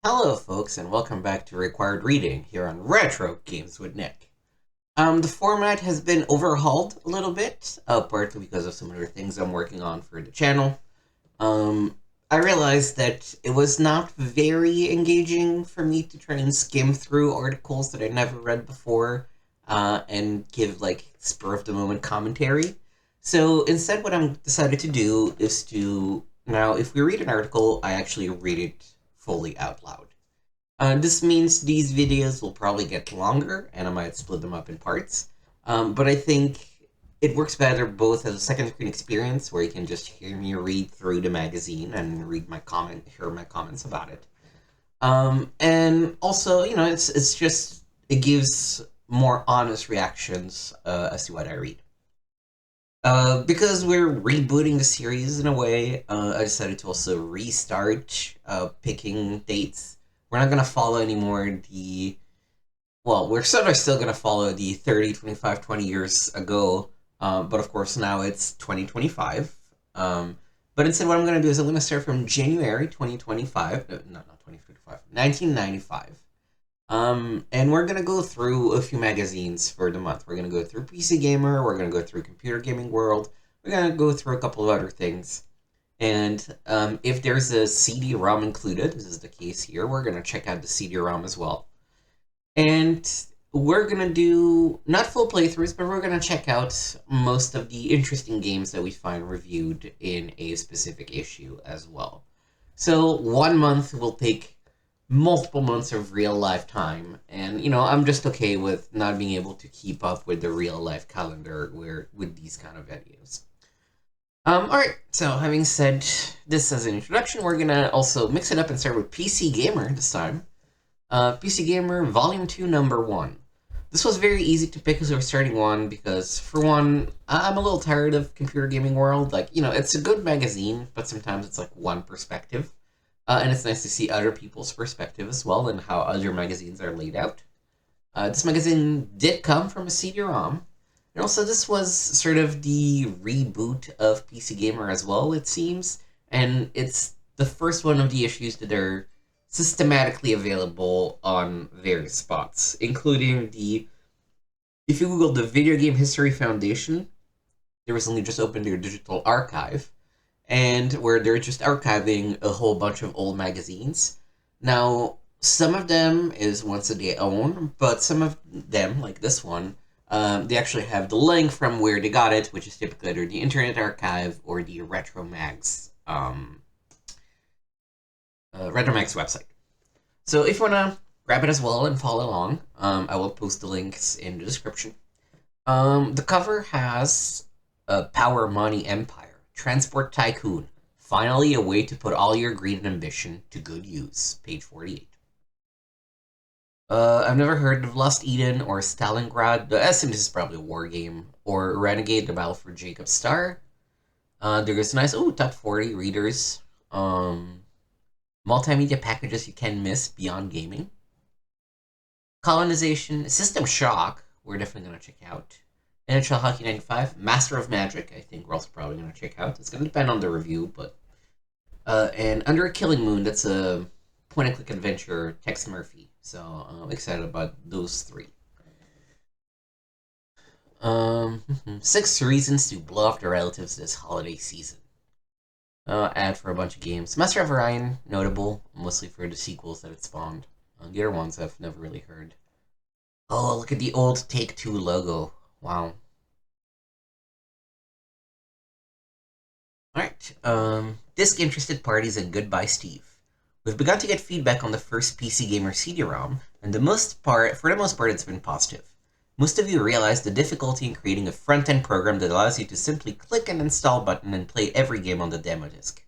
Hello, folks, and welcome back to Required Reading here on Retro Games with Nick. The format has been overhauled a little bit, partly because of some other things I'm working on for the channel. I realized that it was not very engaging for me to try and skim through articles that I never read before, and give spur of the moment commentary. So instead, what I'm decided to do is to now, if we read an article, I actually read it fully out loud. This means these videos will probably get longer, and I might split them up in parts. But I think it works better both as a second screen experience, where you can just hear me read through the magazine and hear my comments about it. And also, it gives more honest reactions as to what I read. Because we're rebooting the series in a way, I decided to also restart picking dates. We're not going to follow anymore we're sort of still going to follow the 30, 25, 20 years ago, but of course now it's 2025. But instead, what I'm going to do is I'm going to start from January 2025, not 2025, 1995. And we're gonna go through a few magazines for the month. We're gonna go through PC Gamer, we're gonna go through Computer Gaming World, we're gonna go through a couple of other things. And if there's a CD-ROM included, this is the case here, we're gonna check out the CD-ROM as well. And we're gonna do, not full playthroughs, but we're gonna check out most of the interesting games that we find reviewed in a specific issue as well. So 1 month will take multiple months of real life time, and I'm just okay with not being able to keep up with the real life calendar with these kind of videos. All right, so having said this as an introduction, we're gonna also mix it up and start with PC Gamer this time. PC Gamer Volume 2 Number 1. This was very easy to pick as we were starting one because, for one, I'm a little tired of Computer Gaming World. It's a good magazine, but sometimes it's like one perspective. And it's nice to see other people's perspective as well and how other magazines are laid out. This magazine did come from a CD-ROM. And also, this was sort of the reboot of PC Gamer as well, it seems. And it's the first one of the issues that are systematically available on various spots, including if you Google the Video Game History Foundation, they recently just opened their digital archive, and where they're just archiving a whole bunch of old magazines. Now, some of them is ones that they own, but some of them, like this one, they actually have the link from where they got it, which is typically either the Internet Archive or the Retromags website. So if you want to grab it as well and follow along, I will post the links in the description. The cover has Power Money Empire. Transport Tycoon. Finally, a way to put all your greed and ambition to good use. Page 48. I've never heard of Lost Eden or Stalingrad. I assume this is probably a war game. Or Renegade, the Battle for Jacob's Star. There's nice, top 40 readers. Multimedia packages you can miss beyond gaming. Colonization, System Shock, we're definitely going to check out. NHL Hockey 95, Master of Magic, I think we're also probably going to check out. It's going to depend on the review, but... and Under a Killing Moon, that's a point-and-click adventure, Tex Murphy. So I'm excited about those three. 6 reasons to blow off the relatives this holiday season. Ad for a bunch of games. Master of Orion, notable, mostly for the sequels that it spawned. The other ones I've never really heard. Oh, look at the old Take-Two logo. Wow. Alright, disc interested parties and goodbye Steve. We've begun to get feedback on the first PC Gamer CD-ROM, and for the most part it's been positive. Most of you realize the difficulty in creating a front-end program that allows you to simply click an install button and play every game on the demo disc.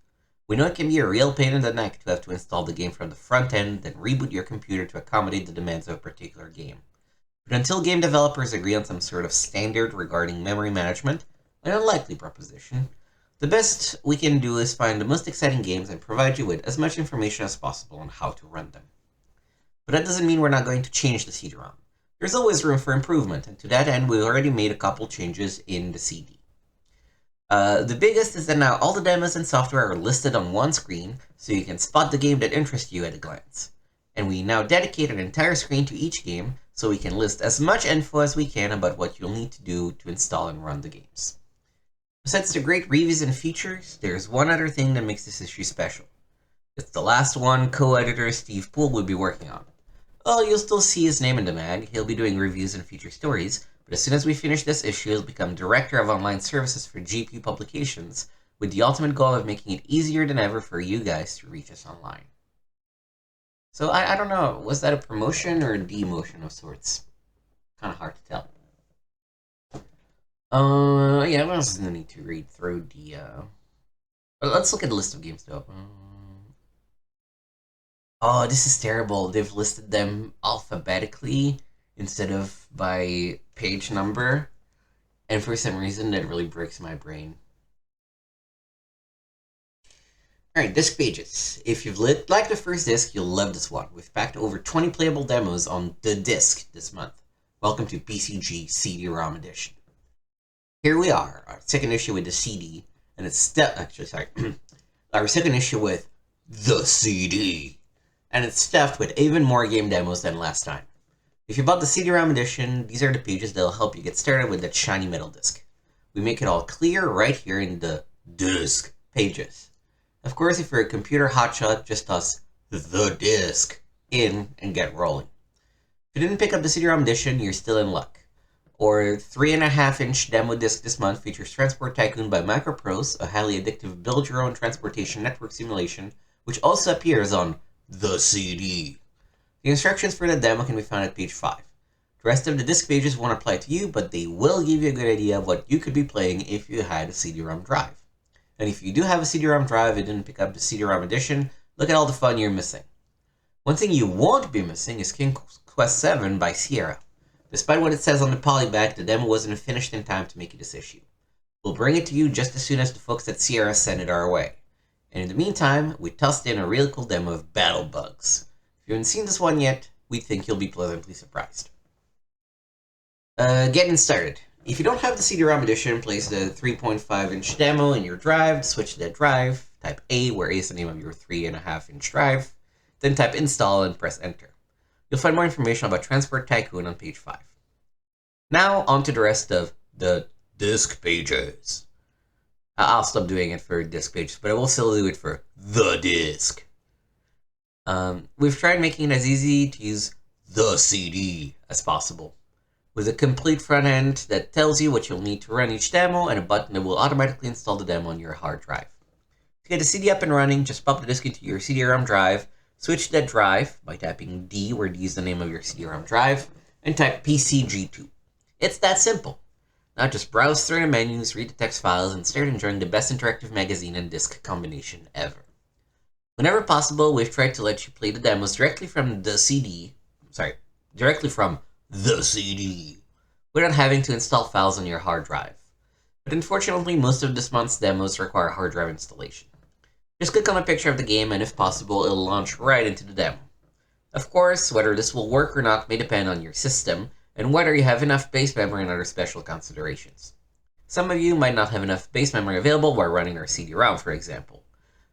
We know it can be a real pain in the neck to have to install the game from the front end, then reboot your computer to accommodate the demands of a particular game. But until game developers agree on some sort of standard regarding memory management, an unlikely proposition, the best we can do is find the most exciting games and provide you with as much information as possible on how to run them. But that doesn't mean we're not going to change the CD-ROM. There's always room for improvement, and to that end, we've already made a couple changes in the CD. The biggest is that now all the demos and software are listed on one screen, so you can spot the game that interests you at a glance. and we now dedicate an entire screen to each game so we can list as much info as we can about what you'll need to do to install and run the games. Besides the great reviews and features, there's one other thing that makes this issue special. It's the last one co-editor Steve Poole will be working on. Well, you'll still see his name in the mag, he'll be doing reviews and feature stories, but as soon as we finish this issue, he'll become Director of Online Services for GP Publications, with the ultimate goal of making it easier than ever for you guys to reach us online. So I don't know, was that a promotion or a demotion of sorts? Kind of hard to tell. Yeah, I was gonna need to read through the, let's look at the list of games though. Oh, this is terrible. They've listed them alphabetically instead of by page number. And for some reason, that really breaks my brain. Alright, disc pages. If you've liked the first disc, you'll love this one. We've packed over 20 playable demos on the disc this month. Welcome to PCG CD-ROM Edition. Here we are, our second issue with the CD, and it's our second issue with the CD, and it's stuffed with even more game demos than last time. If you bought the CD-ROM edition, these are the pages that'll help you get started with that shiny metal disc. We make it all clear right here in the disc pages. Of course, if you're a computer hotshot, just toss the disc in and get rolling. If you didn't pick up the CD-ROM edition, you're still in luck. Our 3.5-inch demo disc this month features Transport Tycoon by Microprose, a highly addictive build-your-own transportation network simulation, which also appears on the CD. The instructions for the demo can be found at page 5. The rest of the disc pages won't apply to you, but they will give you a good idea of what you could be playing if you had a CD-ROM drive. And if you do have a CD-ROM drive and didn't pick up the CD-ROM edition, look at all the fun you're missing. One thing you won't be missing is King Quest 7 by Sierra. Despite what it says on the polyback, the demo wasn't finished in time to make it this issue. We'll bring it to you just as soon as the folks at Sierra send it our way. And in the meantime, we tossed in a real cool demo of Battle Bugs. If you haven't seen this one yet, we think you'll be pleasantly surprised. Getting started. If you don't have the CD-ROM edition, place the 3.5-inch demo in your drive, switch to that drive, type A, where A is the name of your 3.5-inch drive, then type install and press enter. You'll find more information about Transport Tycoon on page 5. Now, on to the rest of the disc pages. I'll stop doing it for disc pages, but I will still do it for the disc. We've tried making it as easy to use the CD as possible, with a complete front end that tells you what you'll need to run each demo and a button that will automatically install the demo on your hard drive. To get the CD up and running, just pop the disc into your CD-ROM drive, switch to that drive by tapping D, where D is the name of your CD-ROM drive, and type PCG2. It's that simple. Now just browse through the menus, read the text files, and start enjoying the best interactive magazine and disc combination ever. Whenever possible, we've tried to let you play the demos directly from the CD, without having to install files on your hard drive. But unfortunately, most of this month's demos require hard drive installation. Just click on a picture of the game, and if possible, it'll launch right into the demo. Of course, whether this will work or not may depend on your system, and whether you have enough base memory and other special considerations. Some of you might not have enough base memory available while running our CD-ROM, for example.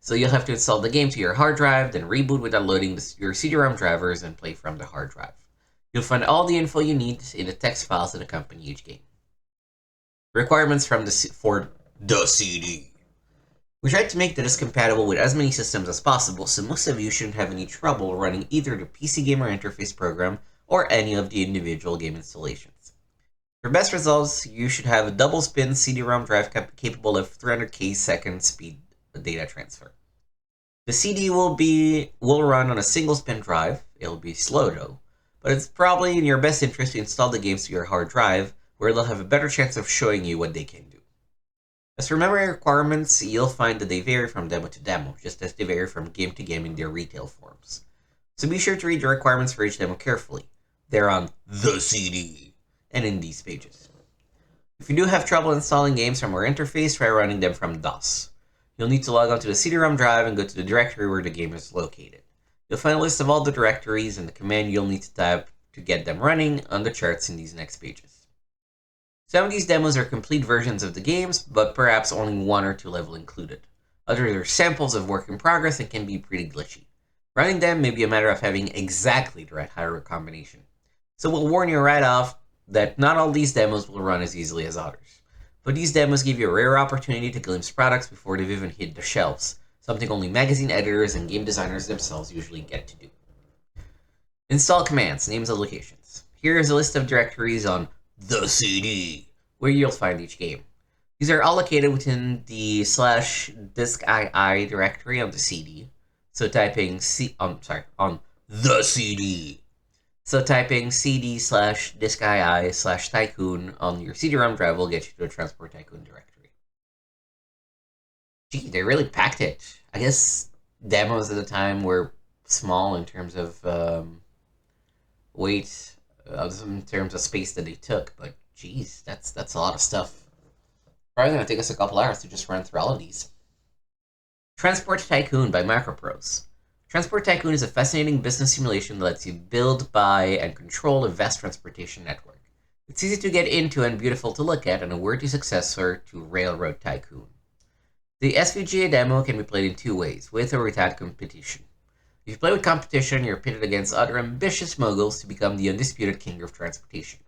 So you'll have to install the game to your hard drive, then reboot without loading your CD-ROM drivers and play from the hard drive. You'll find all the info you need in the text files that accompany each game. Requirements for the CD. We tried to make the disc compatible with as many systems as possible, so most of you shouldn't have any trouble running either the PC Gamer Interface program or any of the individual game installations. For best results, you should have a double spin CD-ROM drive capable of 300k second speed data transfer. The CD will run on a single spin drive. It'll be slow though, but it's probably in your best interest to install the games to your hard drive, where they'll have a better chance of showing you what they can do. As for memory requirements, you'll find that they vary from demo to demo, just as they vary from game to game in their retail forms. So be sure to read the requirements for each demo carefully. They're on the CD and in these pages. If you do have trouble installing games from our interface, try running them from DOS. You'll need to log onto the CD-ROM drive and go to the directory where the game is located. You'll find a list of all the directories and the command you'll need to type to get them running on the charts in these next pages. Some of these demos are complete versions of the games, but perhaps only 1 or 2 level included. Others are samples of work in progress and can be pretty glitchy. Running them may be a matter of having exactly the right hardware combination. So we'll warn you right off that not all these demos will run as easily as others. But these demos give you a rare opportunity to glimpse products before they've even hit the shelves, something only magazine editors and game designers themselves usually get to do. Install commands, names of locations. Here is a list of directories on the CD, where you'll find each game. These are all located within the /diskii directory on the CD. So typing on the CD. So typing cd/diskii/tycoon on your CD-ROM drive will get you to the Transport Tycoon directory. Gee, they really packed it. I guess demos at the time were small in terms of weight, in terms of space that they took, but geez, that's a lot of stuff. Probably gonna take us a couple hours to just run through all of these. Transport Tycoon by Macroprose. Transport Tycoon is a fascinating business simulation that lets you build, buy, and control a vast transportation network. It's easy to get into and beautiful to look at, and a worthy successor to Railroad Tycoon. The SVGA demo can be played in two ways, with or without competition. If you play with competition, you're pitted against other ambitious moguls to become the undisputed king of transportation.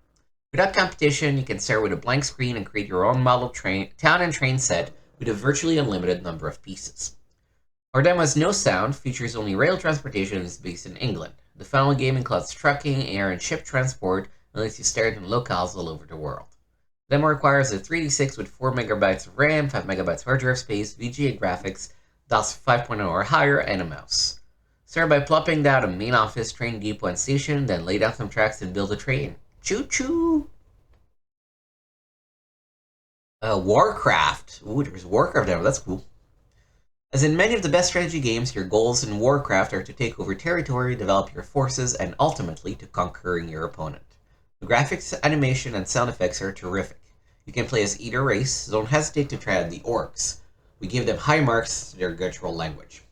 Without competition, you can start with a blank screen and create your own model town and train set with a virtually unlimited number of pieces. Our demo has no sound, features only rail transportation, and is based in England. The final game includes trucking, air, and ship transport, and lets you start in locales all over the world. The demo requires a 3D6 with 4 MB of RAM, 5 MB hard drive space, VGA graphics, DOS 5.0 or higher, and a mouse. Start by plopping down a main office, train depot, and station, then lay down some tracks and build a train. Choo-choo! Warcraft. Ooh, there's a Warcraft demo. That's cool. As in many of the best strategy games, your goals in Warcraft are to take over territory, develop your forces, and ultimately to conquering your opponent. The graphics, animation, and sound effects are terrific. You can play as either race, so don't hesitate to try out the orcs. We give them high marks to their guttural language.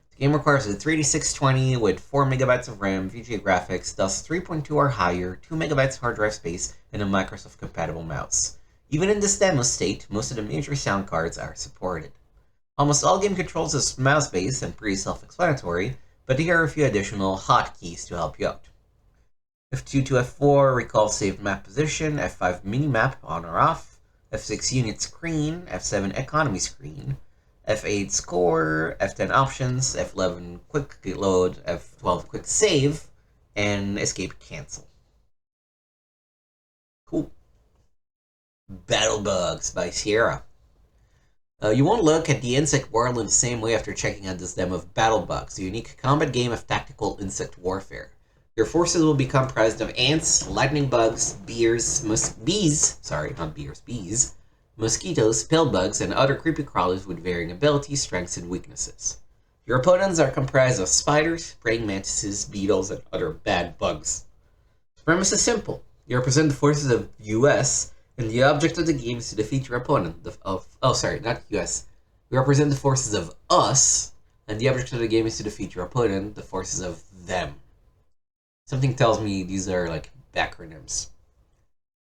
The game requires a 3D620 with 4 MB of RAM, VGA graphics, DOS 3.2 or higher, 2 MB hard drive space, and a Microsoft-compatible mouse. Even in this demo state, most of the major sound cards are supported. Almost all game controls is mouse-based and pretty self-explanatory, but here are a few additional hotkeys to help you out. F2 to F4 recall saved map position, F5 minimap on or off, F6 unit screen, F7 economy screen, F8 score, F10 options, F11 quick load, F12 quick save, and escape cancel. Cool. Battle Bugs by Sierra. You won't look at the insect world in the same way after checking out this demo of Battle Bugs, a unique combat game of tactical insect warfare. Your forces will be comprised of ants, lightning bugs, bees, mosquitoes, pillbugs, and other creepy crawlers with varying abilities, strengths, and weaknesses. Your opponents are comprised of spiders, praying mantises, beetles, and other bad bugs. The premise is simple. You represent the forces of US, and the object of the game is to defeat your opponent. Not US. You represent the forces of us, and the object of the game is to defeat your opponent, the forces of them. Something tells me these are like acronyms.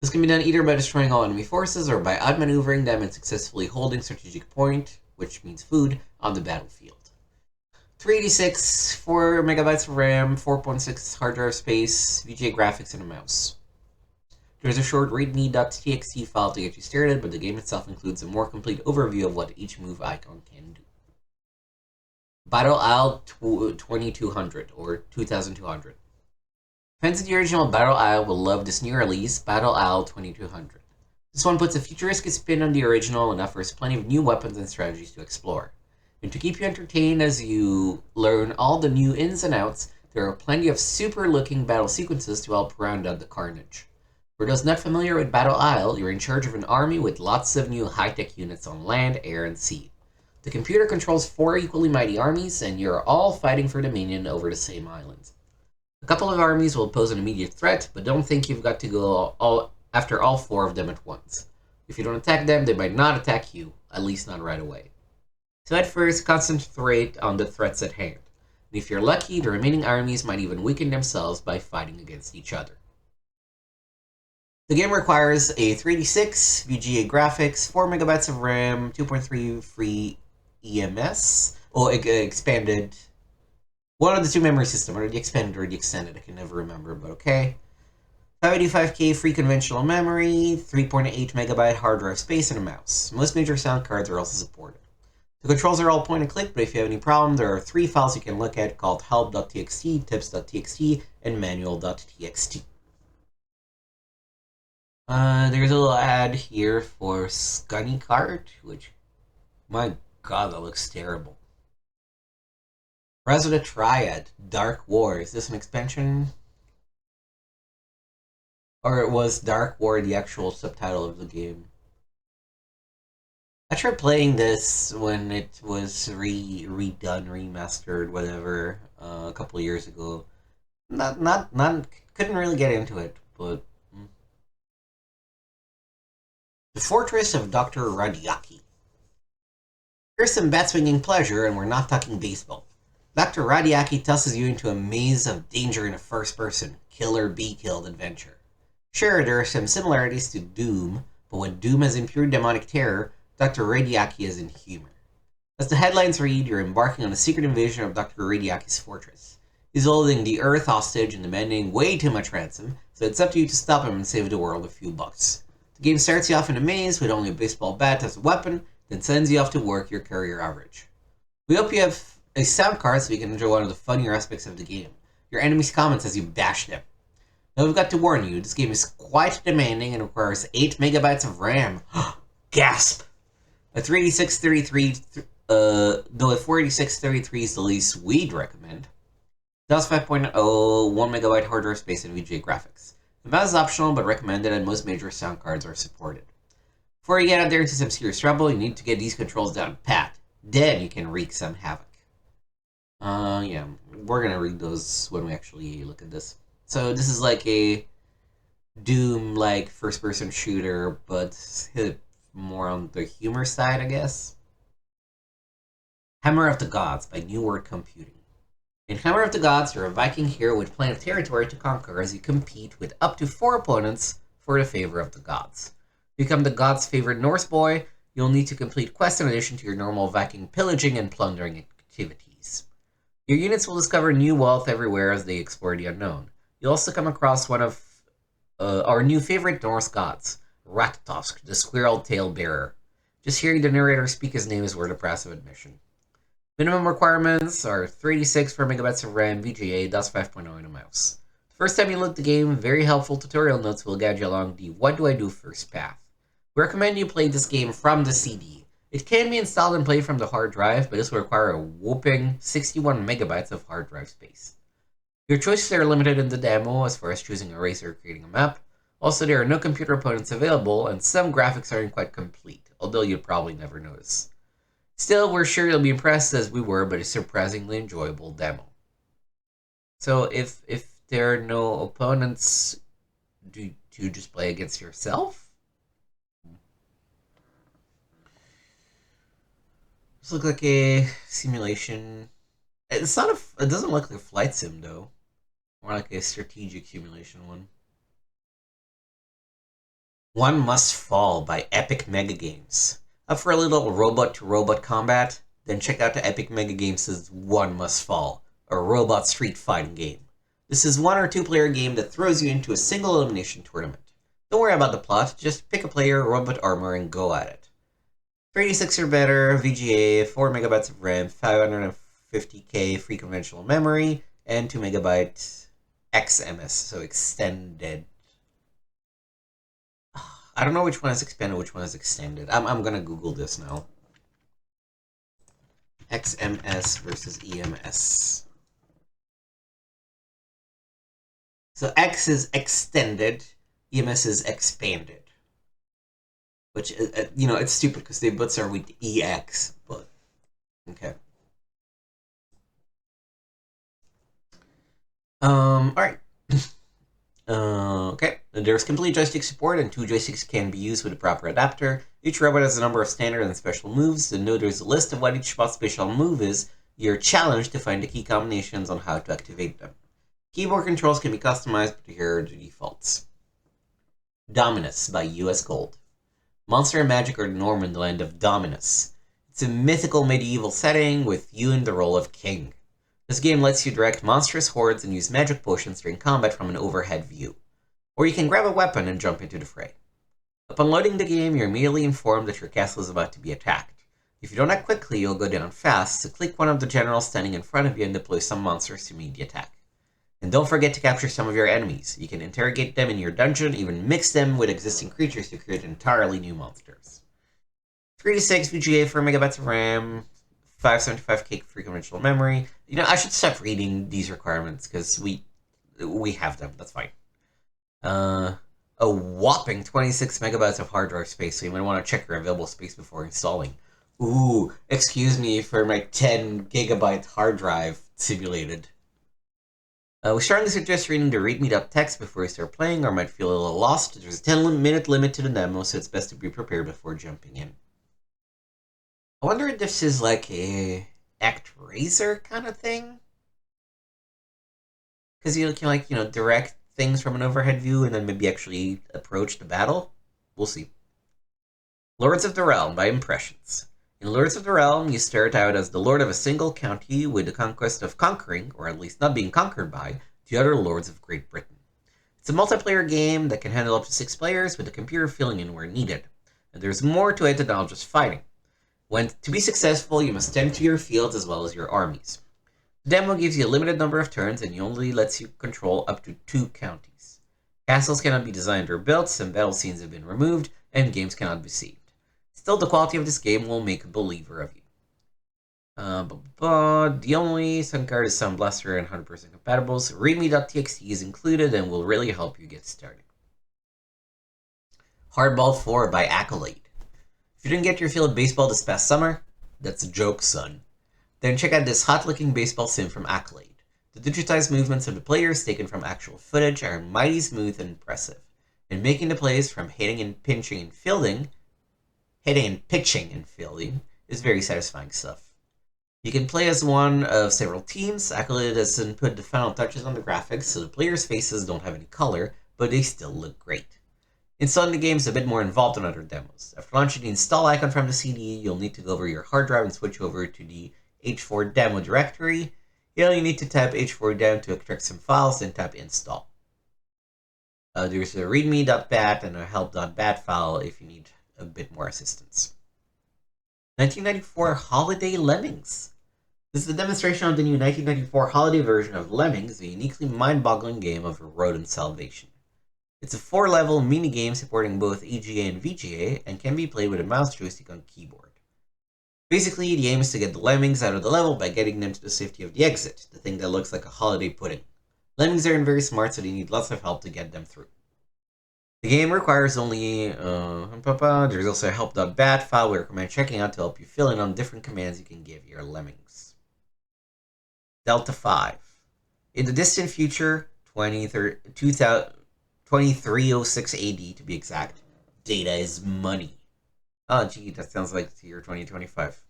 This can be done either by destroying all enemy forces or by outmaneuvering them and successfully holding strategic point, which means food, on the battlefield. 3D6, 4 MB of RAM, 4.6 hard drive space, VGA graphics, and a mouse. There's a short readme.txt file to get you started, but the game itself includes a more complete overview of what each move icon can do. Battle Isle 2200, or 2200. Fans of the original Battle Isle will love this new release, Battle Isle 2200. This one puts a futuristic spin on the original and offers plenty of new weapons and strategies to explore. And to keep you entertained as you learn all the new ins and outs, there are plenty of super-looking battle sequences to help round out the carnage. For those not familiar with Battle Isle, you're in charge of an army with lots of new high-tech units on land, air, and sea. The computer controls 4 equally mighty armies, and you're all fighting for dominion over the same island. A couple of armies will pose an immediate threat, but don't think you've got to go after all 4 of them at once. If you don't attack them, they might not attack you, at least not right away. So at first, concentrate on the threats at hand. And if you're lucky, the remaining armies might even weaken themselves by fighting against each other. The game requires a 3D6, VGA graphics, 4 MB of RAM, 2.3 free EMS, or expanded One of the two memory systems, or the expanded or the extended, I can never remember, but okay. 585K free conventional memory, 3.8 megabyte hard drive space, and a mouse. Most major sound cards are also supported. The controls are all point and click, but if you have any problem, there are 3 files you can look at called help.txt, tips.txt, and manual.txt. There's a little ad here for Scunny Cart, which, my god, that looks terrible. Rise of the Triad, Dark War. Is this an expansion? Or it was Dark War the actual subtitle of the game? I tried playing this when it was redone, remastered, whatever, a couple of years ago. Couldn't really get into it, but... The Fortress of Dr. Radiaki. Here's some bat-swinging pleasure, and we're not talking baseball. Dr. Radiaki tosses you into a maze of danger in a first-person, kill-or-be-killed adventure. Sure, there are some similarities to Doom, but when Doom has in pure demonic terror, Dr. Radiaki is in humor. As the headlines read, you're embarking on a secret invasion of Dr. Radiaki's fortress. He's holding the Earth hostage and demanding way too much ransom, so it's up to you to stop him and save the world a few bucks. The game starts you off in a maze with only a baseball bat as a weapon, then sends you off to work your career average. We hope you have a sound card so you can enjoy one of the funnier aspects of the game. Your enemies' comments as you bash them. Now we've got to warn you, this game is quite demanding and requires 8 megabytes of RAM. Gasp! A 38633, though a 48633 is the least we'd recommend. DOS 5.0, 1 megabyte hard drive space, and VGA graphics. The mouse is optional but recommended, and most major sound cards are supported. Before you get out there into some serious trouble, you need to get these controls down pat. Then you can wreak some havoc. Yeah, we're gonna read those when we actually look at this. So this is like a Doom-like first-person shooter, but hit more on the humor side, I guess. Hammer of the Gods by New World Computing. In Hammer of the Gods, you're a Viking hero with plenty of territory to conquer as you compete with up to 4 opponents for the favor of the gods. To become the gods' favorite Norse boy, you'll need to complete quests in addition to your normal Viking pillaging and plundering activities. Your units will discover new wealth everywhere as they explore the unknown. You'll also come across one of our new favorite Norse gods, Ratatosk, the squirrel tail bearer. Just hearing the narrator speak his name is worth the price of admission. Minimum requirements are 386 4 megabytes of RAM, VGA, DOS 5.0, and a mouse. The first time you load the game, very helpful tutorial notes will guide you along the what do I do first path. We recommend you play this game from the CD. It can be installed and played from the hard drive, but this will require a whopping 61 megabytes of hard drive space. Your choices are limited in the demo as far as choosing a race or creating a map. Also, there are no computer opponents available, and some graphics aren't quite complete, although you'll probably never notice. Still, we're sure you'll be impressed as we were by a surprisingly enjoyable demo. So, if there are no opponents, do you just play against yourself? This looks like a simulation. It's not it doesn't look like a flight sim though. More like a strategic simulation one. One Must Fall by Epic Mega Games. Up for a little robot-to-robot combat? Then check out the Epic Mega Games' One Must Fall, a robot street fighting game. This is 1 or 2 player game that throws you into a single elimination tournament. Don't worry about the plot, just pick a player, robot armor, and go at it. 386 or better, VGA, 4 megabytes of RAM, 550K free conventional memory, and 2 megabyte XMS, so extended. I don't know which one is expanded, which one is extended. I'm gonna Google this now. XMS versus EMS. So X is extended, EMS is expanded. Which, it's stupid because they both start with EX, but okay. Alright. Okay. There's complete joystick support, and 2 joysticks can be used with a proper adapter. Each robot has a number of standard and special moves, and note there's a list of what each spot special move is. You're challenged to find the key combinations on how to activate them. Keyboard controls can be customized, but here are the defaults. Dominus by US Gold. Monster and magic are norm in the land of Dominus. It's a mythical medieval setting with you in the role of king. This game lets you direct monstrous hordes and use magic potions during combat from an overhead view. Or you can grab a weapon and jump into the fray. Upon loading the game, you're immediately informed that your castle is about to be attacked. If you don't act quickly, you'll go down fast, so click one of the generals standing in front of you and deploy some monsters to meet the attack. And don't forget to capture some of your enemies. You can interrogate them in your dungeon, even mix them with existing creatures to create entirely new monsters. 3 to 6 VGA for megabytes of RAM, 575K free conventional memory. You know, I should stop reading these requirements because we have them. That's fine. A whopping 26 megabytes of hard drive space, so you might want to check your available space before installing. Ooh, excuse me for my 10 gigabyte hard drive simulated. We strongly suggest reading the readme.txt before you start playing, or might feel a little lost. There's a 10-minute limit to the demo, so it's best to be prepared before jumping in. I wonder if this is like a ActRaiser kind of thing? Because you can, like, direct things from an overhead view and then maybe actually approach the battle? We'll see. Lords of the Realm by Impressions. In Lords of the Realm, you start out as the lord of a single county with the conquest of conquering, or at least not being conquered by, the other lords of Great Britain. It's a multiplayer game that can handle up to 6 players with the computer filling in where needed. And there's more to it than all just fighting. To be successful, you must tend to your fields as well as your armies. The demo gives you a limited number of turns and only lets you control up to 2 counties. Castles cannot be designed or built, some battle scenes have been removed, and games cannot be saved. Still, the quality of this game will make a believer of you. The only sound card is Sound Blaster and 100% compatible, so readme.txt is included and will really help you get started. Hardball 4 by Accolade. If you didn't get your fill of baseball this past summer, that's a joke, son. Then check out this hot-looking baseball sim from Accolade. The digitized movements of the players taken from actual footage are mighty smooth and impressive, and making the plays from hitting and pitching and fielding is very satisfying stuff. You can play as one of several teams. Accolade has put the final touches on the graphics, so the players' faces don't have any color, but they still look great. Installing the game is a bit more involved than other demos. After launching the install icon from the CD, you'll need to go over your hard drive and switch over to the H4 demo directory. You only need to tap H4 demo to extract some files, then tap install. There's a readme.bat and a help.bat file if you need a bit more assistance. 1994 Holiday Lemmings. This is a demonstration of the new 1994 holiday version of Lemmings, a uniquely mind-boggling game of rodent salvation. It's a 4-level mini-game supporting both EGA and VGA, and can be played with a mouse joystick on keyboard. Basically, the aim is to get the lemmings out of the level by getting them to the safety of the exit, the thing that looks like a holiday pudding. Lemmings aren't very smart, so they need lots of help to get them through. The game requires only, there's also a help.bat file we recommend checking out to help you fill in on different commands you can give your lemmings. Delta 5. In the distant future, 2306 AD to be exact, data is money. Oh gee, that sounds like the year 2025.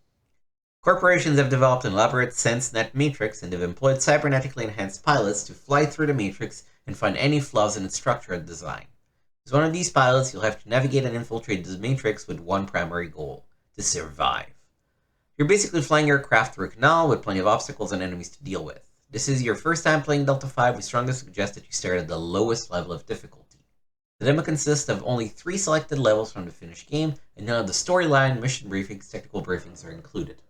Corporations have developed an elaborate SenseNet matrix and have employed cybernetically enhanced pilots to fly through the matrix and find any flaws in its structure and design. As one of these pilots, you'll have to navigate and infiltrate the matrix with one primary goal: to survive. You're basically flying your craft through a canal with plenty of obstacles and enemies to deal with. This is your first time playing Delta 5, we strongly suggest that you start at the lowest level of difficulty. The demo consists of only 3 selected levels from the finished game, and none of the storyline, mission briefings, technical briefings are included.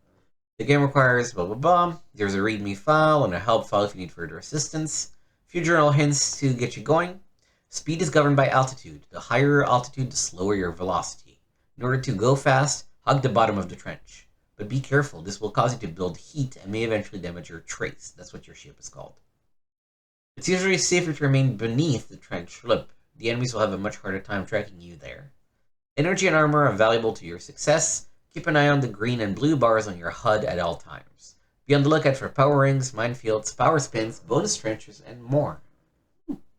The game requires blah blah blah. There's a readme file and a help file if you need further assistance. A few general hints to get you going. Speed is governed by altitude. The higher your altitude, the slower your velocity. In order to go fast, hug the bottom of the trench. But be careful, this will cause you to build heat and may eventually damage your trace. That's what your ship is called. It's usually safer to remain beneath the trench lip. The enemies will have a much harder time tracking you there. Energy and armor are valuable to your success. Keep an eye on the green and blue bars on your HUD at all times. Be on the lookout for power rings, minefields, power spins, bonus trenches, and more.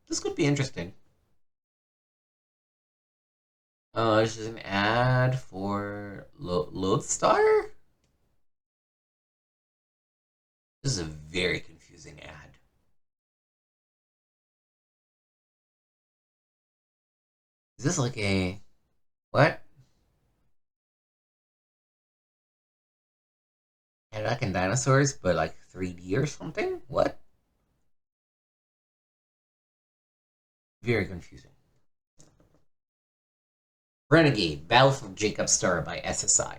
This could be interesting. This is an ad for Lodestar? This is a very confusing ad. Is this like a... what? Cadillac and dinosaurs, but like 3D or something? What? Very confusing. Renegade, Battle for Jacob Star by SSI.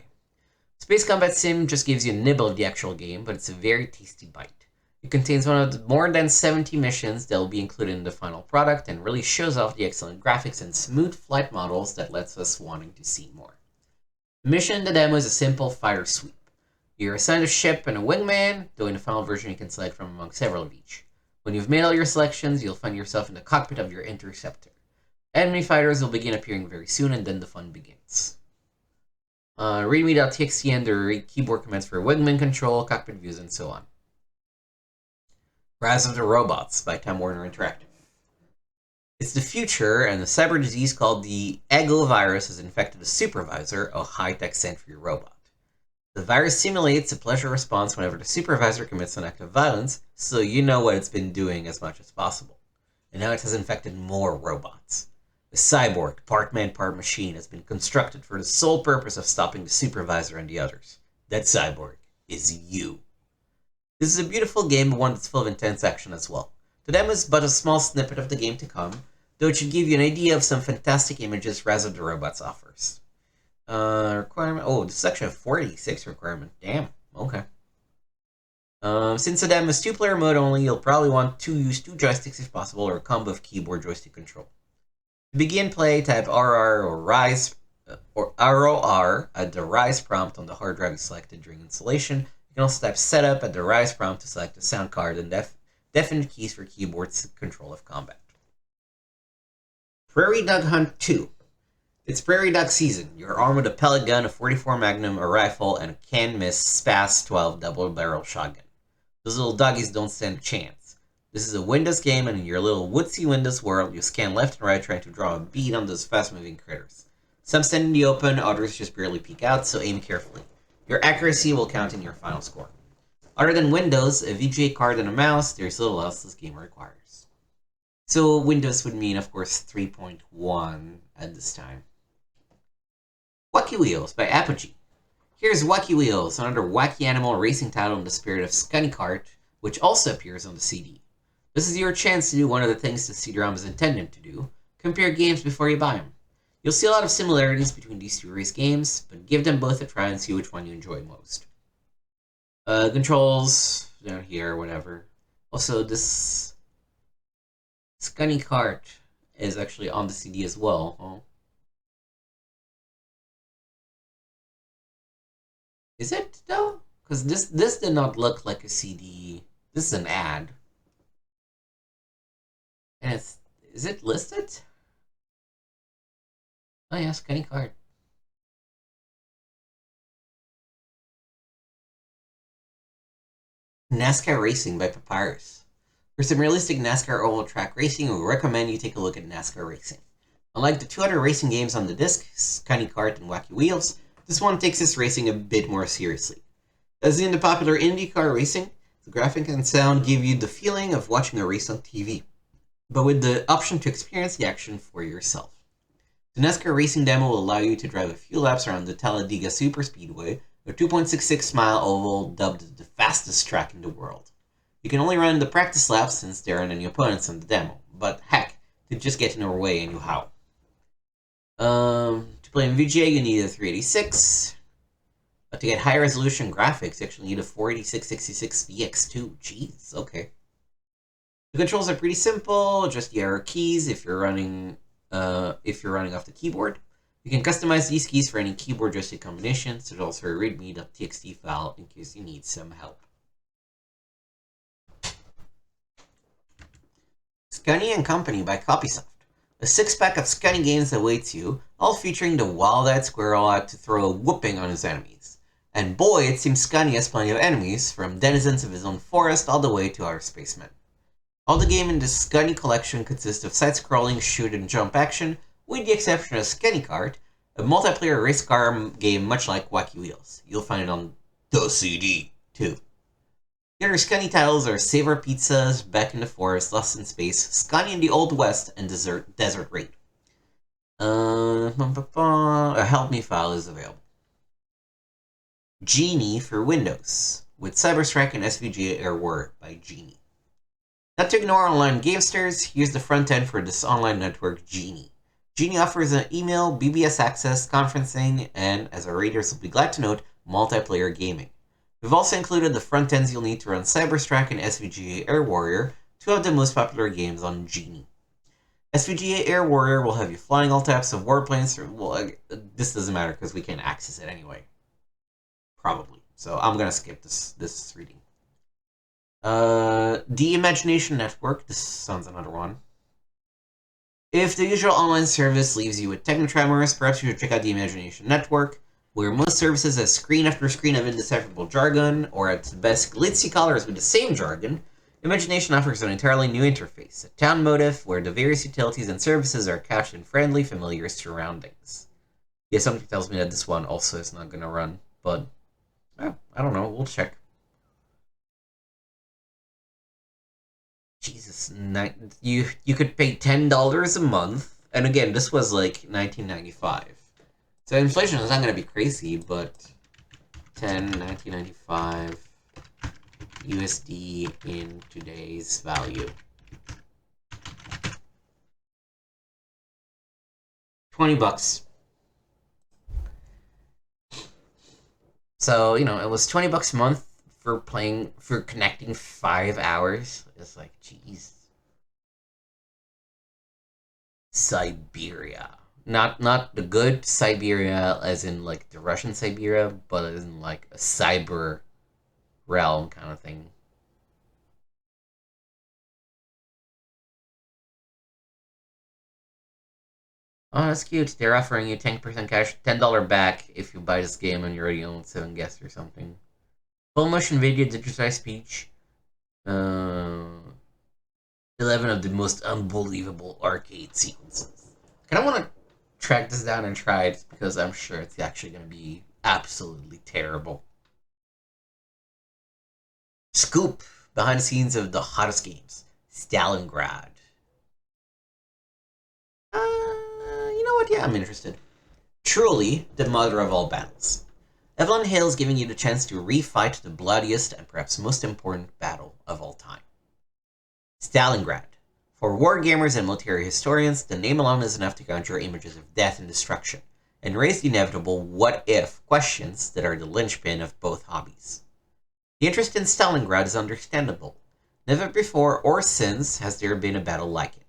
Space Combat Sim just gives you a nibble of the actual game, but it's a very tasty bite. It contains one of the more than 70 missions that will be included in the final product and really shows off the excellent graphics and smooth flight models that lets us wanting to see more. The mission in the demo is a simple fire sweep. You're assigned a ship and a wingman, though in the final version you can select from among several of each. When you've made all your selections, you'll find yourself in the cockpit of your interceptor. Enemy fighters will begin appearing very soon, and then the fun begins. Readme.txt and the keyboard commands for wingman control, cockpit views, and so on. Rise of the Robots by Time Warner Interactive. It's the future, and a cyber disease called the Egovirus has infected a supervisor, a high-tech sentry robot. The virus simulates a pleasure response whenever the supervisor commits an act of violence, so you know what it's been doing as much as possible. And now it has infected more robots. A cyborg, part man, part machine, has been constructed for the sole purpose of stopping the supervisor and the others. That cyborg is you. This is a beautiful game, but one that's full of intense action as well. The demo is but a small snippet of the game to come, though it should give you an idea of some fantastic images Rise of the Robots offers. Requirement. Oh, this is actually a 486 requirement. Damn. Okay. Since the demo is 2-player mode only, you'll probably want to use 2 joysticks if possible, or a combo of keyboard joystick control. To begin play, type RR or RISE or ROR at the RISE prompt on the hard drive selected during installation. You can also type setup at the RISE prompt to select the sound card and definite keys for keyboard control of combat. Prairie Dog Hunt 2. It's Prairie Dog season. You're armed with a pellet gun, a 44 Magnum, a rifle, and a can-miss SPAS 12 double-barrel shotgun. Those little doggies don't stand a chance. This is a Windows game, and in your little woodsy Windows world, you scan left and right trying to draw a bead on those fast-moving critters. Some stand in the open, others just barely peek out, so aim carefully. Your accuracy will count in your final score. Other than Windows, a VGA card and a mouse, there's little else this game requires. So Windows would mean, of course, 3.1 at this time. Wacky Wheels by Apogee. Here's Wacky Wheels, another wacky animal racing title in the spirit of Scunny Kart, which also appears on the CD. This is your chance to do one of the things the CD-ROM is intended to do, compare games before you buy them. You'll see a lot of similarities between these 2 race games, but give them both a try and see which one you enjoy most. Controls, down here, whatever. Also, this Scunny Kart is actually on the CD as well. Oh. Is it, though? Because this did not look like a CD. This is an ad. And is it listed? Oh yeah, Scunny Kart. NASCAR Racing by Papyrus. For some realistic NASCAR oval track racing, we recommend you take a look at NASCAR Racing. Unlike the 2 other racing games on the disc, Scunny Kart and Wacky Wheels, this one takes its racing a bit more seriously. As in the popular IndyCar racing, the graphic and sound give you the feeling of watching a race on TV, but with the option to experience the action for yourself. The NASCAR racing demo will allow you to drive a few laps around the Talladega Superspeedway, a 2.66-mile oval dubbed the fastest track in the world. You can only run the practice laps since there aren't any opponents on the demo, but heck, to just get in our way anyhow. To play in VGA, you need a 386. But to get high resolution graphics, you actually need a 48666 VX2. Jeez, okay. The controls are pretty simple, just the arrow keys if you're running off the keyboard. You can customize these keys for any keyboard joystick combinations. There's also a readme.txt file in case you need some help. Scunny and Company by Copysoft. A 6-pack of Scunny games awaits you, all featuring the wild-eyed squirrel out to throw a whooping on his enemies. And boy, it seems Scunny has plenty of enemies, from denizens of his own forest all the way to outer spacemen. All the game in the Scunny collection consists of side-scrolling shoot and jump action, with the exception of Scunny Kart, a multiplayer race car game much like Wacky Wheels. You'll find it on the CD, too. The other Scunny titles are Savor Pizzas, Back in the Forest, Lost in Space, Scunny in the Old West, and Desert Raid. A Help Me file is available. Genie for Windows. with Cyberstrike and SVGA Air War by Genie. Not to ignore online gamesters, here's the front end for this online network, Genie. Genie offers an email, BBS access, conferencing, and, as our readers will be glad to note, multiplayer gaming. We've also included the front ends you'll need to run Cyberstrike and SVGA Air Warrior, two of the most popular games on Genie. SVGA Air Warrior will have you flying all types of warplanes. Well, this doesn't matter because we can't access it anyway. Probably. So I'm going to skip this reading. The Imagination Network. This sounds another one. If the usual online service leaves you with techno tremors, perhaps you should check out the Imagination Network, where most services have screen after screen of indecipherable jargon, or at best glitzy colors with the same jargon. Imagination offers an entirely new interface, a town motif where the various utilities and services are couched in friendly, familiar surroundings. Yeah, something tells me that this one also is not going to run, but I don't know, we'll check. Jesus, you could pay $10 a month, and again, this was like 1995. So inflation is not going to be crazy, but 1995 USD in today's value. 20 bucks. So, you know, it was 20 bucks a month for connecting 5 hours. It's like, jeez. Siberia. Not the good Siberia as in like the Russian Siberia, but as in like a cyber realm kind of thing. Oh, that's cute. They're offering you 10% cash, $10 back if you buy this game and you already own 7 guests or something. Full motion video, digitized speech. 11 of the most unbelievable arcade sequences. I kind of want to track this down and try it because I'm sure it's actually going to be absolutely terrible. Scoop, behind the scenes of the hottest games. Stalingrad. You know what? Yeah, I'm interested. Truly, the mother of all battles. Evelyn Hale's giving you the chance to refight the bloodiest and perhaps most important battle of all time. Stalingrad. For wargamers and military historians, the name alone is enough to conjure images of death and destruction, and raise the inevitable what-if questions that are the linchpin of both hobbies. The interest in Stalingrad is understandable. Never before or since has there been a battle like it.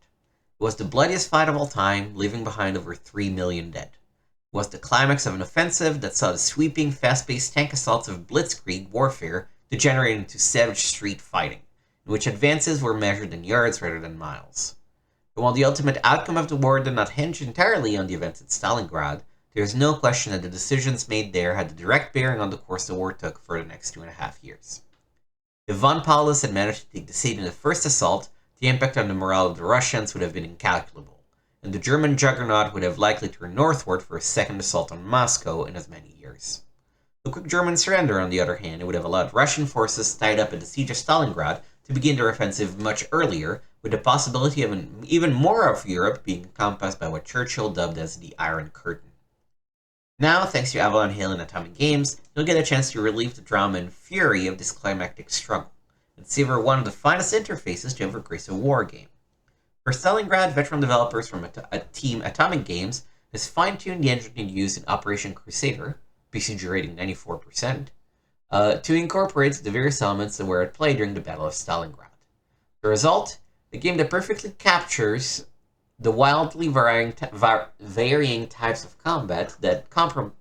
It was the bloodiest fight of all time, leaving behind over 3 million dead. It was the climax of an offensive that saw the sweeping, fast-paced tank assaults of blitzkrieg warfare degenerate into savage street fighting, in which advances were measured in yards rather than miles. But while the ultimate outcome of the war did not hinge entirely on the events at Stalingrad, there is no question that the decisions made there had a direct bearing on the course the war took for the next 2.5 years. If von Paulus had managed to take the seat in the first assault, the impact on the morale of the Russians would have been incalculable, and the German juggernaut would have likely turned northward for a second assault on Moscow in as many years. The quick German surrender, on the other hand, would have allowed Russian forces tied up in the siege of Stalingrad to begin their offensive much earlier, with the possibility of even more of Europe being encompassed by what Churchill dubbed as the Iron Curtain. Now, thanks to Avalon Hill and Atomic Games, you'll get a chance to relieve the drama and fury of this climactic struggle, and savor one of the finest interfaces to ever grace a war game. For Stalingrad, veteran developers from Team Atomic Games has fine-tuned the engine used in Operation Crusader, PCG rating 94%, to incorporate the various elements that were at play during the Battle of Stalingrad. The result? A game that perfectly captures the wildly varying types of combat that comprise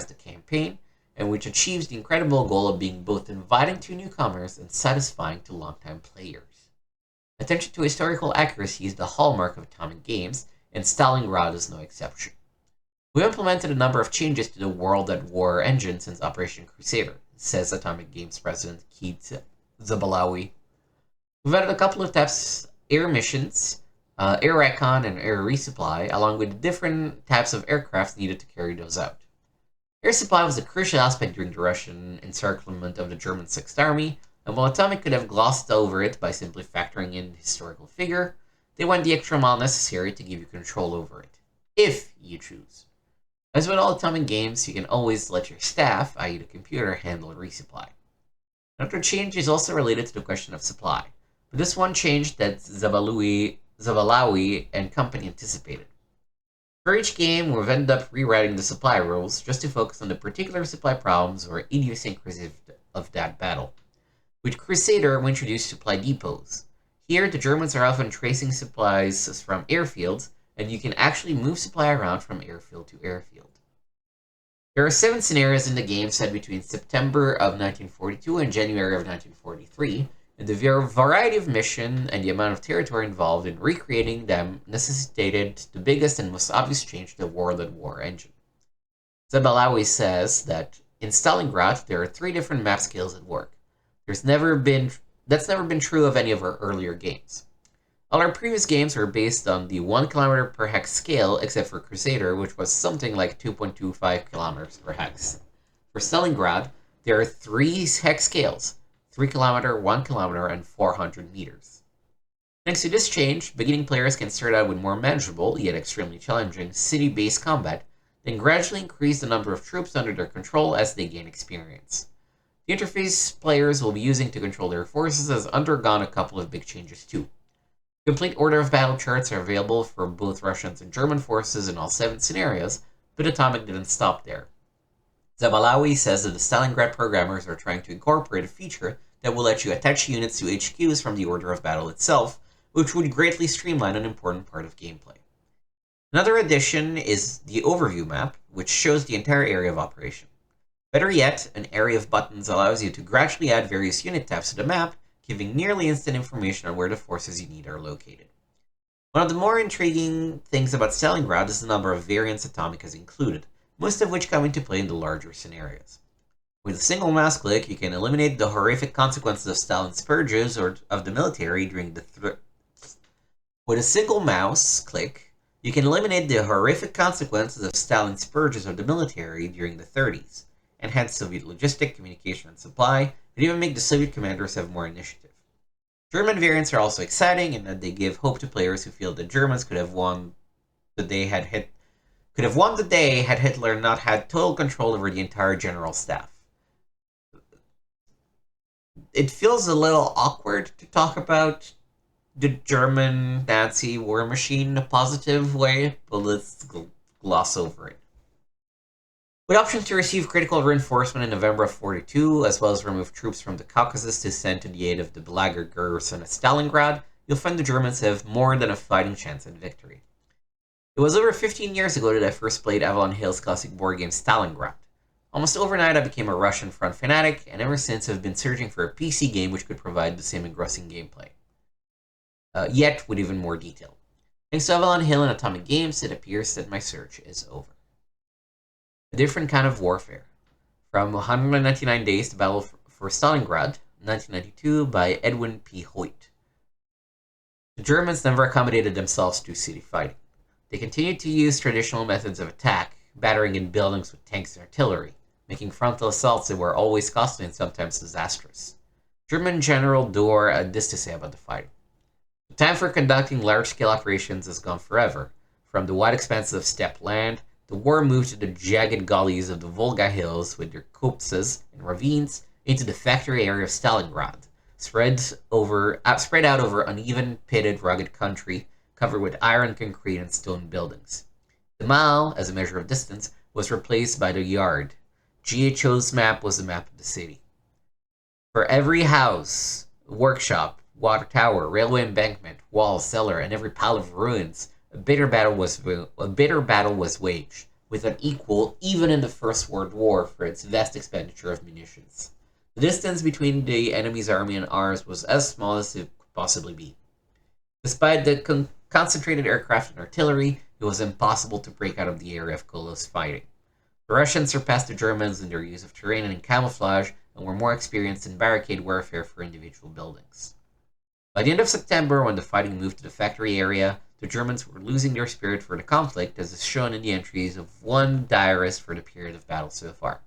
the campaign, and which achieves the incredible goal of being both inviting to newcomers and satisfying to longtime players. Attention to historical accuracy is the hallmark of Atomic Games, and Stalingrad is no exception. We've implemented a number of changes to the World at War engine since Operation Crusader, says Atomic Games president Keith Zabalawi. We've added a couple of types: air missions, air recon, and air resupply, along with the different types of aircraft needed to carry those out. Air supply was a crucial aspect during the Russian encirclement of the German Sixth Army, and while Atomic could have glossed over it by simply factoring in the historical figure, they went the extra mile necessary to give you control over it, if you choose. As with all atomic games, you can always let your staff, i.e. the computer, handle resupply. Another change is also related to the question of supply, but this one change that Zavalawi and company anticipated. For each game, we've ended up rewriting the supply rules just to focus on the particular supply problems or idiosyncrasies of that battle. With Crusader, we introduced supply depots. Here, the Germans are often tracing supplies from airfields, and you can actually move supply around from airfield to airfield. There are 7 scenarios in the game set between September of 1942 and January of 1943, and the variety of mission and the amount of territory involved in recreating them necessitated the biggest and most obvious change to the World at War engine. Zabalawi says that in Stalingrad, there are 3 different map scales at work. That's never been true of any of our earlier games. All our previous games were based on the 1 kilometer per hex scale, except for Crusader, which was something like 2.25 kilometers per hex. For Stalingrad, there are 3 hex scales: 3 kilometer, 1 kilometer, and 400 meters. Thanks to this change, beginning players can start out with more manageable, yet extremely challenging, city-based combat, then gradually increase the number of troops under their control as they gain experience. The interface players will be using to control their forces has undergone a couple of big changes too. Complete order of battle charts are available for both Russian and German forces in all 7 scenarios, but Atomic didn't stop there. Zabalawi says that the Stalingrad programmers are trying to incorporate a feature that will let you attach units to HQs from the order of battle itself, which would greatly streamline an important part of gameplay. Another addition is the overview map, which shows the entire area of operation. Better yet, an area of buttons allows you to gradually add various unit tabs to the map, giving nearly instant information on where the forces you need are located. One of the more intriguing things about Stalingrad is the number of variants Atomic has included, most of which come into play in the larger scenarios. With a single mouse click, you can eliminate the horrific consequences of Stalin's purges or of the military during the With a single mouse click, you can eliminate the horrific consequences of Stalin's purges of the military during the 30s, enhance Soviet logistic, communication, and supply, and even make the Soviet commanders have more initiative. German variants are also exciting in that they give hope to players who feel the Germans could have won the day had Hitler not had total control over the entire general staff. It feels a little awkward to talk about the German Nazi war machine in a positive way, but let's gloss over it. With options to receive critical reinforcement in November of 42, as well as remove troops from the Caucasus to send to the aid of the beleaguered garrison at Stalingrad, you'll find the Germans have more than a fighting chance at victory. It was over 15 years ago that I first played Avalon Hill's classic board game Stalingrad. Almost overnight I became a Russian front fanatic, and ever since I've been searching for a PC game which could provide the same engrossing gameplay. Yet with even more detail. Thanks to Avalon Hill and Atomic Games, it appears that my search is over. A different kind of warfare. From 199 Days to Battle for Stalingrad, 1992, by Edwin P. Hoyt. The Germans never accommodated themselves to city fighting. They continued to use traditional methods of attack, battering in buildings with tanks and artillery, making frontal assaults that were always costly and sometimes disastrous. German General Dorr had this to say about the fighting. The time for conducting large-scale operations is gone forever. From the wide expanses of steppe land, the war moved to the jagged gullies of the Volga hills with their copses and ravines into the factory area of Stalingrad, spread out over uneven, pitted, rugged country covered with iron, concrete, and stone buildings. The mile, as a measure of distance, was replaced by the yard. GHO's map was the map of the city. For every house, workshop, water tower, railway embankment, wall, cellar, and every pile of ruins, a bitter battle was waged, with an equal even in the First World War for its vast expenditure of munitions. The distance between the enemy's army and ours was as small as it could possibly be. Despite the concentrated aircraft and artillery, it was impossible to break out of the area of close fighting. The Russians surpassed the Germans in their use of terrain and camouflage, and were more experienced in barricade warfare for individual buildings. By the end of September, when the fighting moved to the factory area, the Germans were losing their spirit for the conflict, as is shown in the entries of one diarist for the period of battle so far.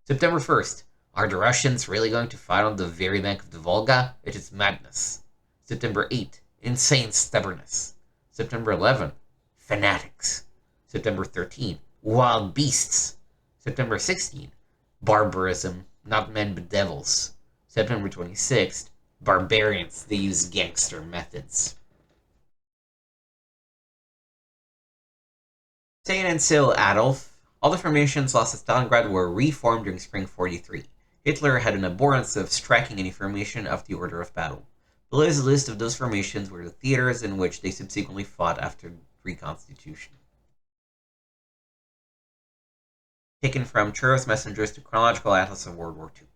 September 1st. Are the Russians really going to fight on the very bank of the Volga? It is madness. September 8th. Insane stubbornness. September 11th. Fanatics. September 13th. Wild Beasts. September 16th, Barbarism, not men but devils. September 26th, Barbarians, they use gangster methods. Saint and Sil Adolf, all the formations lost at Stalingrad were reformed during Spring 43. Hitler had an abhorrence of striking any formation of the order of battle. Below is a list of those formations were the theaters in which they subsequently fought after reconstitution. Taken from Churros Messengers to Chronological Atlas of World War II.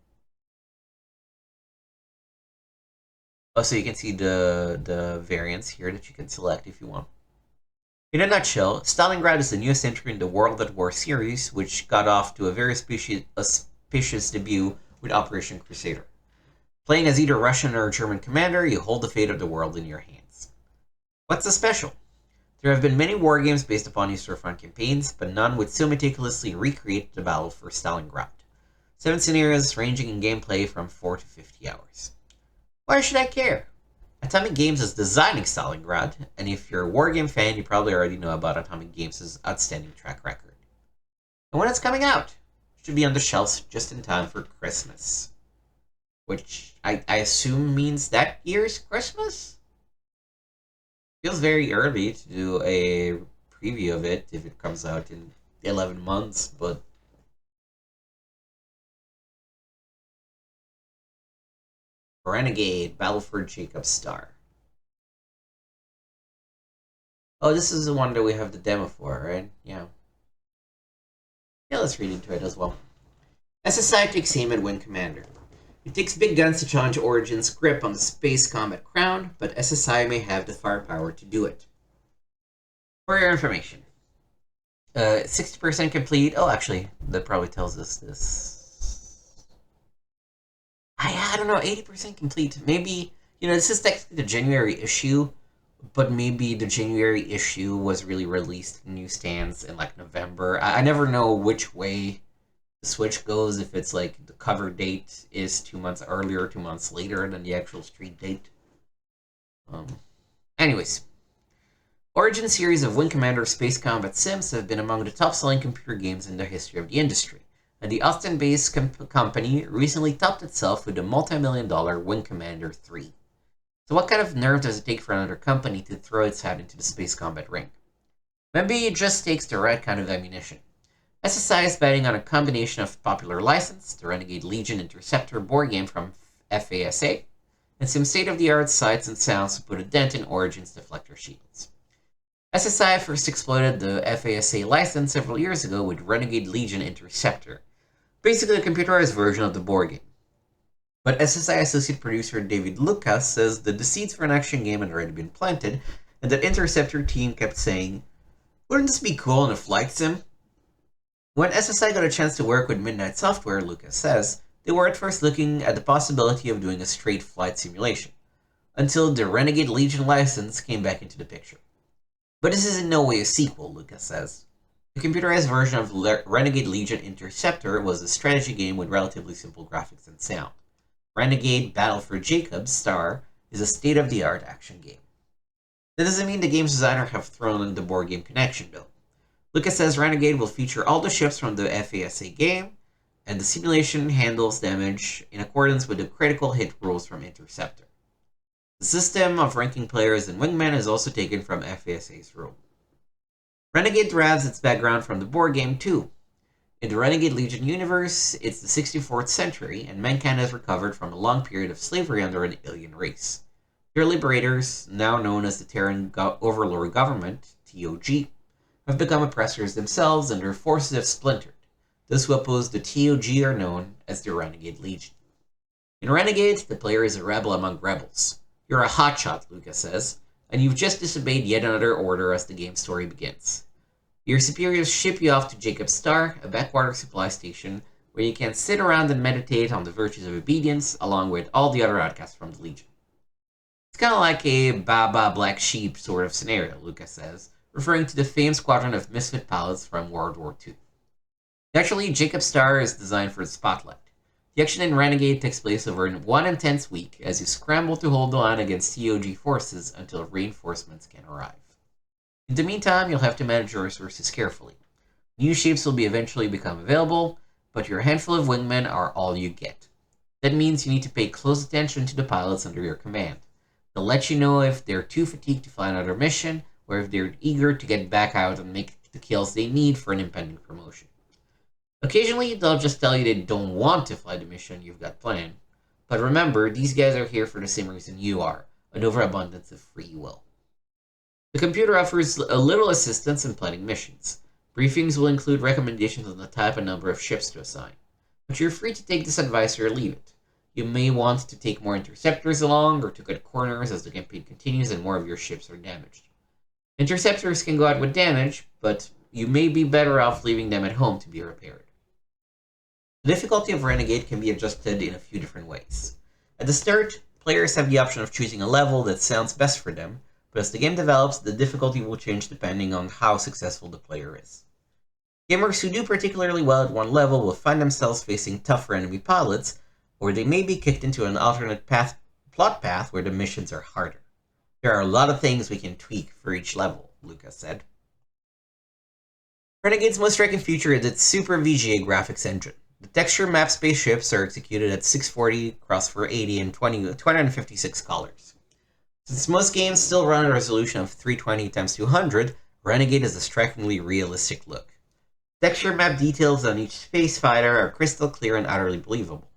Also, you can see the variants here that you can select if you want. In a nutshell, Stalingrad is the newest entry in the World at War series, which got off to a very auspicious debut with Operation Crusader. Playing as either Russian or German commander, you hold the fate of the world in your hands. What's so special? There have been many war games based upon Eastern Front campaigns, but none would so meticulously recreate the battle for Stalingrad. 7 scenarios ranging in gameplay from 4 to 50 hours. Why should I care? Atomic Games is designing Stalingrad, and if you're a wargame fan, you probably already know about Atomic Games' outstanding track record. And when it's coming out, it should be on the shelves just in time for Christmas. Which I assume means that year's Christmas? Feels very early to do a preview of it if it comes out in 11 months, but Renegade, Battle for Jacob Star. Oh, this is the one that we have the demo for, right? Yeah. Yeah, let's read into it as well. SSI takes aim at Wing Commander. It takes big guns to challenge Origin's grip on the space combat crown, but SSI may have the firepower to do it. For your information, 60% complete. Oh, actually, that probably tells us this. I don't know, 80% complete. Maybe, this is technically the January issue, but maybe the January issue was really released in newsstands in like November. I never know which way the Switch goes, if it's like the cover date is 2 months earlier, 2 months later than the actual street date. Anyways, Origin series of Wing Commander space combat sims have been among the top-selling computer games in the history of the industry, and the Austin-based company recently topped itself with the multi-million-dollar Wing Commander 3. So what kind of nerve does it take for another company to throw its hat into the space combat ring? Maybe it just takes the right kind of ammunition. SSI is betting on a combination of popular license, the Renegade Legion Interceptor board game from FASA, and some state-of-the-art sights and sounds to put a dent in Origin's deflector shields. SSI first exploited the FASA license several years ago with Renegade Legion Interceptor, basically a computerized version of the board game. But SSI associate producer David Lucas says that the seeds for an action game had already been planted, and that Interceptor team kept saying, "Wouldn't this be cool in a flight sim?" When SSI got a chance to work with Midnight Software, Lucas says, they were at first looking at the possibility of doing a straight flight simulation, until the Renegade Legion license came back into the picture. But this is in no way a sequel, Lucas says. The computerized version of Renegade Legion Interceptor was a strategy game with relatively simple graphics and sound. Renegade Battle for Jacob Star is a state-of-the-art action game. That doesn't mean the game's designer have thrown in the board game connection, though. Lucas says Renegade will feature all the ships from the FASA game, and the simulation handles damage in accordance with the critical hit rules from Interceptor. The system of ranking players and wingmen is also taken from FASA's rule. Renegade derives its background from the board game too. In the Renegade Legion universe, it's the 64th century, and mankind has recovered from a long period of slavery under an alien race. Their liberators, now known as the Terran Overlord Government, TOG, have become oppressors themselves, and their forces have splintered. Those who oppose the TOG are known as the Renegade Legion. In Renegade, the player is a rebel among rebels. You're a hotshot, Lucas says, and you've just disobeyed yet another order as the game's story begins. Your superiors ship you off to Jacob Star, a backwater supply station, where you can sit around and meditate on the virtues of obedience, along with all the other outcasts from the Legion. It's kind of like a Baba Black Sheep sort of scenario, Lucas says, referring to the famed squadron of misfit pilots from World War II. Naturally, Jacob Star is designed for the spotlight. The action in Renegade takes place over one intense week as you scramble to hold the line against TOG forces until reinforcements can arrive. In the meantime, you'll have to manage your resources carefully. New shapes will eventually become available, but your handful of wingmen are all you get. That means you need to pay close attention to the pilots under your command. They'll let you know if they're too fatigued to fly another mission, or if they're eager to get back out and make the kills they need for an impending promotion. Occasionally, they'll just tell you they don't want to fly the mission you've got planned. But remember, these guys are here for the same reason you are, an overabundance of free will. The computer offers a little assistance in planning missions. Briefings will include recommendations on the type and number of ships to assign. But you're free to take this advice or leave it. You may want to take more interceptors along, or to cut corners as the campaign continues and more of your ships are damaged. Interceptors can go out with damage, but you may be better off leaving them at home to be repaired. The difficulty of Renegade can be adjusted in a few different ways. At the start, players have the option of choosing a level that sounds best for them, but as the game develops, the difficulty will change depending on how successful the player is. Gamers who do particularly well at one level will find themselves facing tougher enemy pilots, or they may be kicked into an alternate plot path where the missions are harder. There are a lot of things we can tweak for each level, Lucas said. Renegade's most striking feature is its Super VGA graphics engine. The texture map spaceships are executed at 640 x 480 and 256 colors. Since most games still run at a resolution of 320 x 200, Renegade has a strikingly realistic look. Texture map details on each space fighter are crystal clear and utterly believable.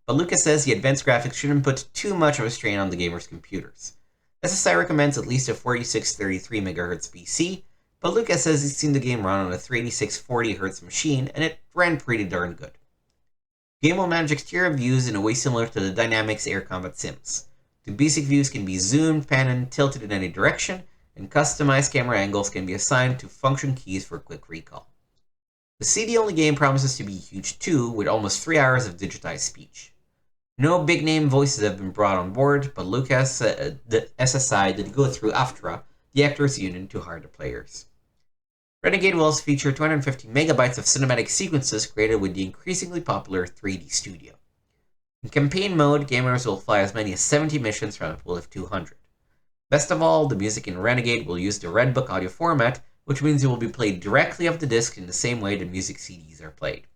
But Lucas says the advanced graphics shouldn't put too much of a strain on the gamer's computers. SSI recommends at least a 4633 MHz PC, but Lucas says he's seen the game run on a 38640 Hz machine, and it ran pretty darn good. The game will manage exterior views in a way similar to the Dynamics Air Combat Sims. The basic views can be zoomed, panned, and tilted in any direction, and customized camera angles can be assigned to function keys for quick recall. The CD-only game promises to be huge too, with almost 3 hours of digitized speech. No big-name voices have been brought on board, but Lucas, the SSI, did go through AFTRA, the Actors Union, to hire the players. Renegade will also feature 250 megabytes of cinematic sequences created with the increasingly popular 3D Studio. In campaign mode, gamers will fly as many as 70 missions from a pool of 200. Best of all, the music in Renegade will use the Red Book audio format, which means it will be played directly off the disc in the same way the music CDs are played.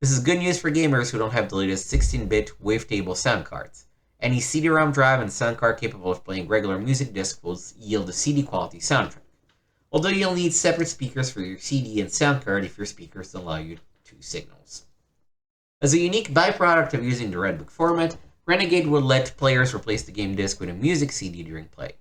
This is good news for gamers who don't have the latest 16-bit wavetable sound cards. Any CD-ROM drive and sound card capable of playing regular music disc will yield a CD-quality soundtrack, although you'll need separate speakers for your CD and sound card if your speakers allow you two signals. As a unique byproduct of using the Red Book format, Renegade will let players replace the game disc with a music CD during play.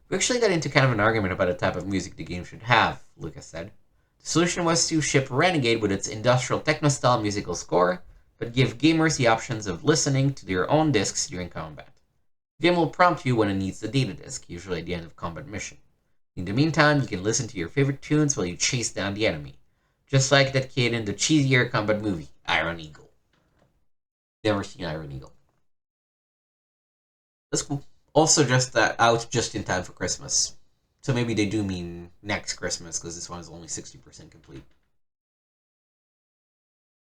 We actually got into kind of an argument about the type of music the game should have, Lucas said. The solution was to ship Renegade with its industrial techno-style musical score, but give gamers the options of listening to their own discs during combat. The game will prompt you when it needs the data disc, usually at the end of combat mission. In the meantime, you can listen to your favorite tunes while you chase down the enemy, just like that kid in the cheesier combat movie, Iron Eagle. Never seen Iron Eagle. That's cool. Also out just in time for Christmas. So maybe they do mean next Christmas, because this one is only 60% complete.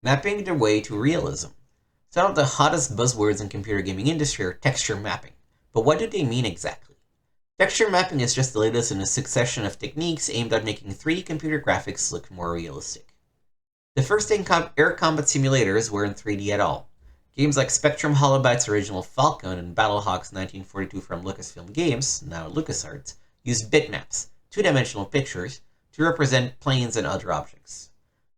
Mapping their way to realism. Some of the hottest buzzwords in computer gaming industry are texture mapping. But what do they mean exactly? Texture mapping is just the latest in a succession of techniques aimed at making 3D computer graphics look more realistic. The first air combat simulators were in 3D at all. Games like Spectrum Holobyte's original Falcon and Battlehawk's 1942 from Lucasfilm Games, now LucasArts, used bitmaps, two-dimensional pictures, to represent planes and other objects.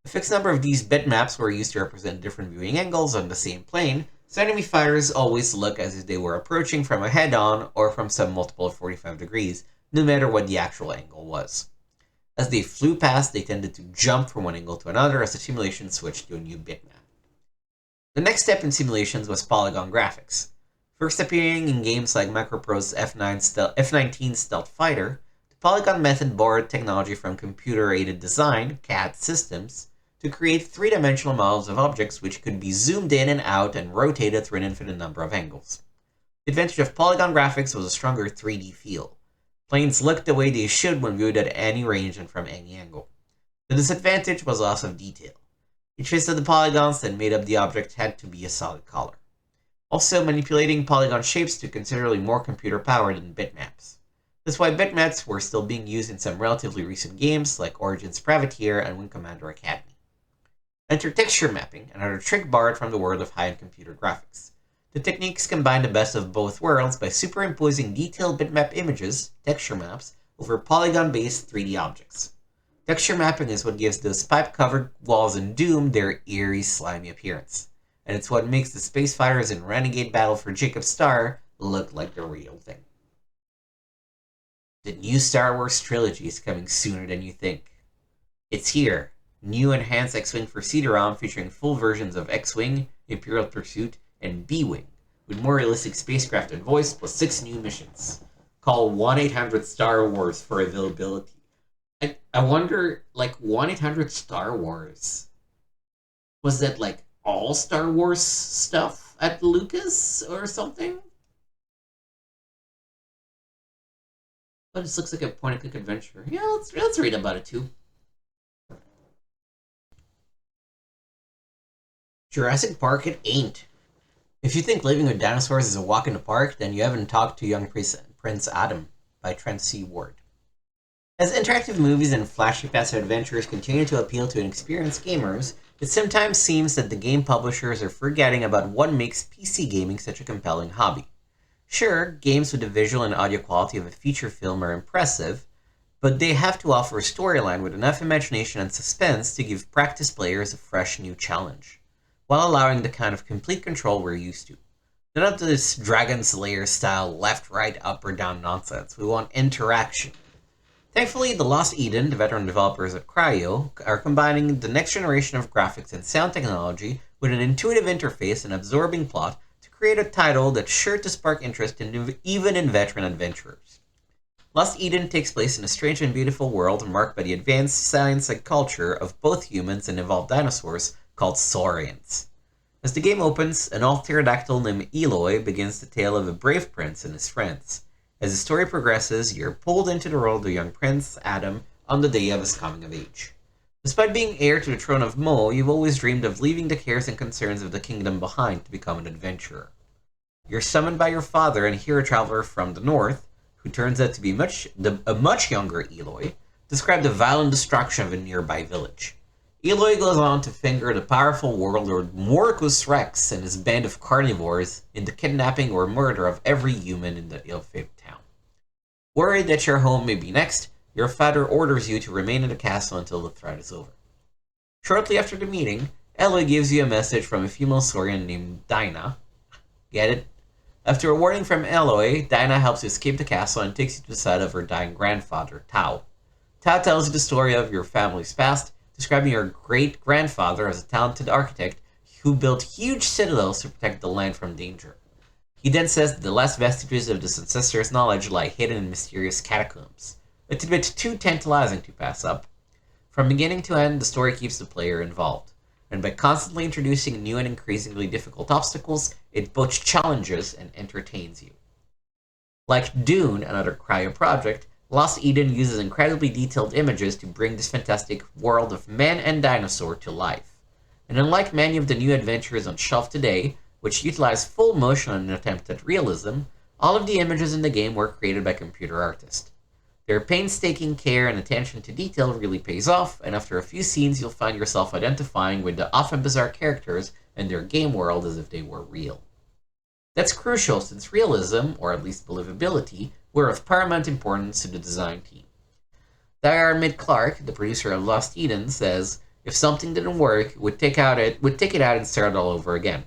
A fixed number of these bitmaps were used to represent different viewing angles on the same plane, so enemy fighters always look as if they were approaching from a head-on or from some multiple of 45 degrees, no matter what the actual angle was. As they flew past, they tended to jump from one angle to another as the simulation switched to a new bitmap. The next step in simulations was polygon graphics. First appearing in games like Macroprose F-19 Stealth Fighter, the polygon method borrowed technology from computer-aided design, CAD systems, to create three-dimensional models of objects which could be zoomed in and out and rotated through an infinite number of angles. The advantage of polygon graphics was a stronger 3D feel. Planes looked the way they should when viewed at any range and from any angle. The disadvantage was loss of detail. Each face of the polygons that made up the object had to be a solid color. Also, manipulating polygon shapes took considerably more computer power than bitmaps. That's why bitmaps were still being used in some relatively recent games like Origins Privateer and Wing Commander Academy. Enter texture mapping, another trick borrowed from the world of high-end computer graphics. The techniques combine the best of both worlds by superimposing detailed bitmap images, texture maps, over polygon-based 3D objects. Texture mapping is what gives those pipe-covered walls in Doom their eerie, slimy appearance. And it's what makes the space fighters in Renegade Battle for Jacob's Star look like the real thing. The new Star Wars trilogy is coming sooner than you think. It's here. New enhanced X-Wing for CD-ROM featuring full versions of X-Wing, Imperial Pursuit, and B-Wing, with more realistic spacecraft and voice, plus 6 new missions. Call 1-800-STAR-WARS for availability. I wonder, like, 1-800-STAR-WARS. Was that, like, all Star Wars stuff at Lucas or something? But this looks like a point-and-click adventure. Yeah, let's read about it, too. Jurassic Park it ain't. If you think living with dinosaurs is a walk in the park, then you haven't talked to young Prince Adam by Trent C. Ward. As interactive movies and flashy passive adventures continue to appeal to inexperienced gamers, it sometimes seems that the game publishers are forgetting about what makes PC gaming such a compelling hobby. Sure, games with the visual and audio quality of a feature film are impressive, but they have to offer a storyline with enough imagination and suspense to give practice players a fresh new challenge, while allowing the kind of complete control we're used to. None of this Dragon Slayer style left, right, up, or down nonsense. We want interaction. Thankfully, the Lost Eden, the veteran developers at Cryo, are combining the next generation of graphics and sound technology with an intuitive interface and absorbing plot to create a title that's sure to spark interest even in veteran adventurers. Lost Eden takes place in a strange and beautiful world marked by the advanced science and culture of both humans and evolved dinosaurs called Saurians. As the game opens, an old pterodactyl named Eloy begins the tale of a brave prince and his friends. As the story progresses, you're pulled into the world of young Prince Adam on the day of his coming of age. Despite being heir to the throne of Mo, you've always dreamed of leaving the cares and concerns of the kingdom behind to become an adventurer. You're summoned by your father and hero traveler from the north, who turns out to be a much younger Eloy, describe the violent destruction of a nearby village. Eloy goes on to finger the powerful warlord Morcus Rex and his band of carnivores in the kidnapping or murder of every human in the ill-fated town. Worried that your home may be next, your father orders you to remain in the castle until the threat is over. Shortly after the meeting, Eloy gives you a message from a female Saurian named Dinah. Get it? After a warning from Eloy, Dinah helps you escape the castle and takes you to the side of her dying grandfather, Tao. Tao tells you the story of your family's past, describing your great-grandfather as a talented architect who built huge citadels to protect the land from danger. He then says that the last vestiges of this ancestor's knowledge lie hidden in mysterious catacombs. A tidbit too tantalizing to pass up. From beginning to end, the story keeps the player involved, and by constantly introducing new and increasingly difficult obstacles, it both challenges and entertains you. Like Dune, another Cryo project, Lost Eden uses incredibly detailed images to bring this fantastic world of man and dinosaur to life. And unlike many of the new adventures on shelf today, which utilize full motion in an attempt at realism, all of the images in the game were created by computer artists. Their painstaking care and attention to detail really pays off, and after a few scenes you'll find yourself identifying with the often bizarre characters and their game world as if they were real. That's crucial since realism, or at least believability, were of paramount importance to the design team. Dyer Mid-Clark, the producer of Lost Eden, says, if something didn't work, we'd take it out and start all over again.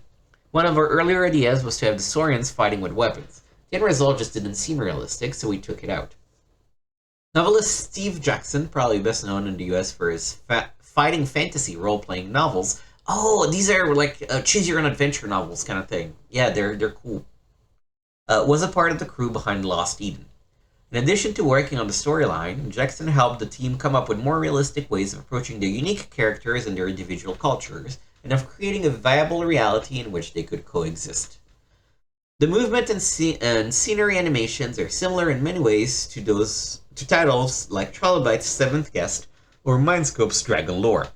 One of our earlier ideas was to have the Saurians fighting with weapons. The end result just didn't seem realistic, so we took it out. Novelist Steve Jackson, probably best known in the US for his fighting fantasy role-playing novels. Oh, these are like choose your own adventure novels kind of thing. Yeah, they're cool. Was a part of the crew behind Lost Eden. In addition to working on the storyline, Jackson helped the team come up with more realistic ways of approaching the unique characters and their individual cultures, and of creating a viable reality in which they could coexist. The movement and scenery animations are similar in many ways to titles like Trilobite's Seventh Guest or Mindscope's Dragon Lore.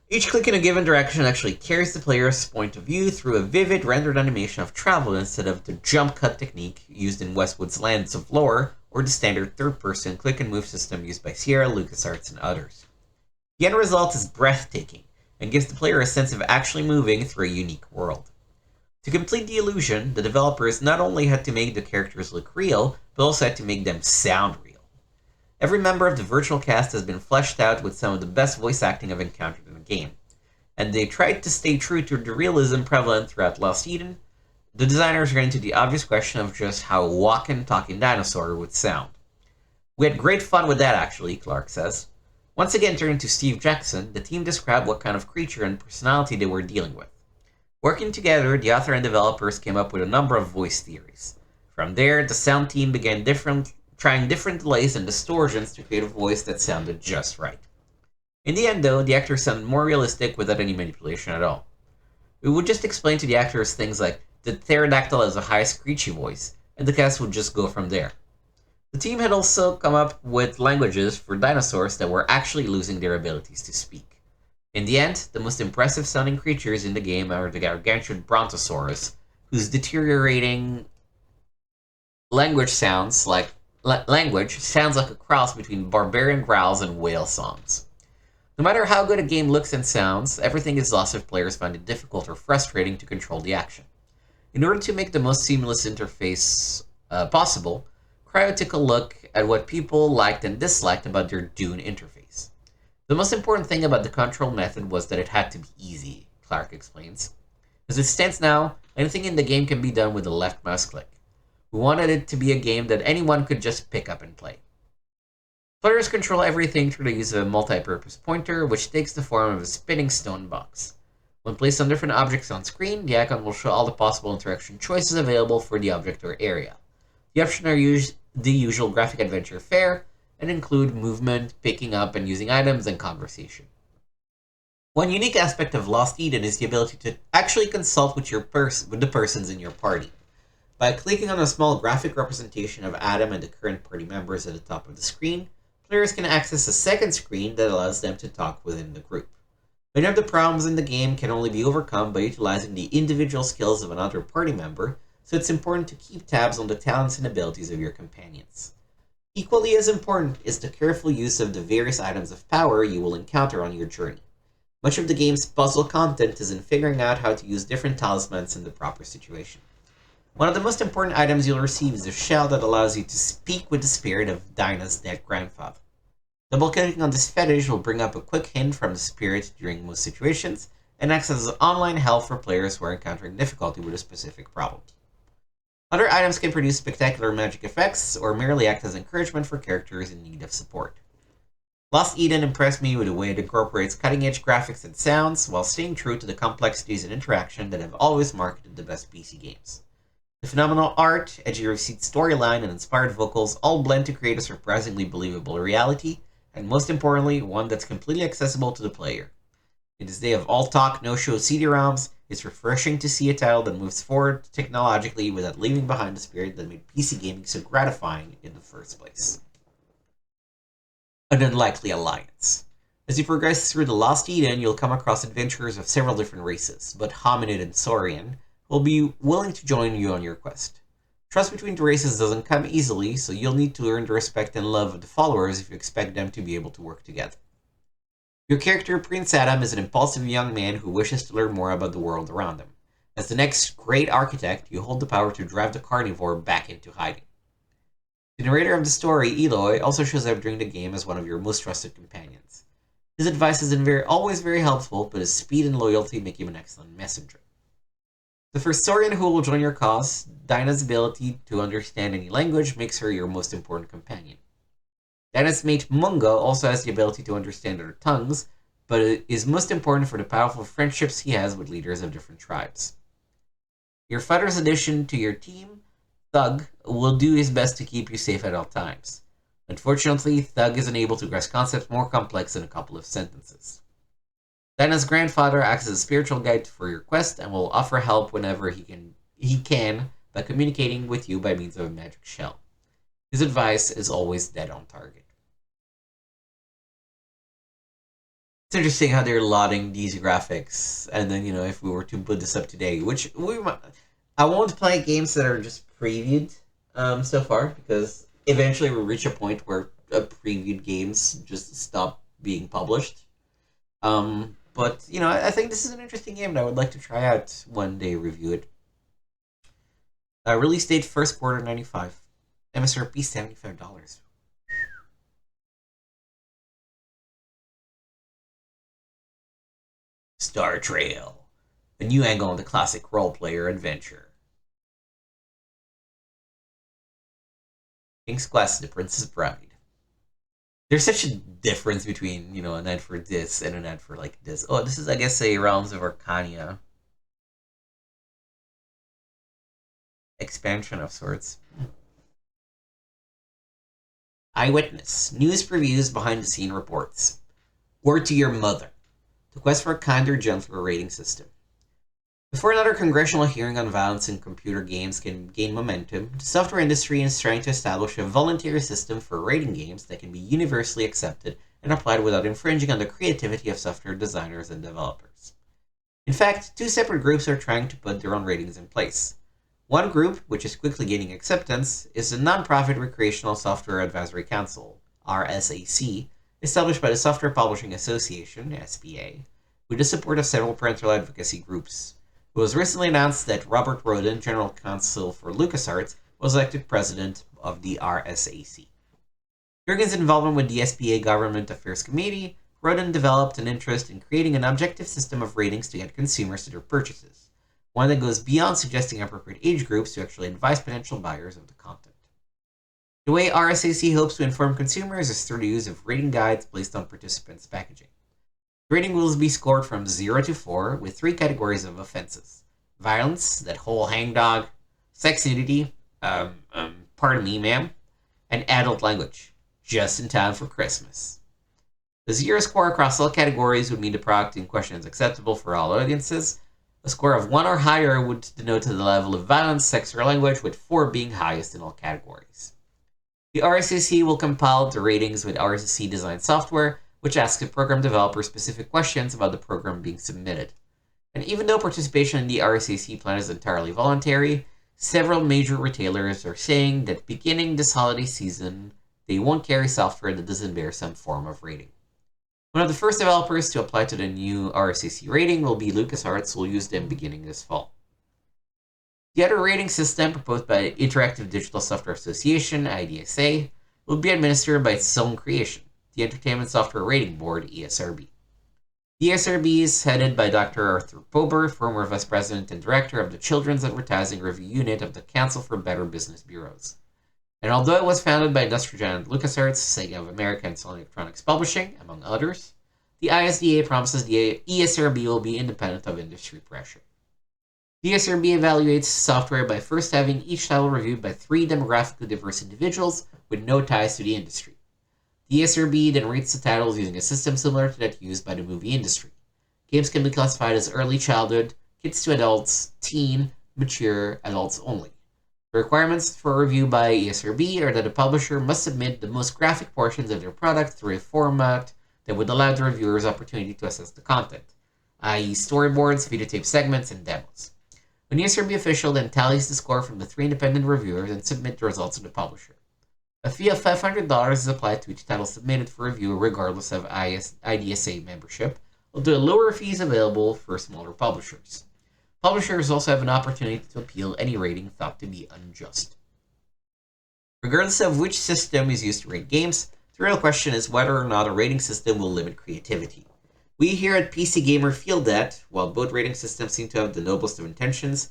Each click in a given direction actually carries the player's point of view through a vivid rendered animation of travel instead of the jump cut technique used in Westwood's Lands of Lore or the standard third-person click-and-move system used by Sierra, LucasArts, and others. The end result is breathtaking, and gives the player a sense of actually moving through a unique world. To complete the illusion, the developers not only had to make the characters look real, but also had to make them sound real. Every member of the virtual cast has been fleshed out with some of the best voice acting I've encountered in a game, and they tried to stay true to the realism prevalent throughout Lost Eden. The designers ran into the obvious question of just how a walking, talking dinosaur would sound. We had great fun with that, actually, Clark says. Once again turning to Steve Jackson, the team described what kind of creature and personality they were dealing with. Working together, the author and developers came up with a number of voice theories. From there, the sound team began trying different delays and distortions to create a voice that sounded just right. In the end, though, the actors sounded more realistic without any manipulation at all. We would just explain to the actors things like, the pterodactyl has a high screechy voice, and the cast would just go from there. The team had also come up with languages for dinosaurs that were actually losing their abilities to speak. In the end, the most impressive sounding creatures in the game are the gargantuan brontosaurus, whose deteriorating language sounds like a cross between barbarian growls and whale songs. No matter how good a game looks and sounds, everything is lost if players find it difficult or frustrating to control the action. In order to make the most seamless interface possible, Cryo took a look at what people liked and disliked about their Dune interface. The most important thing about the control method was that it had to be easy, Clark explains. As it stands now, anything in the game can be done with a left mouse click. We wanted it to be a game that anyone could just pick up and play. Players control everything through the use of a multi-purpose pointer, which takes the form of a spinning stone box. When placed on different objects on screen, the icon will show all the possible interaction choices available for the object or area. The options are the usual graphic adventure fare, and include movement, picking up and using items, and conversation. One unique aspect of Lost Eden is the ability to actually consult with the persons in your party. By clicking on a small graphic representation of Adam and the current party members at the top of the screen, players can access a second screen that allows them to talk within the group. Many of the problems in the game can only be overcome by utilizing the individual skills of another party member, so it's important to keep tabs on the talents and abilities of your companions. Equally as important is the careful use of the various items of power you will encounter on your journey. Much of the game's puzzle content is in figuring out how to use different talismans in the proper situation. One of the most important items you'll receive is a shell that allows you to speak with the spirit of Dinah's dead grandfather. Double-clicking on this fetish will bring up a quick hint from the spirit during most situations, and acts as online help for players who are encountering difficulty with a specific problem. Other items can produce spectacular magic effects, or merely act as encouragement for characters in need of support. Lost Eden impressed me with the way it incorporates cutting-edge graphics and sounds, while staying true to the complexities and interaction that have always marketed the best PC games. The phenomenal art, edgy receipt storyline, and inspired vocals all blend to create a surprisingly believable reality, and most importantly, one that's completely accessible to the player. In this day of all talk, no show CD-ROMs, it's refreshing to see a title that moves forward technologically without leaving behind the spirit that made PC gaming so gratifying in the first place. An unlikely alliance. As you progress through the Lost Eden, you'll come across adventurers of several different races, but Hominid and Saurian will be willing to join you on your quest. Trust between the races doesn't come easily, so you'll need to earn the respect and love of the followers if you expect them to be able to work together. Your character, Prince Adam, is an impulsive young man who wishes to learn more about the world around him. As the next great architect, you hold the power to drive the carnivore back into hiding. The narrator of the story, Eloy, also shows up during the game as one of your most trusted companions. His advice isn't always very helpful, but his speed and loyalty make him an excellent messenger. The first Saurian who will join your cause, Dinah's ability to understand any language makes her your most important companion. Dinah's mate Munga also has the ability to understand other tongues, but it is most important for the powerful friendships he has with leaders of different tribes. Your fighter's addition to your team, Thug, will do his best to keep you safe at all times. Unfortunately, Thug isn't able to grasp concepts more complex than a couple of sentences. Dinah's grandfather acts as a spiritual guide for your quest and will offer help whenever he can by communicating with you by means of a magic shell. His advice is always dead on target. It's interesting how they're lauding these graphics, and then, if we were to put this up today, I won't play games that are just previewed so far, because eventually we'll reach a point where previewed games just stop being published. But you know, I think this is an interesting game that I would like to try out one day. Review it. Release date first quarter '95. MSRP $75. Star Trail, a new angle on the classic role-player adventure. King's Quest: The Princess Bride. There's such a difference between, you know, an ad for this and an ad for like this. Oh, this is, I guess, a Realms of Arcania expansion of sorts. Eyewitness. News previews, behind the scene reports. Word to Your Mother. The quest for a kinder, gentler rating system. Before another congressional hearing on violence in computer games can gain momentum, the software industry is trying to establish a voluntary system for rating games that can be universally accepted and applied without infringing on the creativity of software designers and developers. In fact, two separate groups are trying to put their own ratings in place. One group, which is quickly gaining acceptance, is the Nonprofit Recreational Software Advisory Council, RSAC, established by the Software Publishing Association, SPA, with the support of several parental advocacy groups. It was recently announced that Robert Rodin, General Counsel for LucasArts, was elected president of the RSAC. During his involvement with the SPA Government Affairs Committee, Rodin developed an interest in creating an objective system of ratings to get consumers to their purchases, one that goes beyond suggesting appropriate age groups to actually advise potential buyers of the content. The way RSAC hopes to inform consumers is through the use of rating guides based on participants' packaging. Rating will be scored from 0 to 4 with 3 categories of offenses: violence, that whole hangdog, sex nudity, pardon me, ma'am, and adult language, just in time for Christmas. The 0 score across all categories would mean the product in question is acceptable for all audiences. A score of 1 or higher would denote the level of violence, sex, or language, with 4 being highest in all categories. The RSAC will compile the ratings with RSAC designed software, which asks the program developer specific questions about the program being submitted. And even though participation in the RSAC plan is entirely voluntary, several major retailers are saying that beginning this holiday season, they won't carry software that doesn't bear some form of rating. One of the first developers to apply to the new RSAC rating will be LucasArts, who will use them beginning this fall. The other rating system proposed by Interactive Digital Software Association, IDSA, will be administered by its own creation, the Entertainment Software Rating Board, ESRB. The ESRB is headed by Dr. Arthur Pober, former Vice President and Director of the Children's Advertising Review Unit of the Council for Better Business Bureaus. And although it was founded by industrial giant LucasArts, Sega of America, and Sony Electronics Publishing, among others, the ISDA promises the ESRB will be independent of industry pressure. The ESRB evaluates software by first having each title reviewed by 3 demographically diverse individuals with no ties to the industry. The ESRB then rates the titles using a system similar to that used by the movie industry. Games can be classified as early childhood, kids to adults, teen, mature, adults only. The requirements for review by ESRB are that a publisher must submit the most graphic portions of their product through a format that would allow the reviewers opportunity to assess the content, i.e. storyboards, videotape segments, and demos. An ESRB official then tallies the score from the 3 independent reviewers and submit the results to the publisher. A fee of $500 is applied to each title submitted for review regardless of IDSA membership, although lower fees available for smaller publishers. Publishers also have an opportunity to appeal any rating thought to be unjust. Regardless of which system is used to rate games, the real question is whether or not a rating system will limit creativity. We here at PC Gamer feel that, while both rating systems seem to have the noblest of intentions,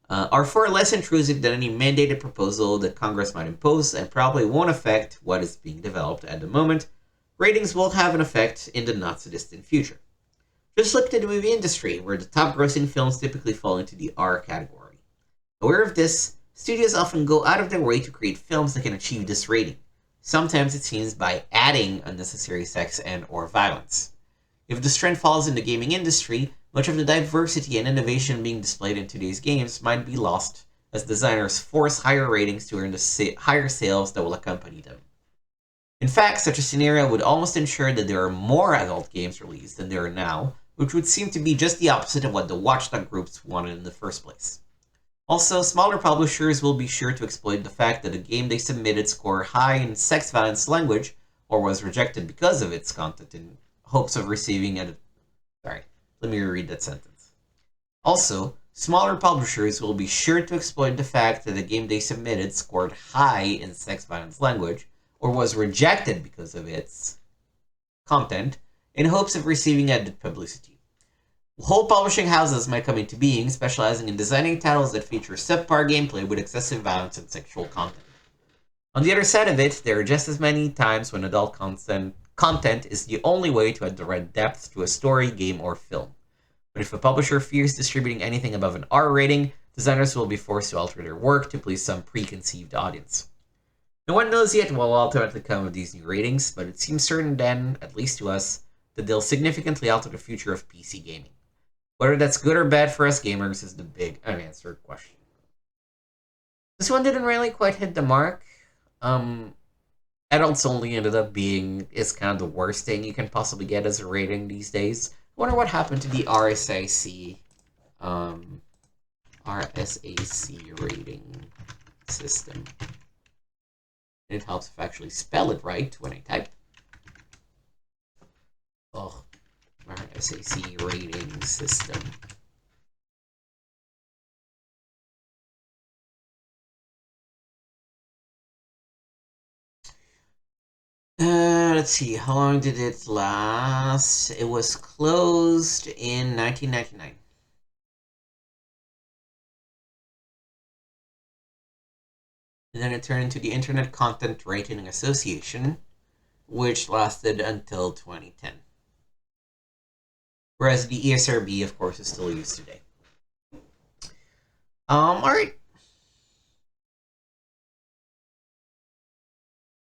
are far less intrusive than any mandated proposal that Congress might impose and probably won't affect what is being developed at the moment, ratings will have an effect in the not-so-distant future. Just look at the movie industry, where the top-grossing films typically fall into the R category. Aware of this, studios often go out of their way to create films that can achieve this rating. Sometimes it seems by adding unnecessary sex and or violence. If this trend falls in the gaming industry, much of the diversity and innovation being displayed in today's games might be lost as designers force higher ratings to earn the higher sales that will accompany them. In fact, such a scenario would almost ensure that there are more adult games released than there are now, which would seem to be just the opposite of what the watchdog groups wanted in the first place. Also, smaller publishers will be sure to exploit the fact that a game they submitted scored high in sex violence language or was rejected because of its content in hopes of receiving a... Sorry, let me reread that sentence. Also, smaller publishers will be sure to exploit the fact that the game they submitted scored high in sex violence language or was rejected because of its content in hopes of receiving added publicity. Whole publishing houses might come into being, specializing in designing titles that feature subpar gameplay with excessive violence and sexual content. On the other side of it, there are just as many times when adult content is the only way to add the right depth to a story, game, or film. But if a publisher fears distributing anything above an R rating, designers will be forced to alter their work to please some preconceived audience. No one knows yet what will ultimately come of these new ratings, but it seems certain then, at least to us, that they'll significantly alter the future of PC gaming. Whether that's good or bad for us gamers is the big unanswered question. This one didn't really quite hit the mark. Adults only ended up being is kind of the worst thing you can possibly get as a rating these days. I wonder what happened to the RSAC rating system. It helps if I actually spell it right when I type. Oh. RSAC rating system. Let's see, how long did it last? It was closed in 1999. And then it turned into the Internet Content Rating Association, which lasted until 2010. Whereas the ESRB, of course, is still used today. Alright.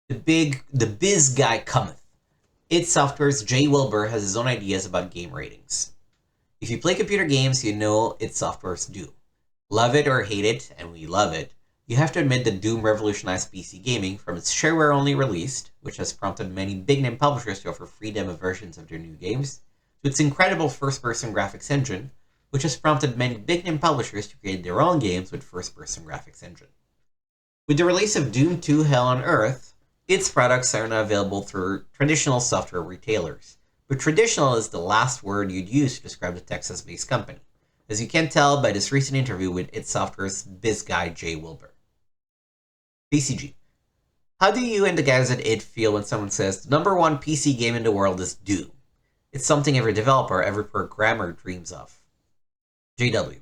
The biz guy cometh. id Software's Jay Wilbur has his own ideas about game ratings. If you play computer games, you know id Software's do. Love it or hate it, and we love it, you have to admit that Doom revolutionized PC gaming from its shareware-only release, which has prompted many big-name publishers to offer free demo versions of their new games, to its incredible first-person graphics engine, which has prompted many big-name publishers to create their own games with first-person graphics engine. With the release of Doom 2 Hell on Earth, its products are now available through traditional software retailers, but traditional is the last word you'd use to describe the Texas-based company, as you can tell by this recent interview with id Software's biz guy Jay Wilbur. PCG. How do you and the guys at id feel when someone says the #1 PC game in the world is Doom? It's something every developer, every programmer dreams of. JW.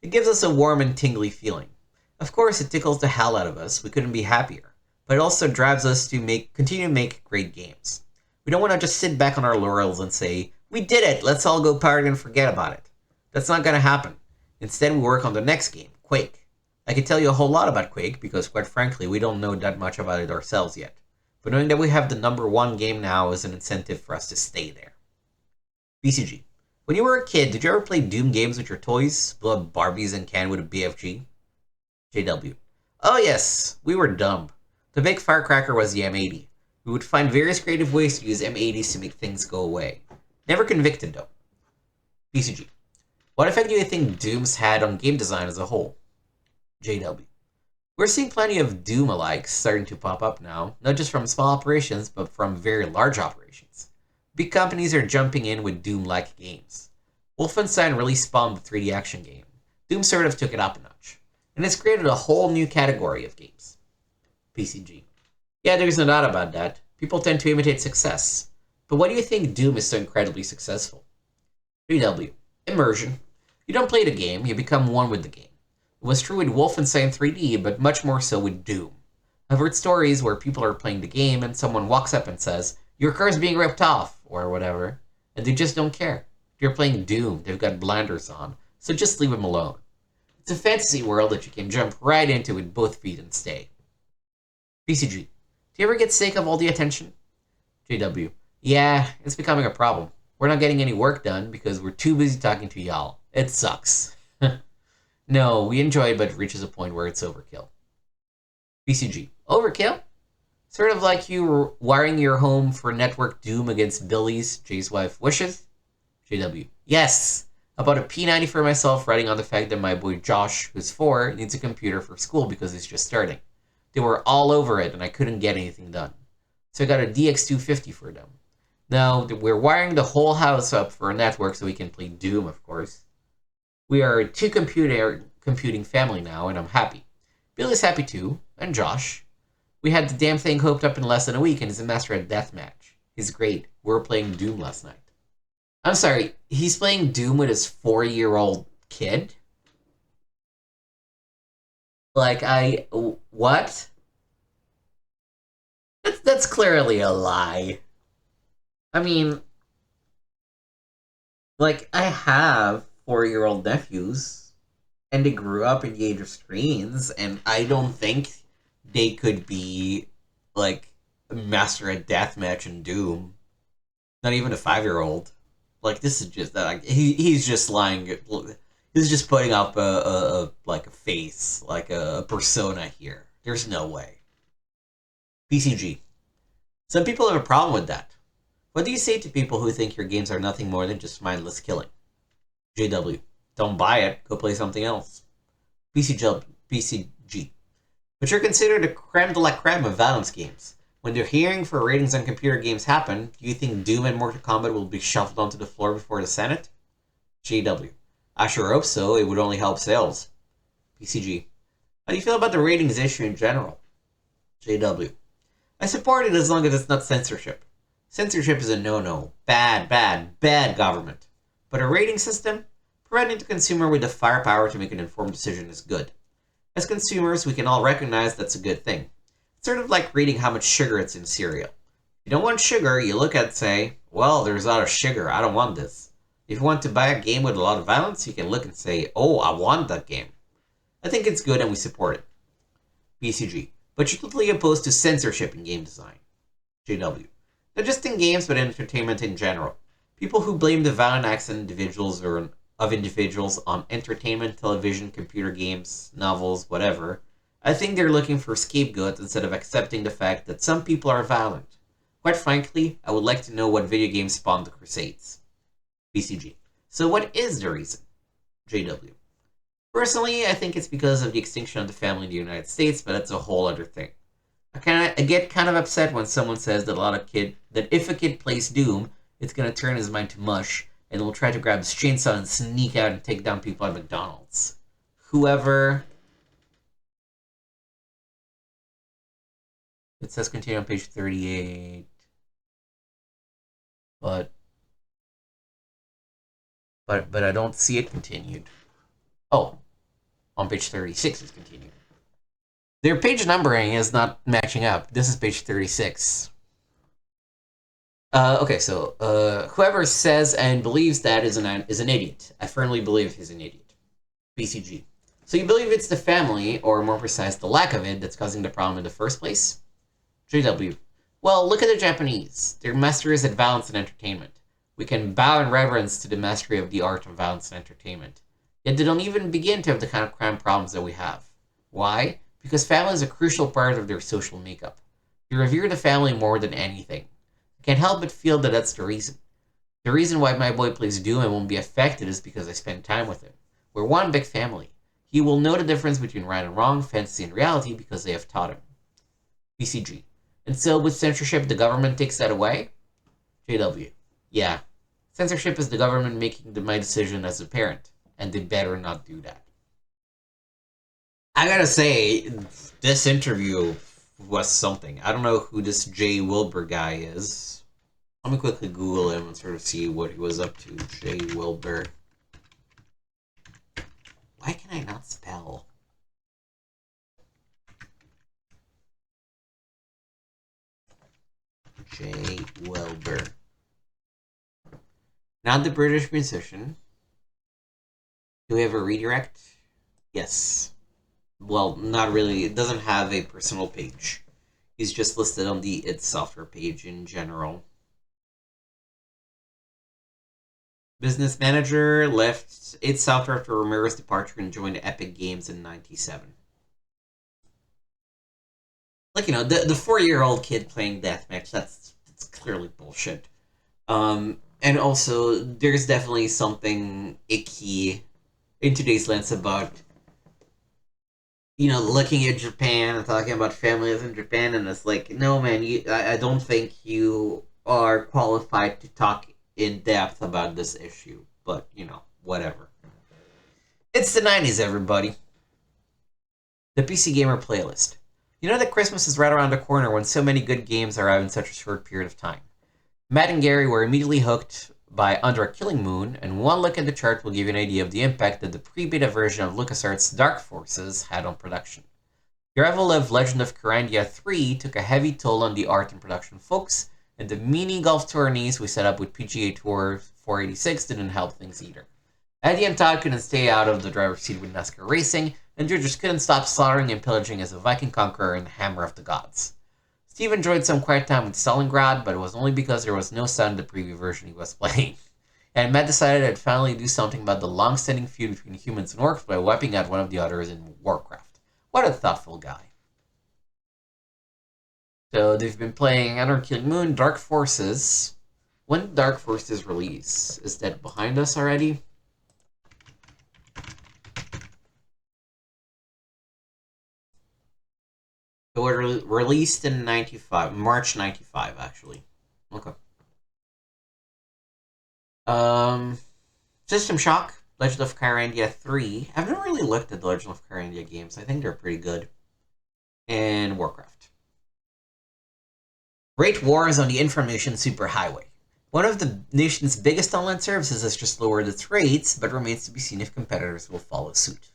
It gives us a warm and tingly feeling. Of course, it tickles the hell out of us. We couldn't be happier. But it also drives us to continue to make great games. We don't want to just sit back on our laurels and say, we did it, let's all go party and forget about it. That's not going to happen. Instead, we work on the next game, Quake. I could tell you a whole lot about Quake because, quite frankly, we don't know that much about it ourselves yet. But knowing that we have the #1 game now is an incentive for us to stay there. BCG. When you were a kid, did you ever play Doom games with your toys? Blow up Barbies and can with a BFG? JW. Oh yes, we were dumb. The big firecracker was the M80. We would find various creative ways to use M80s to make things go away. Never convicted though. BCG. What effect do you think Doom's had on game design as a whole? JW. We're seeing plenty of Doom-alikes starting to pop up now, not just from small operations, but from very large operations. Big companies are jumping in with Doom-like games. Wolfenstein really spawned the 3D action game. Doom sort of took it up a notch. And it's created a whole new category of games. PCG. Yeah, there's no doubt about that. People tend to imitate success. But why do you think Doom is so incredibly successful? JW. Immersion. You don't play the game, you become one with the game. It was true with Wolfenstein 3D, but much more so with Doom. I've heard stories where people are playing the game and someone walks up and says, your car's being ripped off, or whatever, and they just don't care. If you're playing Doom, they've got blinders on, so just leave them alone. It's a fantasy world that you can jump right into with both feet and stay. PCG. Do you ever get sick of all the attention? JW. Yeah, it's becoming a problem. We're not getting any work done because we're too busy talking to y'all. It sucks. No, we enjoy it, but it reaches a point where it's overkill. BCG. Overkill? Sort of like you wiring your home for network Doom against Billy's, Jay's wife, wishes? JW. Yes! I bought a P90 for myself, writing on the fact that my boy Josh, who's 4, needs a computer for school because he's just starting. They were all over it, and I couldn't get anything done. So I got a DX250 for them. Now, we're wiring the whole house up for a network so we can play Doom, of course. We are a two-computing family now, and I'm happy. Billy's happy too, and Josh. We had the damn thing hooked up in less than a week, and he's a master at deathmatch. He's great. We were playing Doom last night. I'm sorry, he's playing Doom with his 4-year-old kid? Like, what? That's clearly a lie. I mean, like, I have 4-year-old nephews, and they grew up in the age of screens, and I don't think they could be, like, a master at deathmatch and Doom. Not even a 5-year-old. Like, this is just that. Like, he's just lying. He's just putting up like a face, like a persona here. There's no way. PCG. Some people have a problem with that. What do you say to people who think your games are nothing more than just mindless killing? JW. Don't buy it. Go play something else. PCG. But you're considered a creme de la creme of violence games. When the hearing for ratings on computer games happen, do you think Doom and Mortal Kombat will be shuffled onto the floor before the Senate? JW. I sure hope so. It would only help sales. PCG. How do you feel about the ratings issue in general? JW. I support it as long as it's not censorship. Censorship is a no-no. Bad, bad, bad government. But a rating system? Providing the consumer with the firepower to make an informed decision is good. As consumers, we can all recognize that's a good thing. It's sort of like reading how much sugar it's in cereal. If you don't want sugar, you look at it and say, well, there's a lot of sugar, I don't want this. If you want to buy a game with a lot of violence, you can look and say, oh, I want that game. I think it's good and we support it. BCG. But you're totally opposed to censorship in game design. JW. Not just in games, but in entertainment in general. People who blame the violent acts of individuals on entertainment, television, computer games, novels, whatever, I think they're looking for scapegoats instead of accepting the fact that some people are violent. Quite frankly, I would like to know what video games spawned the Crusades. BCG. So what is the reason? JW. Personally, I think it's because of the extinction of the family in the United States, but that's a whole other thing. I get kind of upset when someone says that if a kid plays Doom, it's gonna turn his mind to mush, and will try to grab his chainsaw and sneak out and take down people at McDonald's. Whoever... It says continue on page 38. But I don't see it continued. Oh, on page 36 it's continued. Their page numbering is not matching up. This is page 36. Okay, so whoever says and believes that is an idiot. I firmly believe he's an idiot. BCG. So you believe it's the family, or more precise, the lack of it, that's causing the problem in the first place? JW. Well, look at the Japanese. They're masters at violence and entertainment. We can bow in reverence to the mastery of the art of violence and entertainment. Yet they don't even begin to have the kind of crime problems that we have. Why? Because family is a crucial part of their social makeup. They revere the family more than anything. I can't help but feel that that's the reason. The reason why my boy plays Doom and won't be affected is because I spend time with him. We're one big family. He will know the difference between right and wrong, fantasy and reality, because they have taught him. BCG. And so with censorship, the government takes that away? JW. Yeah. Censorship is the government making my decision as a parent, and they better not do that. I gotta say, this interview was something. I don't know who this Jay Wilbur guy is. Let me quickly Google him and sort of see what he was up to. Jay Wilbur. Why can I not spell? Jay Wilbur. Not the British musician. Do we have a redirect? Yes. Well, not really. It doesn't have a personal page. He's just listed on the id Software page in general. Business manager, left id Software after Ramirez's departure and joined Epic Games in '97. Like, you know, the 4-year-old kid playing deathmatch, that's clearly bullshit. And also, there's definitely something icky in today's lens about, looking at Japan and talking about families in Japan, and it's like, no, man, I don't think you are qualified to talk in depth about this issue. But, whatever. It's the 90s, everybody. The PC Gamer playlist. You know that Christmas is right around the corner when so many good games arrive in such a short period of time. Matt and Gary were immediately hooked by Under a Killing Moon, and one look at the chart will give you an idea of the impact that the pre-beta version of LucasArts' Dark Forces had on production. The arrival of Legend of Kyrandia 3 took a heavy toll on the art and production folks, and the mini golf tourneys we set up with PGA Tour 486 didn't help things either. Eddie and Todd couldn't stay out of the driver's seat with NASCAR racing, and Drew just couldn't stop slaughtering and pillaging as a Viking conqueror and Hammer of the Gods. Steve enjoyed some quiet time with Stalingrad, but it was only because there was no sound in the preview version he was playing. And Matt decided I'd finally do something about the long-standing feud between humans and orcs by wiping out one of the others in Warcraft. What a thoughtful guy. So they've been playing Under Killing Moon, Dark Forces. When did Dark Forces release? Is that behind us already? It was released in 95, March 95, actually. Okay. System Shock, Legend of Kyrandia 3. I've never really looked at the Legend of Kyrandia games. I think they're pretty good. And Warcraft. Great Wars on the Information Superhighway. One of the nation's biggest online services has just lowered its rates, but remains to be seen if competitors will follow suit.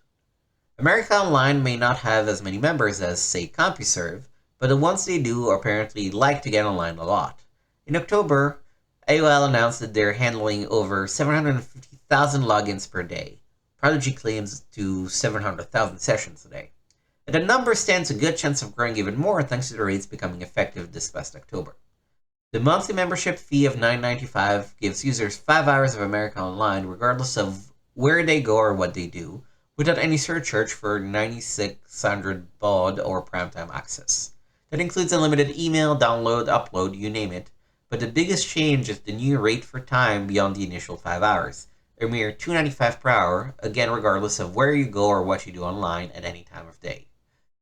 America Online may not have as many members as, say, CompuServe, but the ones they do apparently like to get online a lot. In October, AOL announced that they're handling over 750,000 logins per day. Prodigy claims to 700,000 sessions a day. And the number stands a good chance of growing even more thanks to the rates becoming effective this past October. The monthly membership fee of $9.95 gives users 5 hours of America Online regardless of where they go or what they do, without any surcharge for 9600 baud or primetime access. That includes unlimited email, download, upload, you name it, but the biggest change is the new rate for time beyond the initial 5 hours, a mere $2.95 per hour, again regardless of where you go or what you do online at any time of day.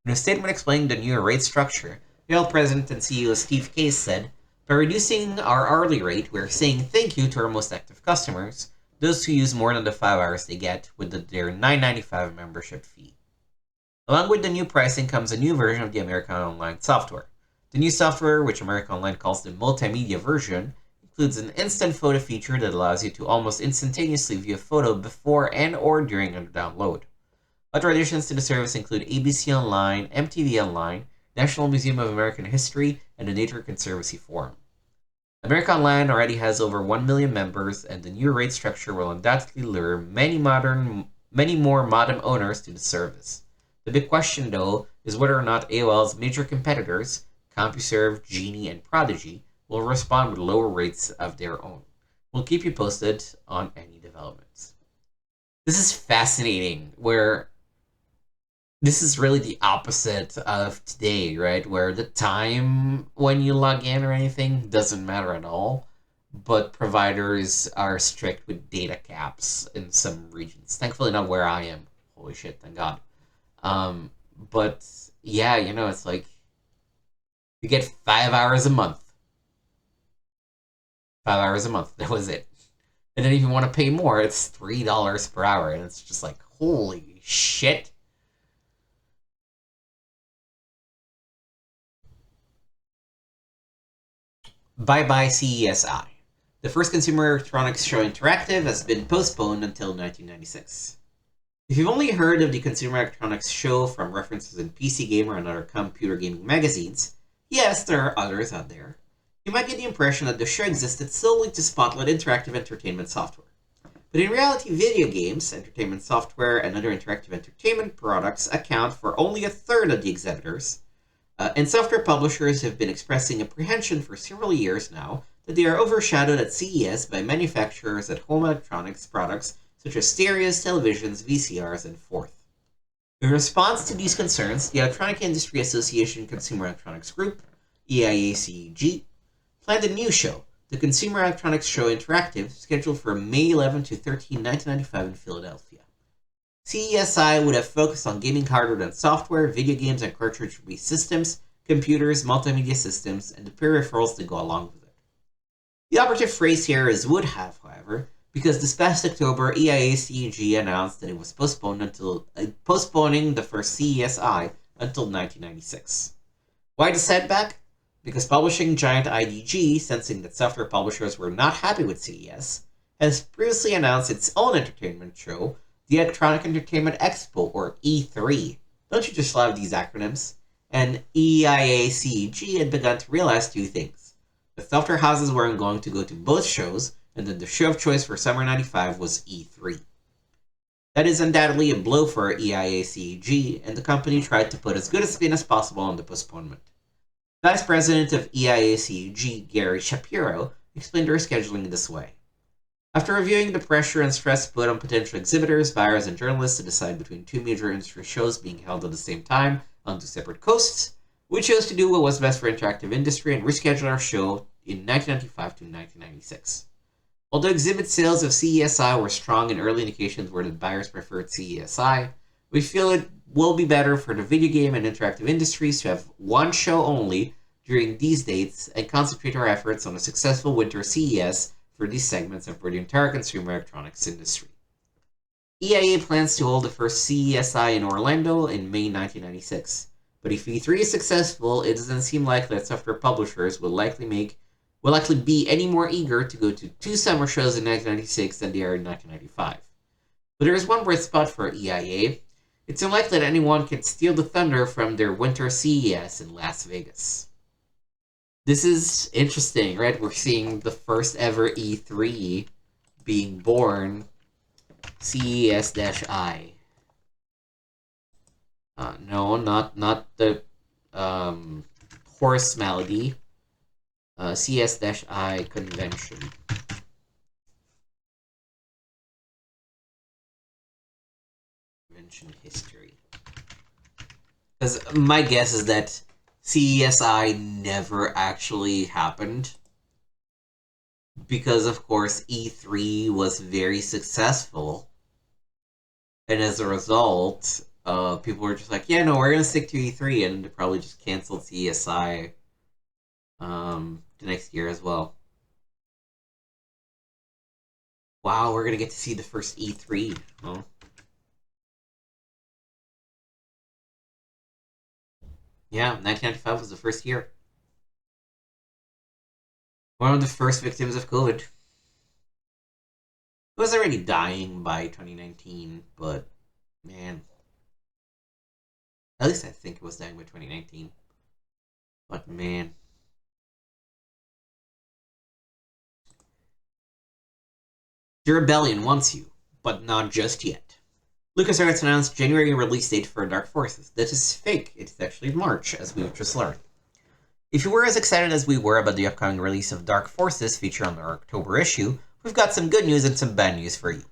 In a statement explaining the new rate structure, AOL President and CEO Steve Case said, "By reducing our hourly rate, we're saying thank you to our most active customers, those who use more than the 5 hours they get with their $9.95 membership fee." Along with the new pricing comes a new version of the American Online software. The new software, which American Online calls the multimedia version, includes an instant photo feature that allows you to almost instantaneously view a photo before and or during a download. Other additions to the service include ABC Online, MTV Online, National Museum of American History, and the Nature Conservancy Forum. America Online already has over 1 million members, and the new rate structure will undoubtedly lure many more modem owners to the service. The big question, though, is whether or not AOL's major competitors, CompuServe, Genie, and Prodigy, will respond with lower rates of their own. We'll keep you posted on any developments. This is fascinating, where this is really the opposite of today, right? Where the time when you log in or anything doesn't matter at all, but providers are strict with data caps in some regions. Thankfully, not where I am. Holy shit, thank God. But yeah, it's like you get 5 hours a month. 5 hours a month. That was it. And then if you want to pay more, it's $3 per hour, and it's just like, holy shit. Bye-bye CESI. The first Consumer Electronics Show Interactive has been postponed until 1996. If you've only heard of the Consumer Electronics Show from references in PC Gamer and other computer gaming magazines, yes, there are others out there, you might get the impression that the show existed solely to spotlight interactive entertainment software. But in reality, video games, entertainment software, and other interactive entertainment products account for only a third of the exhibitors, and software publishers have been expressing apprehension for several years now that they are overshadowed at CES by manufacturers at home electronics products such as stereos, televisions, VCRs, and forth. In response to these concerns, the Electronic Industry Association Consumer Electronics Group, EIACG, planned a new show, the Consumer Electronics Show Interactive, scheduled for May 11 to 13, 1995 in Philadelphia. CESI would have focused on gaming hardware and software, video games and cartridge-based systems, computers, multimedia systems, and the peripherals that go along with it. The operative phrase here is would have, however, because this past October, EIA-CEG announced that it was postponing the first CESI until 1996. Why the setback? Because publishing giant IDG, sensing that software publishers were not happy with CES, has previously announced its own entertainment show, the Electronic Entertainment Expo, or E3. Don't you just love these acronyms? And EIA-CEG had begun to realize two things. The software houses weren't going to go to both shows, and that the show of choice for summer 95 was E3. That is undoubtedly a blow for EIA-CEG, and the company tried to put as good a spin as possible on the postponement. Vice President of EIA-CEG, Gary Shapiro, explained their scheduling in this way. After reviewing the pressure and stress put on potential exhibitors, buyers, and journalists to decide between two major industry shows being held at the same time on two separate coasts, we chose to do what was best for interactive industry and reschedule our show in 1995 to 1996. Although exhibit sales of CESI were strong and early indications were that buyers preferred CESI, we feel it will be better for the video game and interactive industries to have one show only during these dates and concentrate our efforts on a successful winter CES for these segments and for the entire consumer electronics industry. EIA plans to hold the first CESI in Orlando in May 1996, but if E3 is successful, it doesn't seem likely that software publishers will likely be any more eager to go to two summer shows in 1996 than they are in 1995. But there is one bright spot for EIA. It's unlikely that anyone can steal the thunder from their winter CES in Las Vegas. This is interesting, right? We're seeing the first ever E3 being born, CES-I. No, not the horse melody. CS-I convention. Convention history. Because my guess is that CESI never actually happened. Because, of course, E3 was very successful. And as a result, people were just like, yeah, no, we're going to stick to E3. And they probably just canceled CESI the next year as well. Wow, we're going to get to see the first E3. Huh? Yeah, 1995 was the first year. One of the first victims of COVID. It was already dying by 2019, but man. At least I think it was dying by 2019. But man. The Rebellion wants you, but not just yet. LucasArts announced January release date for Dark Forces. That is fake. It's actually March, as we've just learned. If you were as excited as we were about the upcoming release of Dark Forces featured on our October issue, we've got some good news and some bad news for you.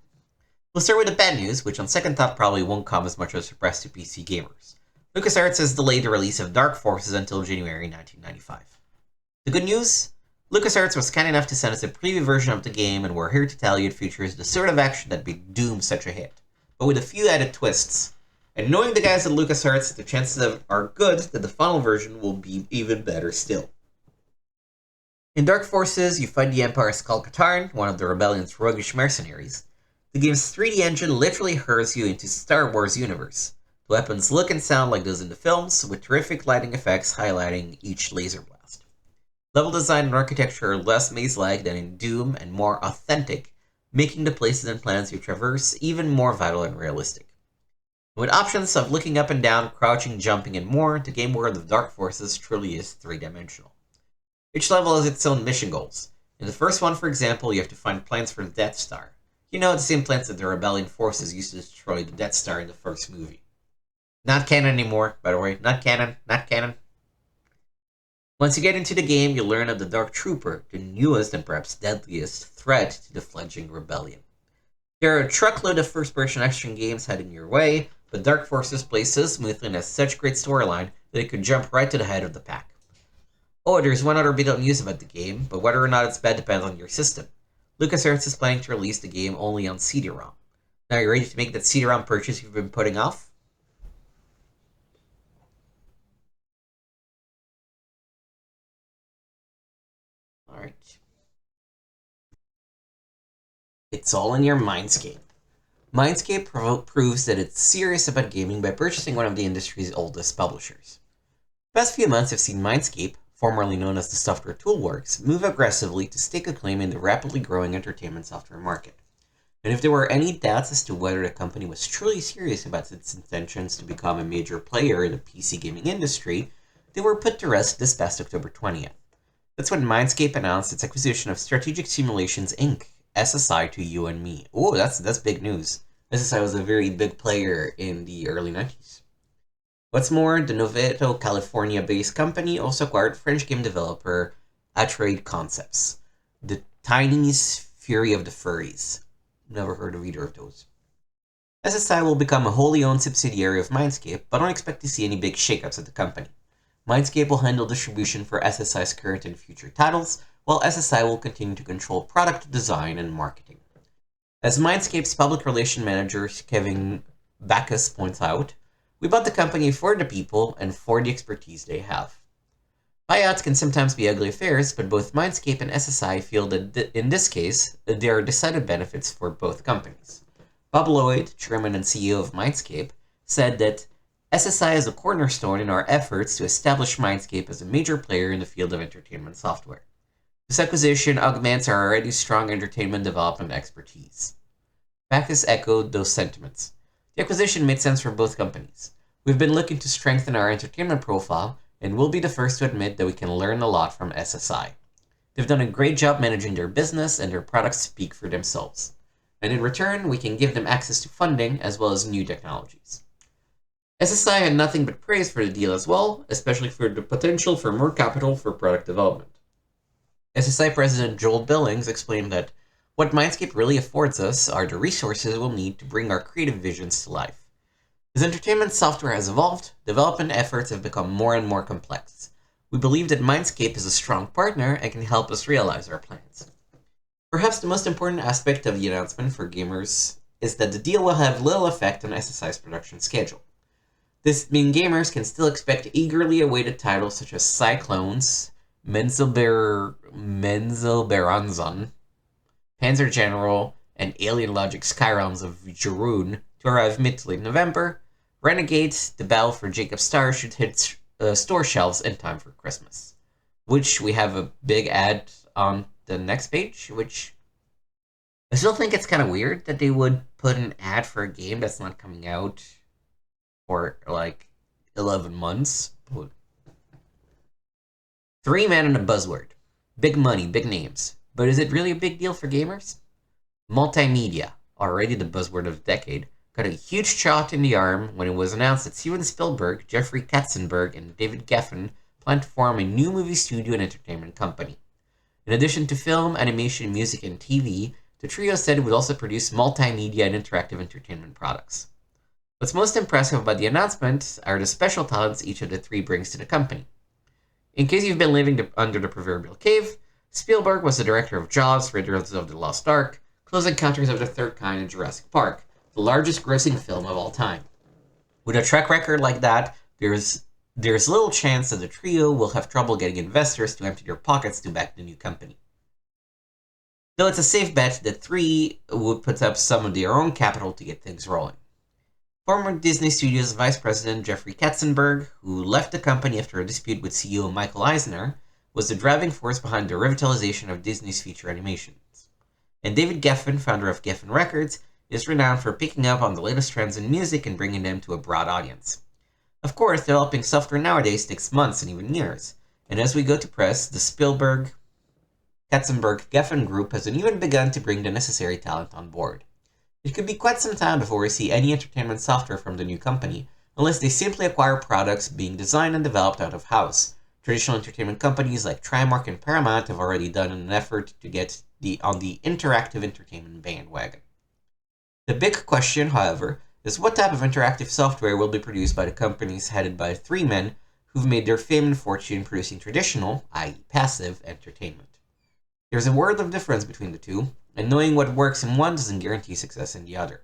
We'll start with the bad news, which on second thought probably won't come as much of a surprise to PC gamers. LucasArts has delayed the release of Dark Forces until January 1995. The good news? LucasArts was kind enough to send us a preview version of the game, and we're here to tell you it features the sort of action that made Doom such a hit, but with a few added twists. And knowing the guys at LucasArts, the chances are good that the final version will be even better still. In Dark Forces, you fight the Empire's Kul Katarn, one of the Rebellion's roguish mercenaries. The game's 3D engine literally hurls you into Star Wars universe. The weapons look and sound like those in the films, with terrific lighting effects highlighting each laser blast. Level design and architecture are less maze-like than in Doom and more authentic, making the places and planets you traverse even more vital and realistic. With options of looking up and down, crouching, jumping, and more, the game world of Dark Forces truly is three-dimensional. Each level has its own mission goals. In the first one, for example, you have to find plans for the Death Star. You know, the same plans that the Rebellion forces used to destroy the Death Star in the first movie. Not canon anymore, by the way. Not canon. Not canon. Once you get into the game, you'll learn of the Dark Trooper, the newest and perhaps deadliest threat to the fledgling Rebellion. There are a truckload of first-person action games heading your way, but Dark Forces plays so smoothly and has such great storyline that it could jump right to the head of the pack. Oh, there's one other bit of news about the game, but whether or not it's bad depends on your system. LucasArts is planning to release the game only on CD-ROM. Now, you ready to make that CD-ROM purchase you've been putting off? Alright. It's all in your Mindscape. Mindscape proves that it's serious about gaming by purchasing one of the industry's oldest publishers. The past few months have seen Mindscape, formerly known as the software Toolworks, move aggressively to stake a claim in the rapidly growing entertainment software market. And if there were any doubts as to whether the company was truly serious about its intentions to become a major player in the PC gaming industry, they were put to rest this past October 20th. That's when Mindscape announced its acquisition of Strategic Simulations Inc., SSI, to you and me. Oh, that's big news. SSI was a very big player in the early 90s. What's more, the Novato, California-based company also acquired French game developer Atreides Concepts, the Chinese Fury of the Furries. Never heard of either of those. SSI will become a wholly owned subsidiary of Mindscape, but don't expect to see any big shakeups at the company. Mindscape will handle distribution for SSI's current and future titles, while SSI will continue to control product design and marketing. As Mindscape's public relations manager Kevin Backus points out, we bought the company for the people and for the expertise they have. Buyouts can sometimes be ugly affairs, but both Mindscape and SSI feel that in this case, there are decided benefits for both companies. Bob Lloyd, chairman and CEO of Mindscape, said that SSI is a cornerstone in our efforts to establish Mindscape as a major player in the field of entertainment software. This acquisition augments our already strong entertainment development expertise. Backus echoed those sentiments. The acquisition made sense for both companies. We've been looking to strengthen our entertainment profile, and we'll be the first to admit that we can learn a lot from SSI. They've done a great job managing their business, and their products speak for themselves. And in return, we can give them access to funding as well as new technologies. SSI had nothing but praise for the deal as well, especially for the potential for more capital for product development. SSI President Joel Billings explained that what Mindscape really affords us are the resources we'll need to bring our creative visions to life. As entertainment software has evolved, development efforts have become more and more complex. We believe that Mindscape is a strong partner and can help us realize our plans. Perhaps the most important aspect of the announcement for gamers is that the deal will have little effect on SSI's production schedule. This means gamers can still expect eagerly awaited titles such as Cyclones, Menzelberanzon, Panzer General, and Alien Logic Skyrealms of Jarun to arrive mid to late November. Renegade, the battle for Jacob's Star, should hit store shelves in time for Christmas. Which we have a big ad on the next page, which I still think it's kind of weird that they would put an ad for a game that's not coming out for like 11 months. 3 men and a buzzword. Big money, big names. But is it really a big deal for gamers? Multimedia, already the buzzword of the decade, got a huge shot in the arm when it was announced that Steven Spielberg, Jeffrey Katzenberg, and David Geffen plan to form a new movie studio and entertainment company. In addition to film, animation, music, and TV, the trio said it would also produce multimedia and interactive entertainment products. What's most impressive about the announcement are the special talents each of the 3 brings to the company. In case you've been living under the proverbial cave, Spielberg was the director of Jaws, Raiders of the Lost Ark, Close Encounters of the Third Kind, and Jurassic Park, the largest grossing film of all time. With a track record like that, there's little chance that the trio will have trouble getting investors to empty their pockets to back the new company. Though it's a safe bet that 3 would put up some of their own capital to get things rolling. Former Disney Studios Vice President Jeffrey Katzenberg, who left the company after a dispute with CEO Michael Eisner, was the driving force behind the revitalization of Disney's feature animations. And David Geffen, founder of Geffen Records, is renowned for picking up on the latest trends in music and bringing them to a broad audience. Of course, developing software nowadays takes months and even years, and as we go to press, the Spielberg, Katzenberg, Geffen group hasn't even begun to bring the necessary talent on board. It could be quite some time before we see any entertainment software from the new company, unless they simply acquire products being designed and developed out of house. Traditional entertainment companies like Trimark and Paramount have already done an effort to get on the interactive entertainment bandwagon. The big question, however, is what type of interactive software will be produced by the companies headed by 3 men who've made their fame and fortune producing traditional, i.e. passive, entertainment. There's a world of difference between the two, and knowing what works in one doesn't guarantee success in the other.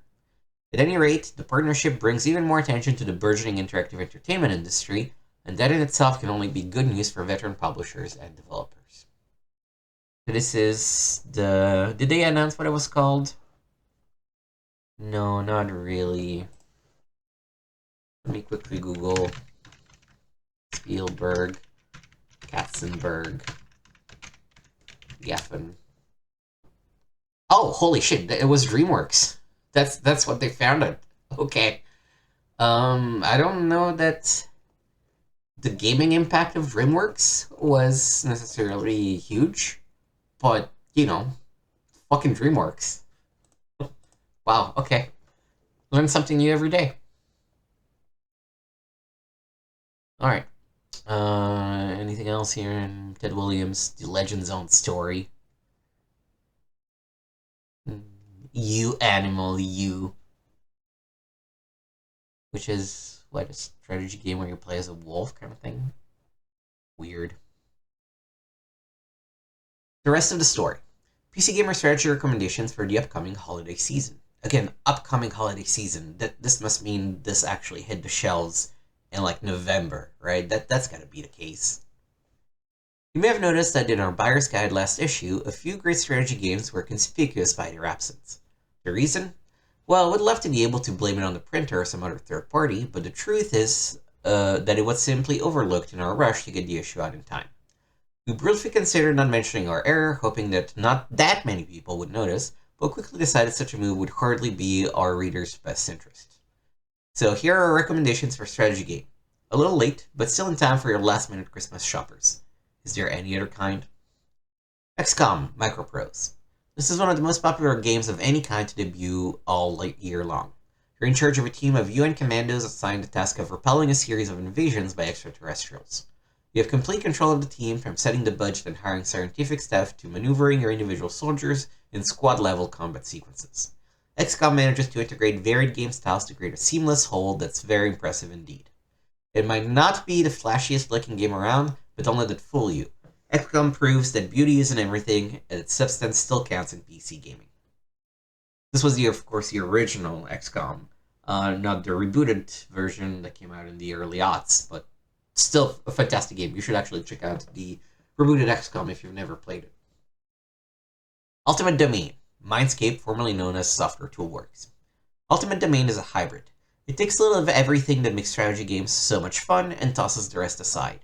At any rate, the partnership brings even more attention to the burgeoning interactive entertainment industry, and that in itself can only be good news for veteran publishers and developers. This is the... Did they announce what it was called? No, not really. Let me quickly Google Spielberg, Katzenberg, Geffen. Oh, holy shit! It was Dreamworks. That's what they founded. Okay. I don't know that the gaming impact of Dreamworks was necessarily huge, but you know, fucking Dreamworks. Wow. Okay. Learn something new every day. All right. Anything else here in Ted Williams' The Legend Zone story? You animal, you. Which is, what, a strategy game where you play as a wolf kind of thing? Weird. The rest of the story. PC Gamer strategy recommendations for the upcoming holiday season. Again, upcoming holiday season. This must mean this actually hit the shelves in like November, right? That's gotta be the case. You may have noticed that in our buyer's guide last issue, a few great strategy games were conspicuous by their absence. The reason? Well, I would love to be able to blame it on the printer or some other third party, but the truth is that it was simply overlooked in our rush to get the issue out in time. We briefly considered not mentioning our error, hoping that not that many people would notice, but quickly decided such a move would hardly be our readers' best interest. So here are our recommendations for strategy game. A little late, but still in time for your last-minute Christmas shoppers. Is there any other kind? XCOM Microprose. This is one of the most popular games of any kind to debut all year long. You're in charge of a team of UN commandos assigned the task of repelling a series of invasions by extraterrestrials. You have complete control of the team, from setting the budget and hiring scientific staff to maneuvering your individual soldiers in squad-level combat sequences. XCOM manages to integrate varied game styles to create a seamless whole that's very impressive indeed. It might not be the flashiest looking game around, but don't let it fool you. XCOM proves that beauty isn't everything, and its substance still counts in PC gaming. This was, of course, the original XCOM, not the rebooted version that came out in the early aughts, but still a fantastic game. You should actually check out the rebooted XCOM if you've never played it. Ultimate Domain, Mindscape, formerly known as Software Toolworks. Ultimate Domain is a hybrid. It takes a little of everything that makes strategy games so much fun and tosses the rest aside.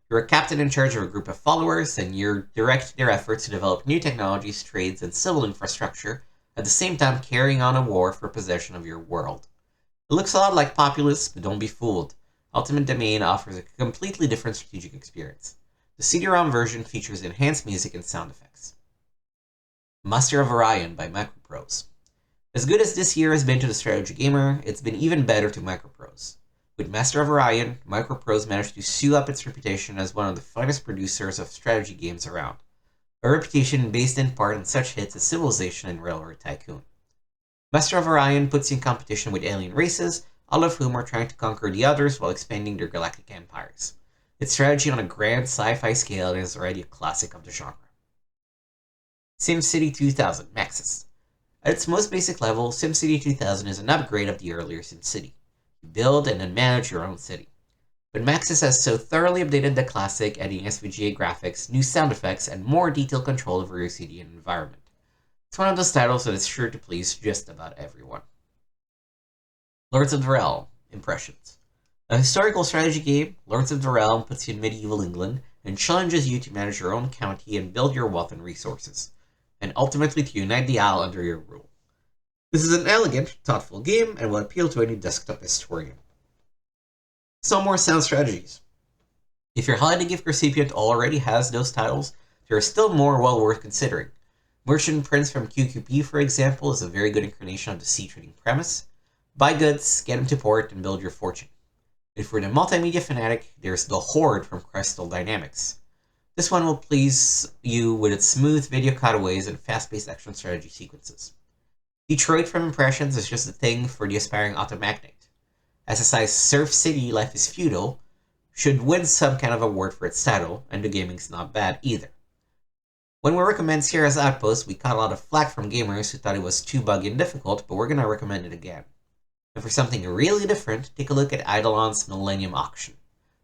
You're a captain in charge of a group of followers, and you direct their efforts to develop new technologies, trades, and civil infrastructure, at the same time carrying on a war for possession of your world. It looks a lot like Populous, but don't be fooled. Ultimate Domain offers a completely different strategic experience. The CD-ROM version features enhanced music and sound effects. Master of Orion by Microprose. As good as this year has been to the strategy gamer, it's been even better to Microprose. With Master of Orion, Microprose managed to sue up its reputation as one of the finest producers of strategy games around, a reputation based in part on such hits as Civilization and Railroad Tycoon. Master of Orion puts you in competition with alien races, all of whom are trying to conquer the others while expanding their galactic empires. It's strategy on a grand sci-fi scale and is already a classic of the genre. SimCity 2000 Maxis. At its most basic level, SimCity 2000 is an upgrade of the earlier SimCity. You build and then manage your own city. But Maxis has so thoroughly updated the classic, adding SVGA graphics, new sound effects, and more detailed control over your city and environment. It's one of those titles that is sure to please just about everyone. Lords of the Realm Impressions. A historical strategy game, Lords of the Realm puts you in medieval England and challenges you to manage your own county and build your wealth and resources, and ultimately to unite the Isle under your rule. This is an elegant, thoughtful game and will appeal to any desktop historian. Some more sound strategies. If your holiday gift recipient already has those titles, there are still more well worth considering. Merchant Prince from QQP, for example, is a very good incarnation of the sea trading premise. Buy goods, get them to port, and build your fortune. If you're the multimedia fanatic, there's The Horde from Crystal Dynamics. This one will please you with its smooth video cutaways and fast-paced action strategy sequences. Detroit from Impressions is just a thing for the aspiring automagnate. SSI's Surf City Life is Feudal should win some kind of award for its title, and the gaming's not bad either. When we recommend Sierra's Outpost, we caught a lot of flack from gamers who thought it was too buggy and difficult, but we're gonna recommend it again. And for something really different, take a look at Eidolon's Millennium Auction.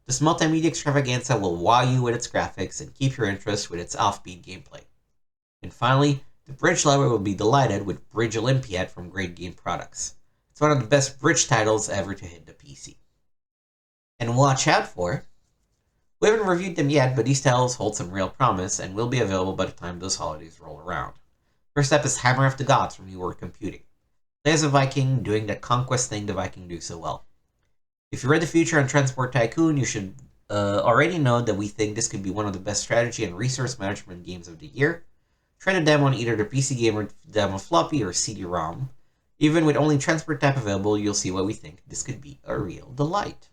This multimedia extravaganza will wow you with its graphics and keep your interest with its offbeat gameplay. And finally, the Bridge lover will be delighted with Bridge Olympiad from Great Game Products. It's one of the best Bridge titles ever to hit the PC. And watch out for... We haven't reviewed them yet, but these titles hold some real promise and will be available by the time those holidays roll around. First up is Hammer of the Gods from New World Computing. Play as a Viking, doing that conquest thing the Viking do so well. If you read the feature on Transport Tycoon, you should already know that we think this could be one of the best strategy and resource management games of the year. Try the demo on either the PC Gamer demo floppy or CD-ROM. Even with only Transport Type available, you'll see why we think this could be a real delight.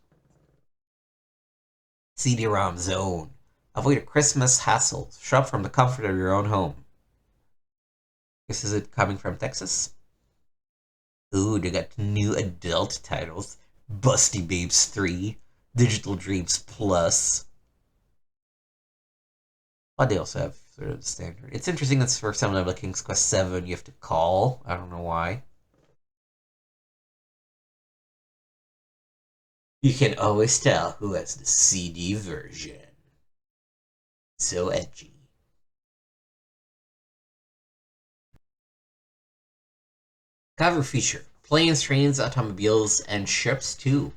CD-ROM Zone. Avoid a Christmas hassle. Shop from the comfort of your own home. This is it coming from Texas? Ooh, they got new adult titles. Busty Babes 3. Digital Dreams Plus. But they also have sort of the standard. It's interesting that for some of the King's Quest 7 you have to call. I don't know why. You can always tell who has the CD version. So edgy. Cover feature. Planes, trains, automobiles, and ships too.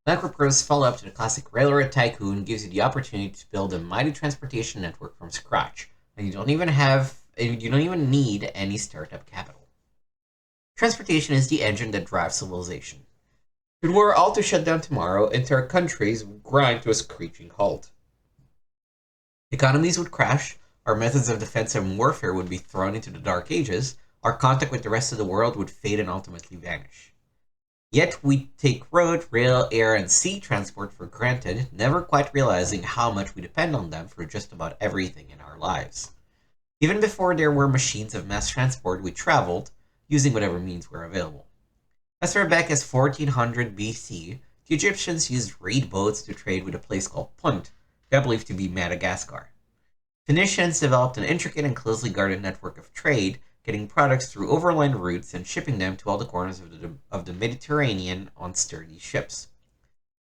Micropro's follow-up to the classic Railroad Tycoon gives you the opportunity to build a mighty transportation network from scratch, and you don't even need any startup capital. Transportation is the engine that drives civilization. If it were all to shut down tomorrow, entire countries would grind to a screeching halt. Economies would crash, our methods of defense and warfare would be thrown into the dark ages, our contact with the rest of the world would fade and ultimately vanish. Yet we take road, rail, air, and sea transport for granted, never quite realizing how much we depend on them for just about everything in our lives. Even before there were machines of mass transport, we traveled, using whatever means were available. As far back as 1400 BC, the Egyptians used reed boats to trade with a place called Punt, believed to be Madagascar. Phoenicians developed an intricate and closely guarded network of trade, getting products through overland routes and shipping them to all the corners of the Mediterranean on sturdy ships.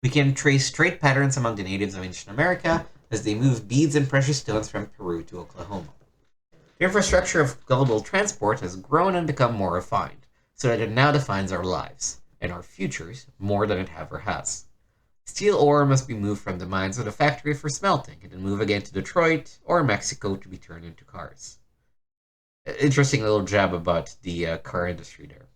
We can trace trade patterns among the natives of ancient America as they move beads and precious stones from Peru to Oklahoma. The infrastructure of global transport has grown and become more refined, so that it now defines our lives, and our futures, more than it ever has. Steel ore must be moved from the mines of the factory for smelting, and then move again to Detroit or Mexico to be turned into cars. Interesting little jab about the car industry there.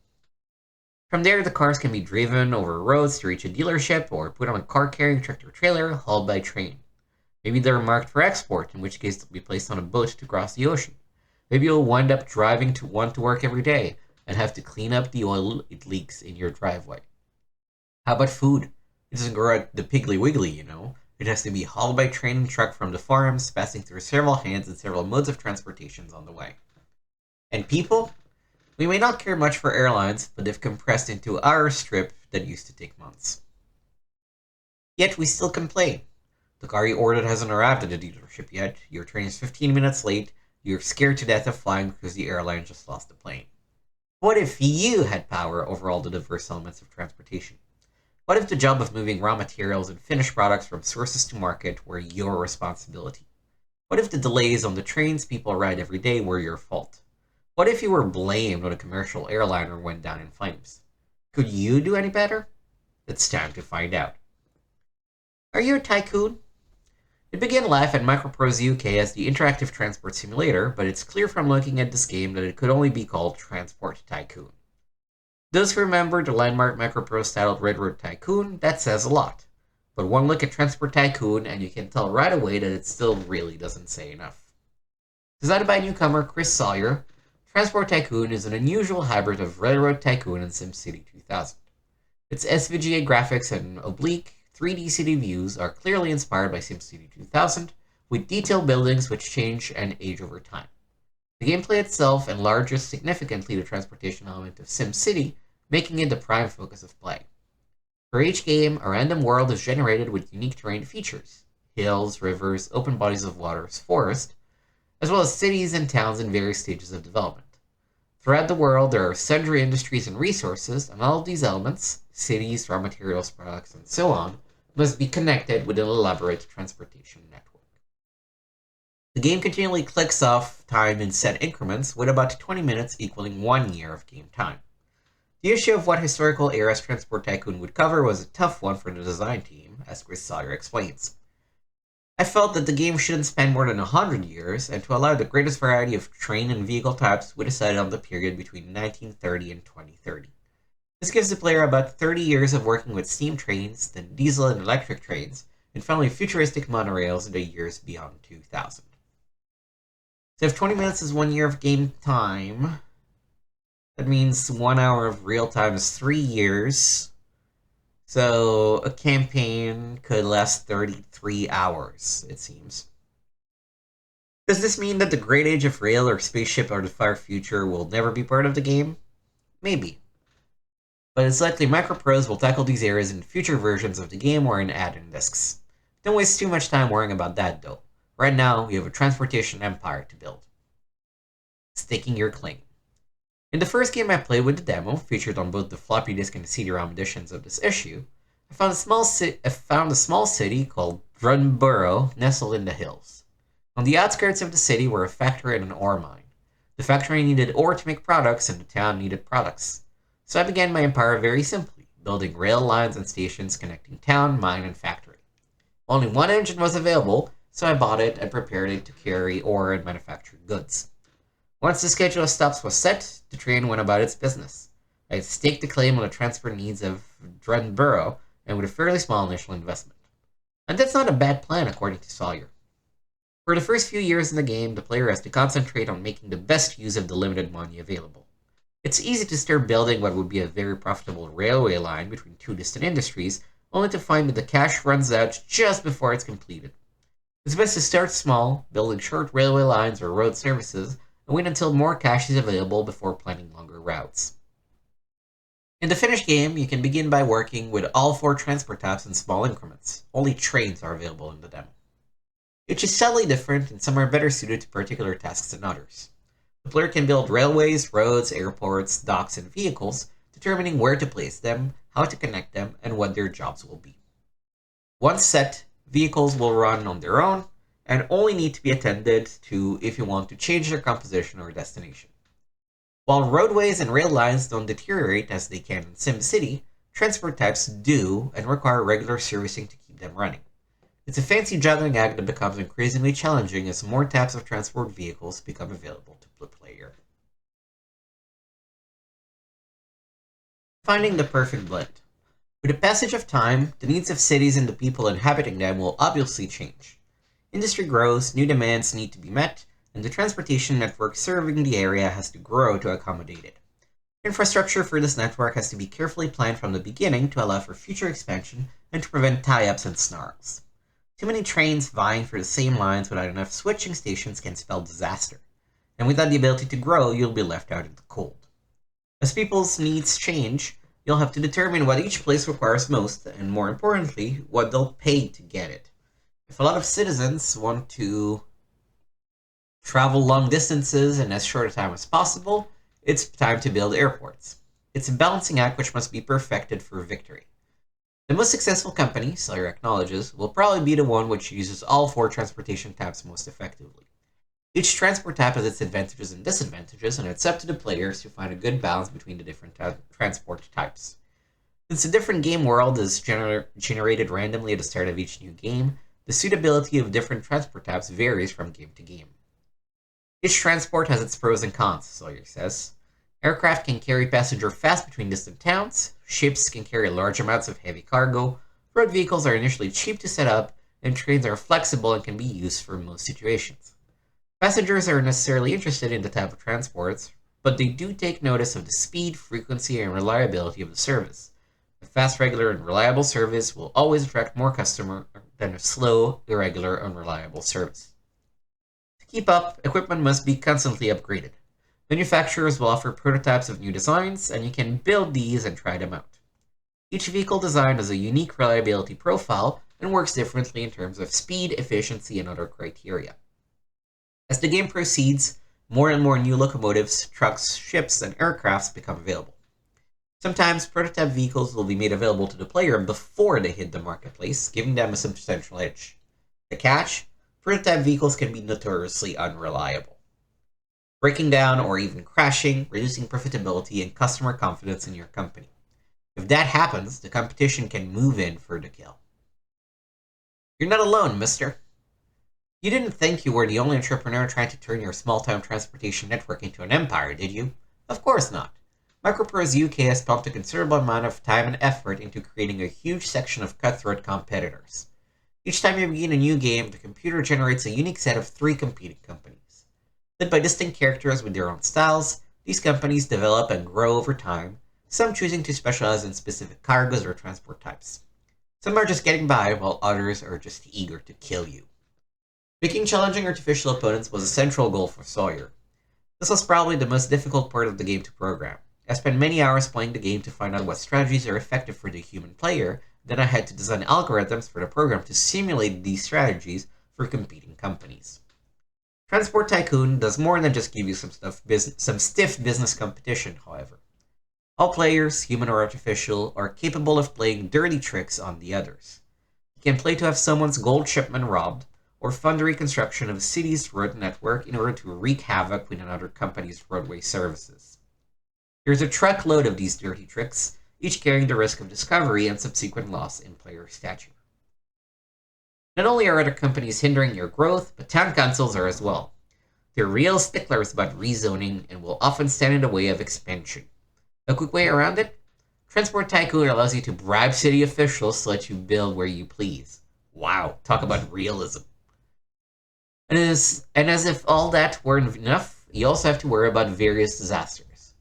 From there, the cars can be driven over roads to reach a dealership or put on a car-carrying tractor-trailer hauled by train. Maybe they're marked for export, in which case they'll be placed on a boat to cross the ocean. Maybe you'll wind up driving to work every day and have to clean up the oil it leaks in your driveway. How about food? It doesn't grow at the Piggly Wiggly, you know. It has to be hauled by train and truck from the farms, passing through several hands and several modes of transportations on the way. And people? We may not care much for airlines, but they've compressed into an hour strip that used to take months. Yet we still complain. The car you ordered hasn't arrived at the dealership yet, your train is 15 minutes late, you're scared to death of flying because the airline just lost the plane. What if you had power over all the diverse elements of transportation? What if the job of moving raw materials and finished products from sources to market were your responsibility? What if the delays on the trains people ride every day were your fault? What if you were blamed when a commercial airliner went down in flames? Could you do any better? It's time to find out. Are you a tycoon? It began life at Microprose UK as the interactive transport simulator, but it's clear from looking at this game that it could only be called Transport Tycoon. Those who remember the landmark Microprose titled Railroad Tycoon, that says a lot. But one look at Transport Tycoon and you can tell right away that it still really doesn't say enough. Designed by newcomer Chris Sawyer, Transport Tycoon is an unusual hybrid of Railroad Tycoon and SimCity 2000. Its SVGA graphics and oblique 3D city views are clearly inspired by SimCity 2000, with detailed buildings which change and age over time. The gameplay itself enlarges significantly the transportation element of SimCity, making it the prime focus of play. For each game, a random world is generated with unique terrain features: hills, rivers, open bodies of water, forest, as well as cities and towns in various stages of development. Throughout the world, there are sundry industries and resources, and all of these elements, cities, raw materials, products, and so on, must be connected with an elaborate transportation network. The game continually clicks off time in set increments, with about 20 minutes equaling 1 year of game time. The issue of what historical era's Transport Tycoon would cover was a tough one for the design team, as Chris Sawyer explains. I felt that the game shouldn't span more than 100 years, and to allow the greatest variety of train and vehicle types, we decided on the period between 1930 and 2030. This gives the player about 30 years of working with steam trains, then diesel and electric trains, and finally futuristic monorails in the years beyond 2000. So if 20 minutes is 1 year of game time, that means 1 hour of real time is 3 years. So a campaign could last 33 hours, it seems. Does this mean that the great age of rail or spaceship or the far future will never be part of the game? Maybe. But it's likely Microprose will tackle these areas in future versions of the game or in add-in discs. Don't waste too much time worrying about that though. Right now, we have a transportation empire to build. Staking your claim. In the first game I played with the demo, featured on both the floppy disk and the CD-ROM editions of this issue, I found a small city called Drunborough nestled in the hills. On the outskirts of the city were a factory and an ore mine. The factory needed ore to make products, and the town needed products. So I began my empire very simply, building rail lines and stations connecting town, mine, and factory. Only one engine was available, so I bought it and prepared it to carry ore and manufacture goods. Once the schedule of stops was set, the train went about its business. I had staked the claim on the transport needs of Drunborough, and with a fairly small initial investment. And that's not a bad plan, according to Sawyer. For the first few years in the game, the player has to concentrate on making the best use of the limited money available. It's easy to start building what would be a very profitable railway line between two distant industries, only to find that the cash runs out just before it's completed. It's best to start small, building short railway lines or road services, and wait until more cash is available before planning longer routes. In the finished game, you can begin by working with all 4 transport types in small increments. Only trains are available in the demo. Each is subtly different, and some are better suited to particular tasks than others. The player can build railways, roads, airports, docks, and vehicles, determining where to place them, how to connect them, and what their jobs will be. Once set, vehicles will run on their own, and only need to be attended to if you want to change their composition or destination. While roadways and rail lines don't deteriorate as they can in SimCity, transport types do and require regular servicing to keep them running. It's a fancy juggling act that becomes increasingly challenging as more types of transport vehicles become available to the player. Finding the perfect blend. With the passage of time, the needs of cities and the people inhabiting them will obviously change. Industry grows, new demands need to be met, and the transportation network serving the area has to grow to accommodate it. Infrastructure for this network has to be carefully planned from the beginning to allow for future expansion and to prevent tie-ups and snarls. Too many trains vying for the same lines without enough switching stations can spell disaster, and without the ability to grow, you'll be left out in the cold. As people's needs change, you'll have to determine what each place requires most, and more importantly, what they'll pay to get it. If a lot of citizens want to travel long distances in as short a time as possible, it's time to build airports. It's a balancing act which must be perfected for victory. The most successful company, Sawyer acknowledges, will probably be the one which uses all 4 transportation types most effectively. Each transport type has its advantages and disadvantages, and it's up to the players to find a good balance between the different transport types. Since a different game world is generated randomly at the start of each new game, the suitability of different transport types varies from game to game. Each transport has its pros and cons, Sawyer says. Aircraft can carry passengers fast between distant towns, ships can carry large amounts of heavy cargo, road vehicles are initially cheap to set up, and trains are flexible and can be used for most situations. Passengers are necessarily interested in the type of transports, but they do take notice of the speed, frequency, and reliability of the service. A fast, regular, and reliable service will always attract more customers than a slow, irregular, unreliable service. To keep up, equipment must be constantly upgraded. Manufacturers will offer prototypes of new designs, and you can build these and try them out. Each vehicle design has a unique reliability profile and works differently in terms of speed, efficiency, and other criteria. As the game proceeds, more and more new locomotives, trucks, ships, and aircrafts become available. Sometimes prototype vehicles will be made available to the player before they hit the marketplace, giving them a substantial edge. The catch? Prototype vehicles can be notoriously unreliable, breaking down or even crashing, reducing profitability and customer confidence in your company. If that happens, the competition can move in for the kill. You're not alone, mister. You didn't think you were the only entrepreneur trying to turn your small-town transportation network into an empire, did you? Of course not. Microprose UK has pumped a considerable amount of time and effort into creating a huge section of cutthroat competitors. Each time you begin a new game, the computer generates a unique set of 3 competing companies. Led by distinct characters with their own styles, these companies develop and grow over time, some choosing to specialize in specific cargoes or transport types. Some are just getting by, while others are just eager to kill you. Making challenging artificial opponents was a central goal for Sawyer. This was probably the most difficult part of the game to program. I spent many hours playing the game to find out what strategies are effective for the human player, then I had to design algorithms for the program to simulate these strategies for competing companies. Transport Tycoon does more than just give you some stiff business competition, however. All players, human or artificial, are capable of playing dirty tricks on the others. You can play to have someone's gold shipment robbed, or fund the reconstruction of a city's road network in order to wreak havoc with another company's roadway services. There's a truckload of these dirty tricks, each carrying the risk of discovery and subsequent loss in player stature. Not only are other companies hindering your growth, but town councils are as well. They're real sticklers about rezoning and will often stand in the way of expansion. A quick way around it? Transport Tycoon allows you to bribe city officials to let you build where you please. Wow, talk about realism. And as if all that weren't enough, you also have to worry about various disasters.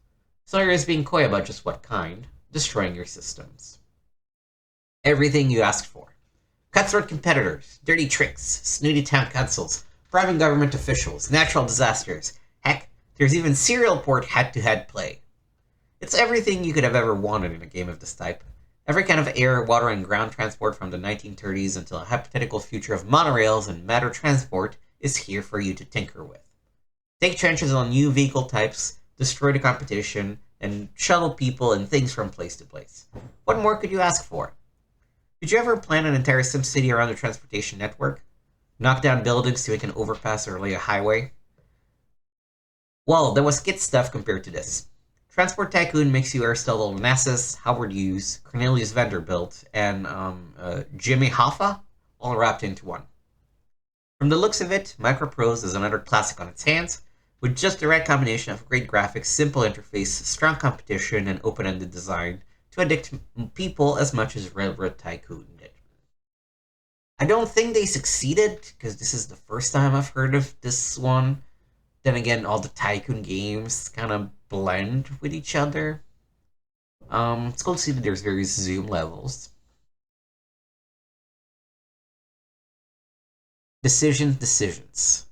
Sawyer is being coy about just what kind, destroying your systems. Everything you asked for. Cutthroat competitors, dirty tricks, snooty town councils, bribing government officials, natural disasters. Heck, there's even serial port head-to-head play. It's everything you could have ever wanted in a game of this type. Every kind of air, water, and ground transport from the 1930s until a hypothetical future of monorails and matter transport is here for you to tinker with. Take chances on new vehicle types, destroy the competition, and shuttle people and things from place to place. What more could you ask for? Did you ever plan an entire SimCity around a transportation network? Knock down buildings to make an overpass or lay a highway? Well, that was kid stuff compared to this. Transport Tycoon makes you Aristotle Onassis, Howard Hughes, Cornelius Vanderbilt, and Jimmy Hoffa all wrapped into one. From the looks of it, Microprose is another classic on its hands, with just the right combination of great graphics, simple interface, strong competition, and open-ended design to addict people as much as Railroad Tycoon did. I don't think they succeeded, because this is the first time I've heard of this one. Then again, all the Tycoon games kind of blend with each other. It's cool to see that there's various zoom levels. Decisions.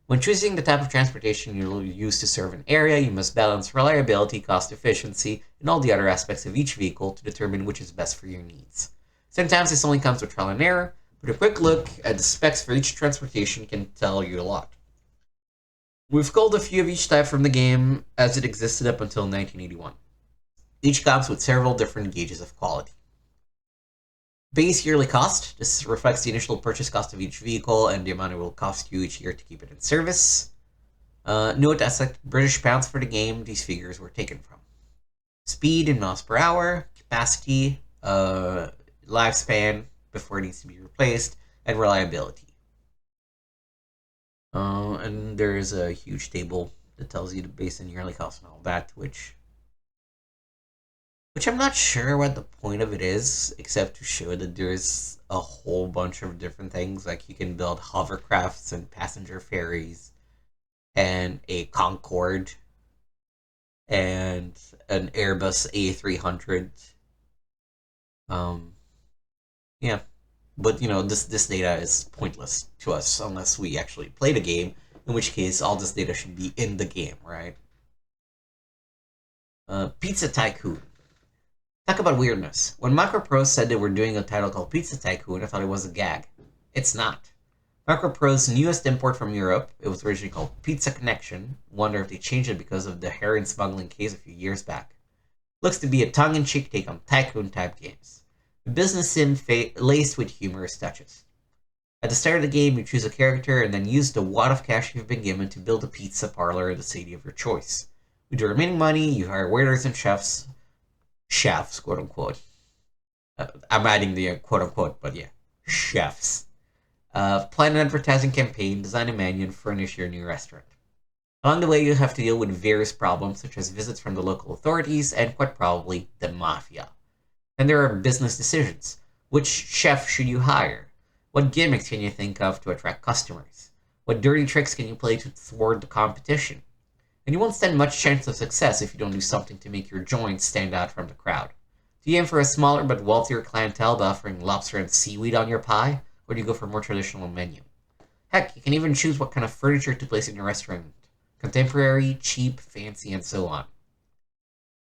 When choosing the type of transportation you'll use to serve an area, you must balance reliability, cost efficiency, and all the other aspects of each vehicle to determine which is best for your needs. Sometimes this only comes with trial and error, but a quick look at the specs for each transportation can tell you a lot. We've culled a few of each type from the game as it existed up until 1981. Each comes with several different gauges of quality. Base yearly cost. This reflects the initial purchase cost of each vehicle and the amount it will cost you each year to keep it in service. Note as British pounds for the game, these figures were taken from. Speed in miles per hour, capacity, lifespan before it needs to be replaced, and reliability. And there's a huge table that tells you the base and yearly cost and all that, which I'm not sure what the point of it is, except to show that there's a whole bunch of different things. Like you can build hovercrafts and passenger ferries, and a Concorde, and an Airbus A300. Yeah, but this data is pointless to us unless we actually play the game. In which case, all this data should be in the game, right? Pizza Tycoon. Talk about weirdness. When Macroprose said they were doing a title called Pizza Tycoon, I thought it was a gag. It's not. Macroprose's newest import from Europe, it was originally called Pizza Connection. Wonder if they changed it because of the heroin smuggling case a few years back. Looks to be a tongue-in-cheek take on Tycoon-type games. A business sim laced with humorous touches. At the start of the game, you choose a character and then use the wad of cash you've been given to build a pizza parlor in the city of your choice. With the remaining money, you hire waiters and chefs, quote unquote. I'm adding the quote unquote, but yeah, chefs. Plan an advertising campaign, design a menu, and furnish your new restaurant. Along the way, you have to deal with various problems such as visits from the local authorities and quite probably the mafia. And there are business decisions. Which chef should you hire? What gimmicks can you think of to attract customers? What dirty tricks can you play to thwart the competition? And you won't stand much chance of success if you don't do something to make your joint stand out from the crowd. Do you aim for a smaller but wealthier clientele by offering lobster and seaweed on your pie? Or do you go for a more traditional menu? Heck, you can even choose what kind of furniture to place in your restaurant. Contemporary, cheap, fancy, and so on.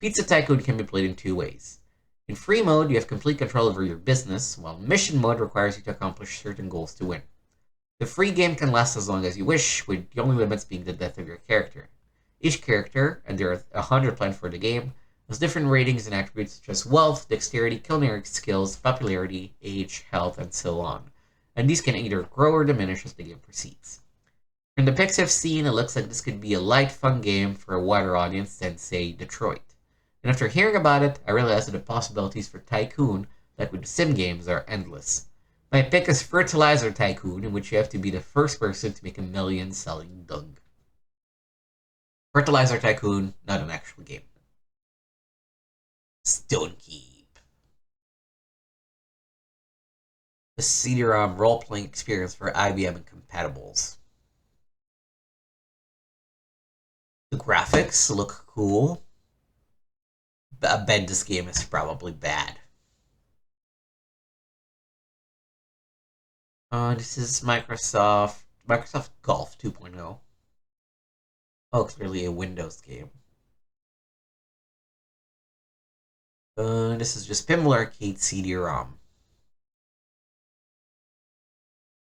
Pizza Tycoon can be played in two ways. In free mode, you have complete control over your business, while mission mode requires you to accomplish certain goals to win. The free game can last as long as you wish, with the only limits being the death of your character. Each character, and there are 100 planned for the game, has different ratings and attributes such as wealth, dexterity, culinary skills, popularity, age, health, and so on. And these can either grow or diminish as the game proceeds. From the pics I've seen, it looks like this could be a light, fun game for a wider audience than, say, Detroit. And after hearing about it, I realized that the possibilities for Tycoon, like with the sim games, are endless. My pick is Fertilizer Tycoon, in which you have to be the first person to make $1 million selling dung. Fertilizer Tycoon, not an actual game. Stonekeep. The CD-ROM role-playing experience for IBM and compatibles. The graphics look cool. I bet this game is probably bad. This is Microsoft Golf 2.0. Oh, clearly a Windows game. This is just Pinball Arcade CD-ROM.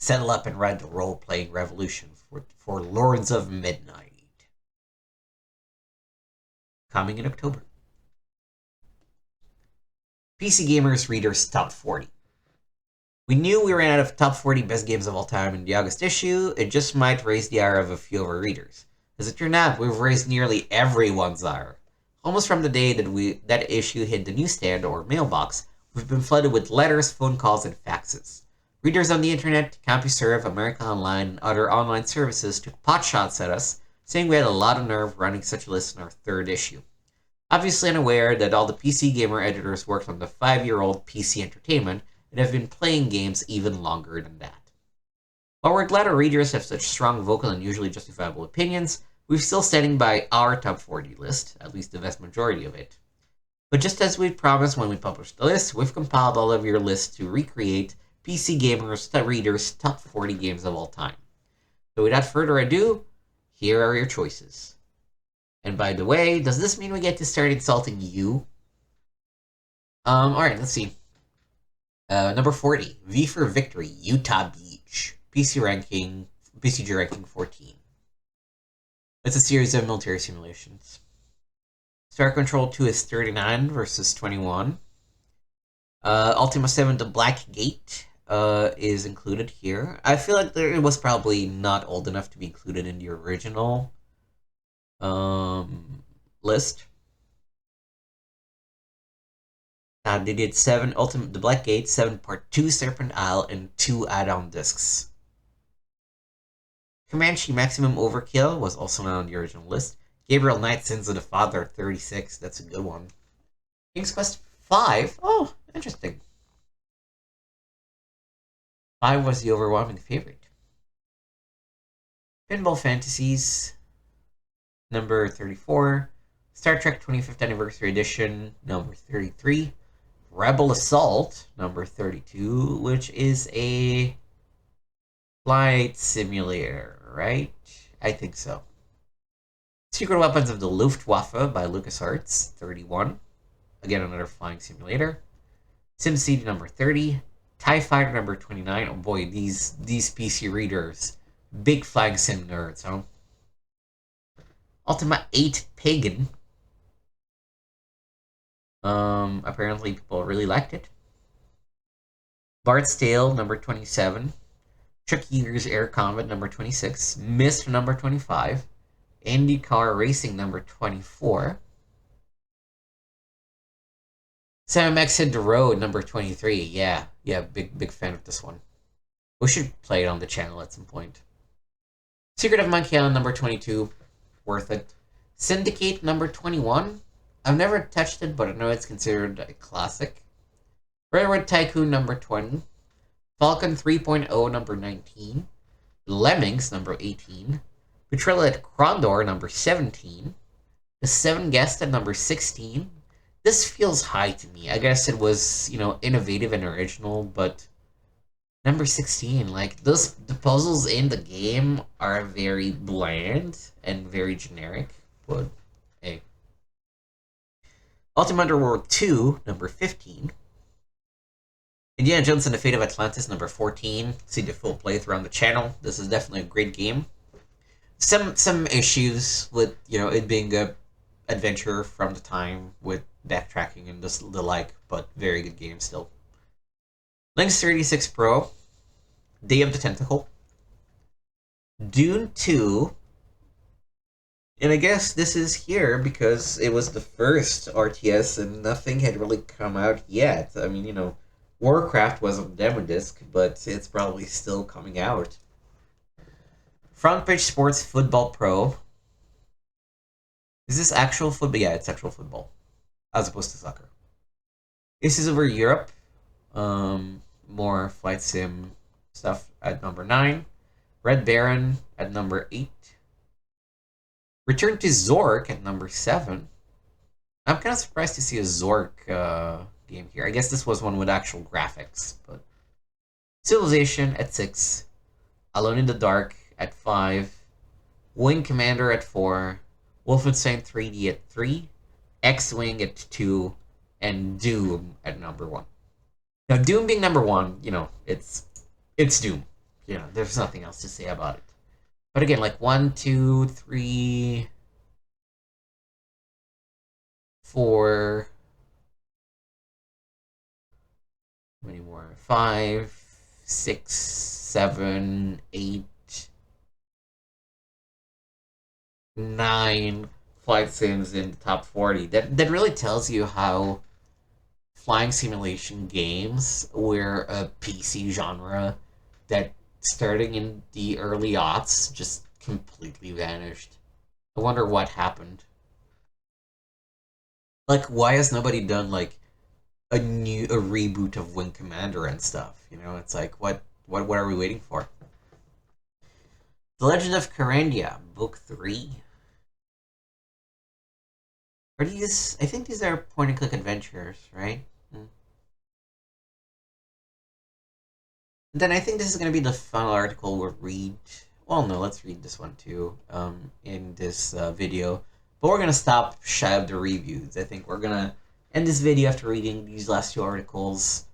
Settle up and ride the role-playing revolution for Lords of Midnight. Coming in October. PC Gamer's Reader's Top 40. We knew we ran out of top 40 best games of all time in the August issue. It just might raise the ire of a few of our readers. As it turned out, we've raised nearly everyone's ire. Almost from the day that issue hit the newsstand or mailbox, we've been flooded with letters, phone calls, and faxes. Readers on the internet, CompuServe, America Online, and other online services took potshots at us, saying we had a lot of nerve running such a list in our third issue. Obviously unaware that all the PC Gamer editors worked on the 5-year-old PC Entertainment and have been playing games even longer than that. While we're glad our readers have such strong vocal and usually justifiable opinions, we're still standing by our top 40 list, at least the vast majority of it. But just as we promised when we published the list, we've compiled all of your lists to recreate PC Gamer's readers' top 40 games of all time. So without further ado, here are your choices. And by the way, does this mean we get to start insulting you? Alright, let's see. Number 40, V for Victory, Utah Beach. PCG ranking 14. It's a series of military simulations. Star Control 2 is 39 versus 21. Ultima 7, The Black Gate is included here. I feel like it was probably not old enough to be included in the original list. They did 7 The Black Gate, 7 Part 2 Serpent Isle, and 2 add-on discs. Comanche Maximum Overkill was also not on the original list. Gabriel Knight Sins of the Father, 36. That's a good one. King's Quest 5? Oh, interesting. 5 was the overwhelming favorite. Pinball Fantasies, number 34. Star Trek 25th Anniversary Edition, number 33. Rebel Assault, number 32, which is a flight simulator, right? I think so. Secret Weapons of the Luftwaffe by LucasArts, 31. Again, another flying simulator. SimCity number 30. TIE Fighter number 29. Oh boy, these PC readers. Big flying sim nerds, huh? Ultima 8 Pagan. Apparently people really liked it. Bart's Tale number 27. Chuck Yeager's Air Combat number 26. Myst number 25. IndyCar Racing number 24. Sam Max Hit the Road number 23. Yeah, big fan of this one. We should play it on the channel at some point. Secret of Monkey Island number 22. Worth it. Syndicate number 21. I've never touched it, but I know it's considered a classic. Railroad Tycoon number 20. Falcon 3.0 number 19. Lemmings number 18. Betrayal at Krondor number 17. The Seven Guests at number 16. This feels high to me. I guess it was, innovative and original, but number 16, like the puzzles in the game are very bland and very generic, but hey. Ultima Underworld 2, number 15. Indiana Jones and the Fate of Atlantis, number 14. See the full playthrough on the channel. This is definitely a great game. Some issues with, it being a adventure from the time with backtracking and the like, but very good game still. Lynx 36 Pro. Day of the Tentacle. Dune 2. And I guess this is here because it was the first RTS and nothing had really come out yet. I mean, Warcraft was on demo disc, but it's probably still coming out. Front Page Sports Football Pro. Is this actual football? Yeah, it's actual football. As opposed to soccer. This is over Europe. More flight sim stuff at number 9. Red Baron at number 8. Return to Zork at number 7. I'm kind of surprised to see a Zork game here. I guess this was one with actual graphics, but Civilization at 6. Alone in the Dark at 5. Wing Commander at 4. Wolfenstein 3D at 3. X-Wing at 2. And Doom at number 1. Now, Doom being number 1, it's Doom. There's nothing else to say about it. But again, like 1, 2, 3, 4. How many more? 5, 6, 7, 8, 9 flight sims in the top 40. That really tells you how flying simulation games were a PC genre that starting in the early aughts just completely vanished. I wonder what happened. Like, why has nobody done like a reboot of Wing Commander and stuff? It's like what are we waiting for? The Legend of Carandia, Book 3. Are these? I think these are point-and-click adventures, right? Then I think this is going to be the final article we'll read. Well, no, let's read this one too in this video. But we're going to stop shy of the reviews. I think we're going to end this video after reading these last 2 articles.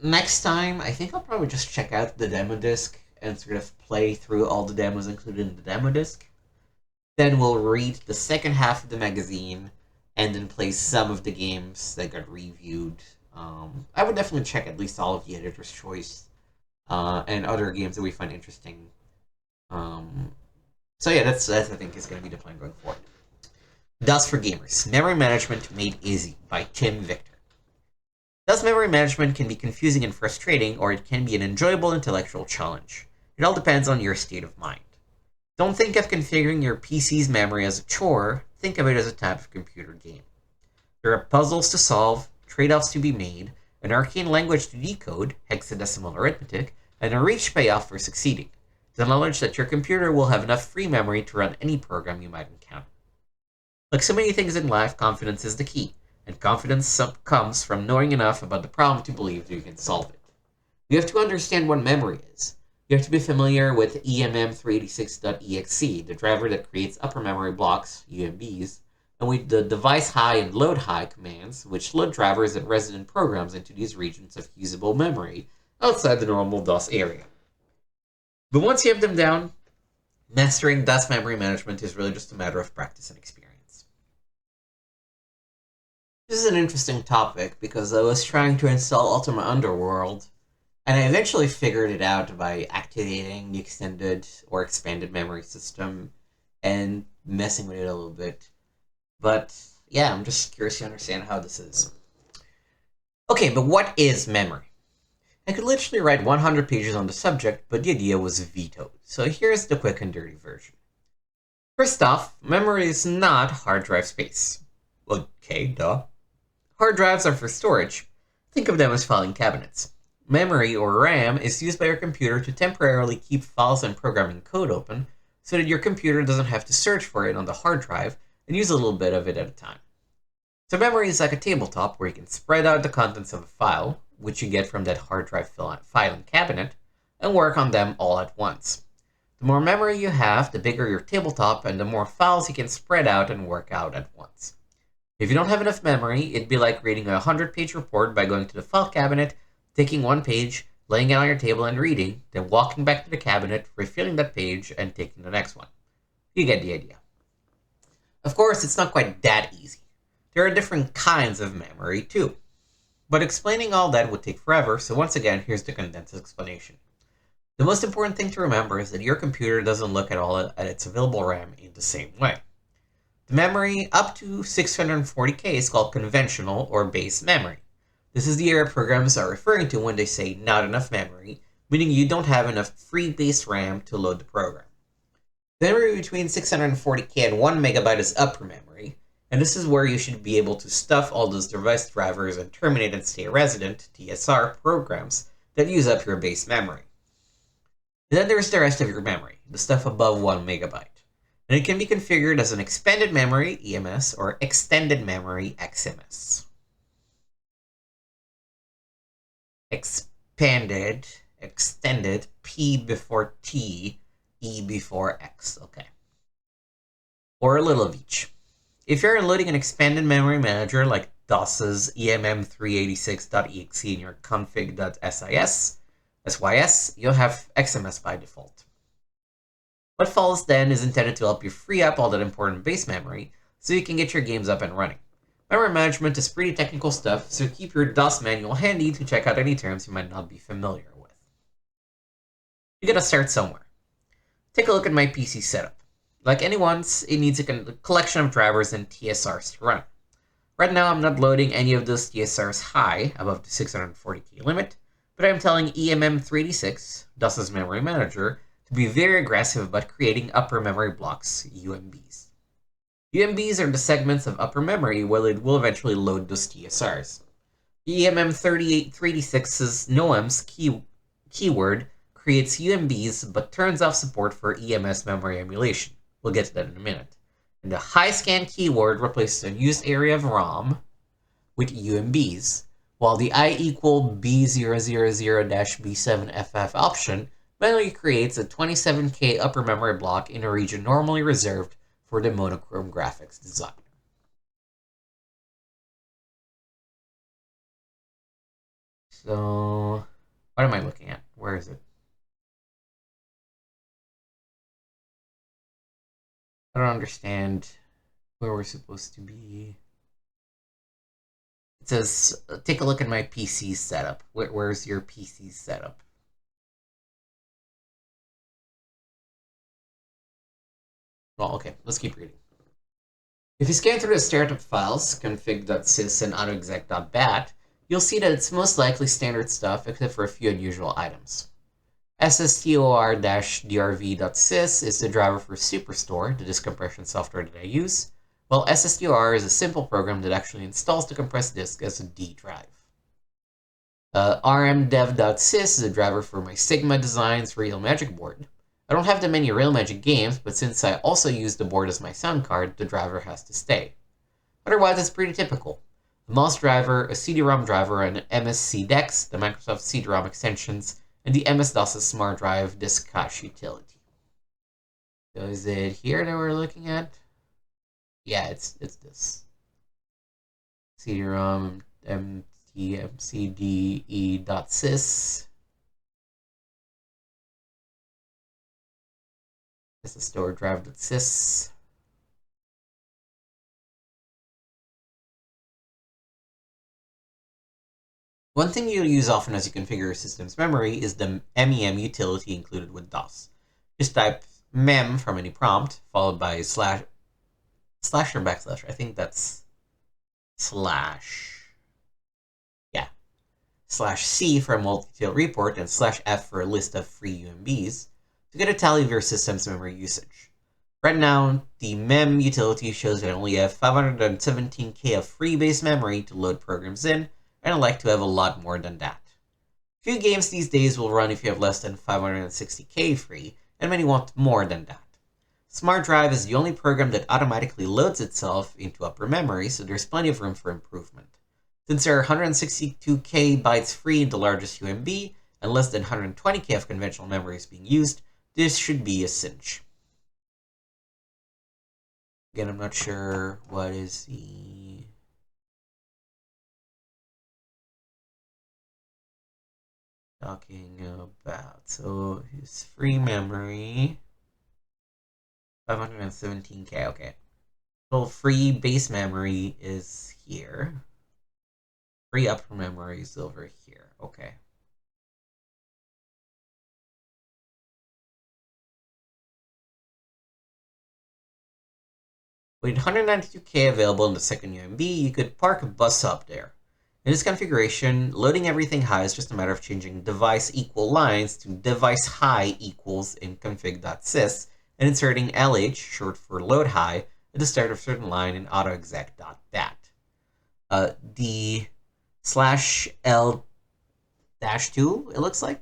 Next time, I think I'll probably just check out the demo disc and sort of play through all the demos included in the demo disc. Then we'll read the second half of the magazine and then play some of the games that got reviewed. I would definitely check at least all of the Editor's Choice and other games that we find interesting. So yeah, that's I think is going to be the plan going forward. DOS for Gamers, Memory Management Made Easy by Tim Victor. DOS memory management can be confusing and frustrating, or it can be an enjoyable intellectual challenge. It all depends on your state of mind. Don't think of configuring your PC's memory as a chore, think of it as a type of computer game. There are puzzles to solve, trade-offs to be made, an arcane language to decode, hexadecimal arithmetic, and a rich payoff for succeeding. The knowledge that your computer will have enough free memory to run any program you might encounter. Like so many things in life, confidence is the key, and confidence comes from knowing enough about the problem to believe that you can solve it. You have to understand what memory is. You have to be familiar with EMM386.exe, the driver that creates upper memory blocks, UMBs, and with the device high and load high commands, which load drivers and resident programs into these regions of usable memory outside the normal DOS area. But once you have them down, mastering DOS memory management is really just a matter of practice and experience. This is an interesting topic because I was trying to install Ultima Underworld, and I eventually figured it out by activating the extended or expanded memory system and messing with it a little bit. But yeah, I'm just curious to understand how this is. Okay, but what is memory? I could literally write 100 pages on the subject, but the idea was vetoed. So here's the quick and dirty version. First off, memory is not hard drive space. Okay, duh. Hard drives are for storage. Think of them as filing cabinets. Memory, or RAM, is used by your computer to temporarily keep files and programming code open so that your computer doesn't have to search for it on the hard drive and use a little bit of it at a time. So memory is like a tabletop where you can spread out the contents of a file, which you get from that hard drive filing cabinet, and work on them all at once. The more memory you have, the bigger your tabletop, and the more files you can spread out and work out at once. If you don't have enough memory, it'd be like reading a 100-page report by going to the file cabinet, taking one page, laying it on your table and reading, then walking back to the cabinet, refilling that page, and taking the next one. You get the idea. Of course, it's not quite that easy. There are different kinds of memory, too. But explaining all that would take forever, so once again, here's the condensed explanation. The most important thing to remember is that your computer doesn't look at its available RAM in the same way. The memory up to 640K is called conventional or base memory. This is the area programs are referring to when they say not enough memory, meaning you don't have enough free base RAM to load the program. The memory between 640K and 1 megabyte is upper memory, and this is where you should be able to stuff all those device drivers and terminate and stay resident, TSR, programs that use up your base memory. And then there's the rest of your memory, the stuff above 1 megabyte. And it can be configured as an expanded memory, EMS, or extended memory, XMS. Expanded, extended, P before T, E before X, okay. Or a little of each. If you're loading an expanded memory manager like DOS's emm386.exe in your config.sys, you'll have XMS by default. What follows then is intended to help you free up all that important base memory so you can get your games up and running. Memory management is pretty technical stuff, so keep your DOS manual handy to check out any terms you might not be familiar with. You gotta start somewhere. Take a look at my PC setup. Like anyone's, it needs a collection of drivers and TSRs to run. Right now, I'm not loading any of those TSRs high, above the 640K limit, but I'm telling emm386, DOS's memory manager, to be very aggressive about creating upper memory blocks, UMBs. UMBs are the segments of upper memory where it will eventually load those TSRs. emm386's noems keyword creates UMBs but turns off support for EMS memory emulation. We'll get to that in a minute. And the high scan keyword replaces a used area of ROM with UMBs, while the I equal B000-B7FF option manually creates a 27K upper memory block in a region normally reserved for the monochrome graphics designer. So, what am I looking at? Where is it? I don't understand where we're supposed to be. It says, take a look at my PC setup. Where's your PC setup? Well, okay, let's keep reading. If you scan through the startup files, config.sys and autoexec.bat, you'll see that it's most likely standard stuff except for a few unusual items. SSTOR-drv.sys is the driver for Superstore, the disk compression software that I use, while SSTOR is a simple program that actually installs the compressed disk as a D drive. rmdev.sys is a driver for my Sigma Designs Real Magic board. I don't have that many Real Magic games, but since I also use the board as my sound card, the driver has to stay. Otherwise, it's pretty typical. A mouse driver, a CD-ROM driver, and MSC DEX, the Microsoft CD-ROM extensions, and the MS-DOS's Smart Drive Disk Cache utility. So is it here that we're looking at? Yeah, it's this. CD-ROM mtmcde.sys. This is store drive.sys. One thing you'll use often as you configure your system's memory is the MEM utility included with DOS. Just type mem from any prompt, followed by slash or backslash. I think that's slash. Yeah. Slash C for a multi-detail report and slash F for a list of free UMBs to get a tally of your system's memory usage. Right now, the mem utility shows that I only have 517K of free base memory to load programs in, and I'd like to have a lot more than that. Few games these days will run if you have less than 560K free, and many want more than that. Smart Drive is the only program that automatically loads itself into upper memory, so there's plenty of room for improvement. Since there are 162K bytes free in the largest UMB, and less than 120K of conventional memory is being used, this should be a cinch. Again, I'm not sure what is the... talking about. So his free memory, 517K, okay. So free base memory is here. Free upper memory is over here, okay. With 192K available in the second UMB, you could park a bus up there. In this configuration, loading everything high is just a matter of changing device equal lines to device high equals in config.sys and inserting LH, short for load high, at the start of certain line in autoexec.dat. The /L-2, it looks like,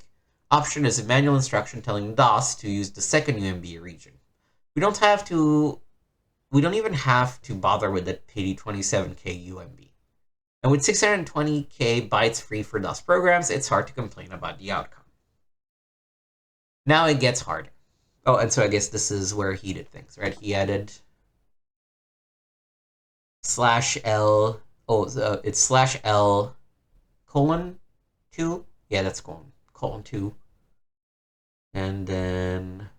option is a manual instruction telling DOS to use the second UMB region. We don't even have to bother with that pity 27K UMB. And with 620K bytes free for DOS programs, it's hard to complain about the outcome. Now it gets harder. Oh, and so I guess this is where he did things, right? He added /L, it's /L :2. Yeah, that's :2. And then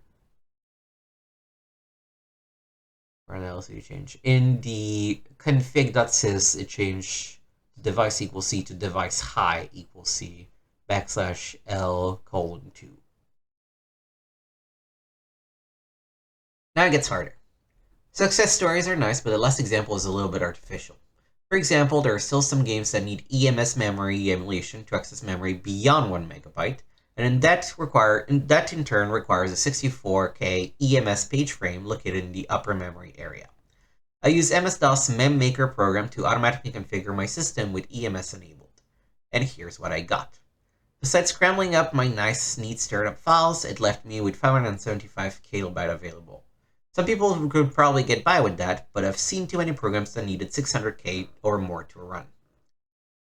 where else did you change? In the config.sys, it changed device equals C to device high equals C /L:2. Now it gets harder. Success stories are nice, but the last example is a little bit artificial. For example, there are still some games that need EMS memory emulation to access memory beyond 1 megabyte, and that in turn requires a 64K EMS page frame located in the upper memory area. I use MS-DOS memmaker program to automatically configure my system with EMS enabled. And here's what I got. Besides scrambling up my nice, neat startup files, it left me with 575 kilobyte available. Some people could probably get by with that, but I've seen too many programs that needed 600K or more to run.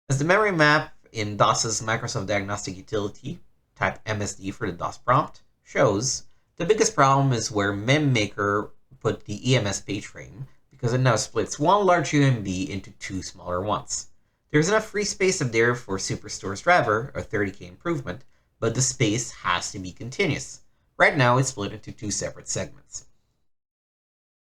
As the memory map in DOS's Microsoft Diagnostic Utility, type MSD for the DOS prompt, shows, the biggest problem is where memmaker put the EMS page frame, because it now splits one large UMB into two smaller ones. There's enough free space up there for Superstore's driver, a 30K improvement, but the space has to be continuous. Right now, it's split into two separate segments.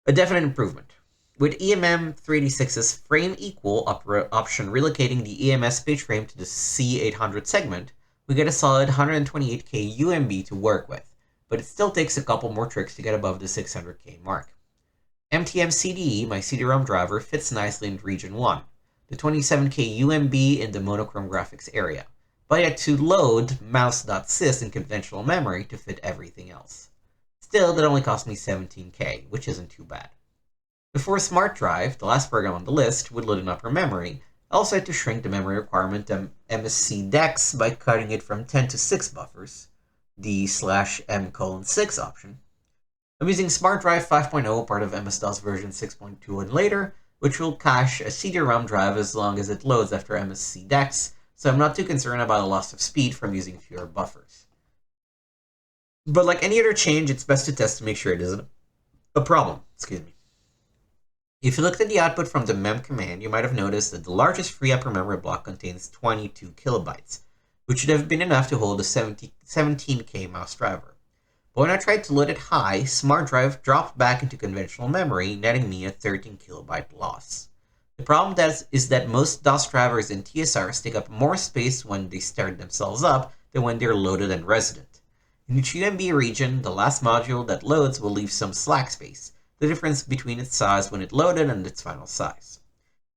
A definite improvement. With EMM 3D6's frame equal option relocating the EMS page frame to the C800 segment, we get a solid 128K UMB to work with, but it still takes a couple more tricks to get above the 600K mark. MTM-CDE, my CD-ROM driver, fits nicely in region 1, the 27K UMB in the monochrome graphics area, but I had to load mouse.sys in conventional memory to fit everything else. Still, that only cost me 17K, which isn't too bad. Before Smart Drive, the last program on the list, would load in upper memory, I also had to shrink the memory requirement to MSC DEX by cutting it from 10 to 6 buffers, the /M:6 option. I'm using Smart Drive 5.0, part of MS-DOS version 6.2 and later, which will cache a CD-ROM drive as long as it loads after MSC DEX, so I'm not too concerned about a loss of speed from using fewer buffers. But like any other change, it's best to test to make sure it isn't a problem. Excuse me. If you looked at the output from the mem command, you might have noticed that the largest free upper memory block contains 22 kilobytes, which should have been enough to hold a 17K mouse driver. But when I tried to load it high, Smart Drive dropped back into conventional memory, netting me a 13 kilobyte loss. The problem is that most DOS drivers and TSRs take up more space when they start themselves up than when they're loaded and resident. In each UMB region, the last module that loads will leave some slack space, the difference between its size when it loaded and its final size.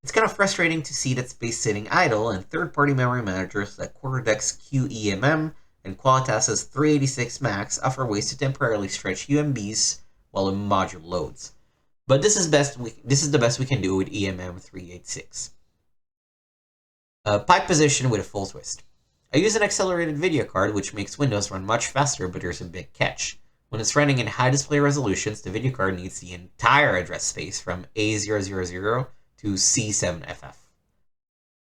It's kind of frustrating to see that space sitting idle, and third-party memory managers like Quarterdeck's QEMM and Qualitas's 386 Max offer ways to temporarily stretch UMBs while a module loads. But this is the best we can do with EMM 386. Pipe position with a full twist. I use an accelerated video card which makes Windows run much faster, but there's a big catch. When it's running in high display resolutions, the video card needs the entire address space from A000 to C7FF.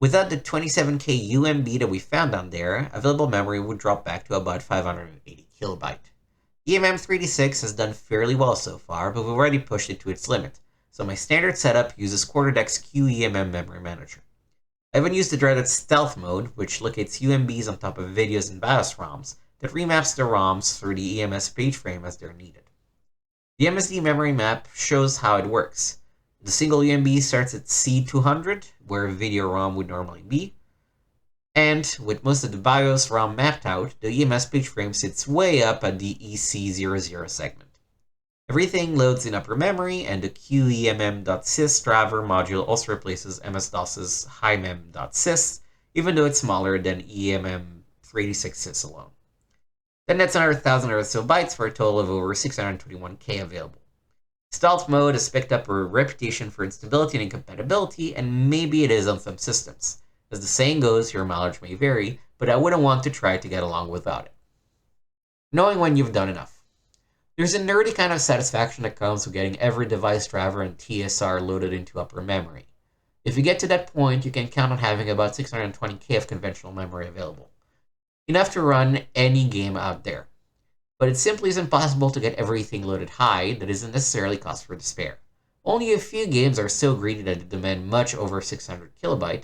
Without the 27K UMB that we found on there, available memory would drop back to about 580 kilobyte. EMM386 has done fairly well so far, but we've already pushed it to its limit, so my standard setup uses Quarterdeck's QEMM memory manager. I even used the dreaded stealth mode, which locates UMBs on top of videos and BIOS ROMs, that remaps the ROMs through the EMS page frame as they're needed. The MSD memory map shows how it works. The single UMB starts at C200, where a video ROM would normally be, and with most of the BIOS ROM mapped out, the EMS page frame sits way up at the EC00 segment. Everything loads in upper memory, and the QEMM.sys driver module also replaces MS-DOS's HighMem.sys, even though it's smaller than EMM386sys alone. Then that's another 1,000 or so bytes for a total of over 621K available. Stealth mode has picked up a reputation for instability and incompatibility, and maybe it is on some systems. As the saying goes, your mileage may vary, but I wouldn't want to try to get along without it. Knowing when you've done enough. There's a nerdy kind of satisfaction that comes with getting every device driver and TSR loaded into upper memory. If you get to that point, you can count on having about 620K of conventional memory available. Enough to run any game out there. But it simply isn't possible to get everything loaded high that isn't necessarily cause for despair. Only a few games are so greedy that they demand much over 600 kilobyte,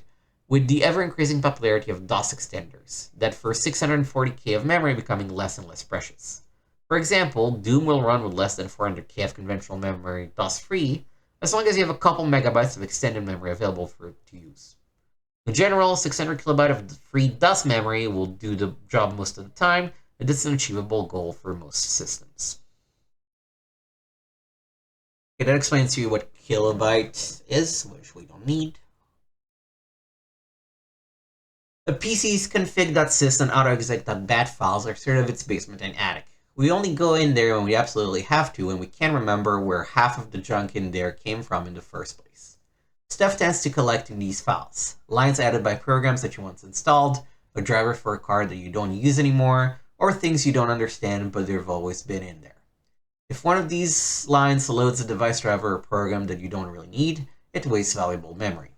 with the ever-increasing popularity of DOS extenders, that for 640K of memory becoming less and less precious. For example, Doom will run with less than 400K of conventional memory DOS-free, as long as you have a couple megabytes of extended memory available to use. In general, 600 kilobyte of free DOS memory will do the job most of the time, and this is an achievable goal for most systems. Okay, that explains to you what kilobyte is, which we don't need. A PC's config.sys and autoexec.bat files are sort of its basement and attic. We only go in there when we absolutely have to, and we can't remember where half of the junk in there came from in the first place. Stuff tends to collect in these files. Lines added by programs that you once installed, a driver for a card that you don't use anymore, or things you don't understand but they've always been in there. If one of these lines loads a device driver or program that you don't really need, it wastes valuable memory.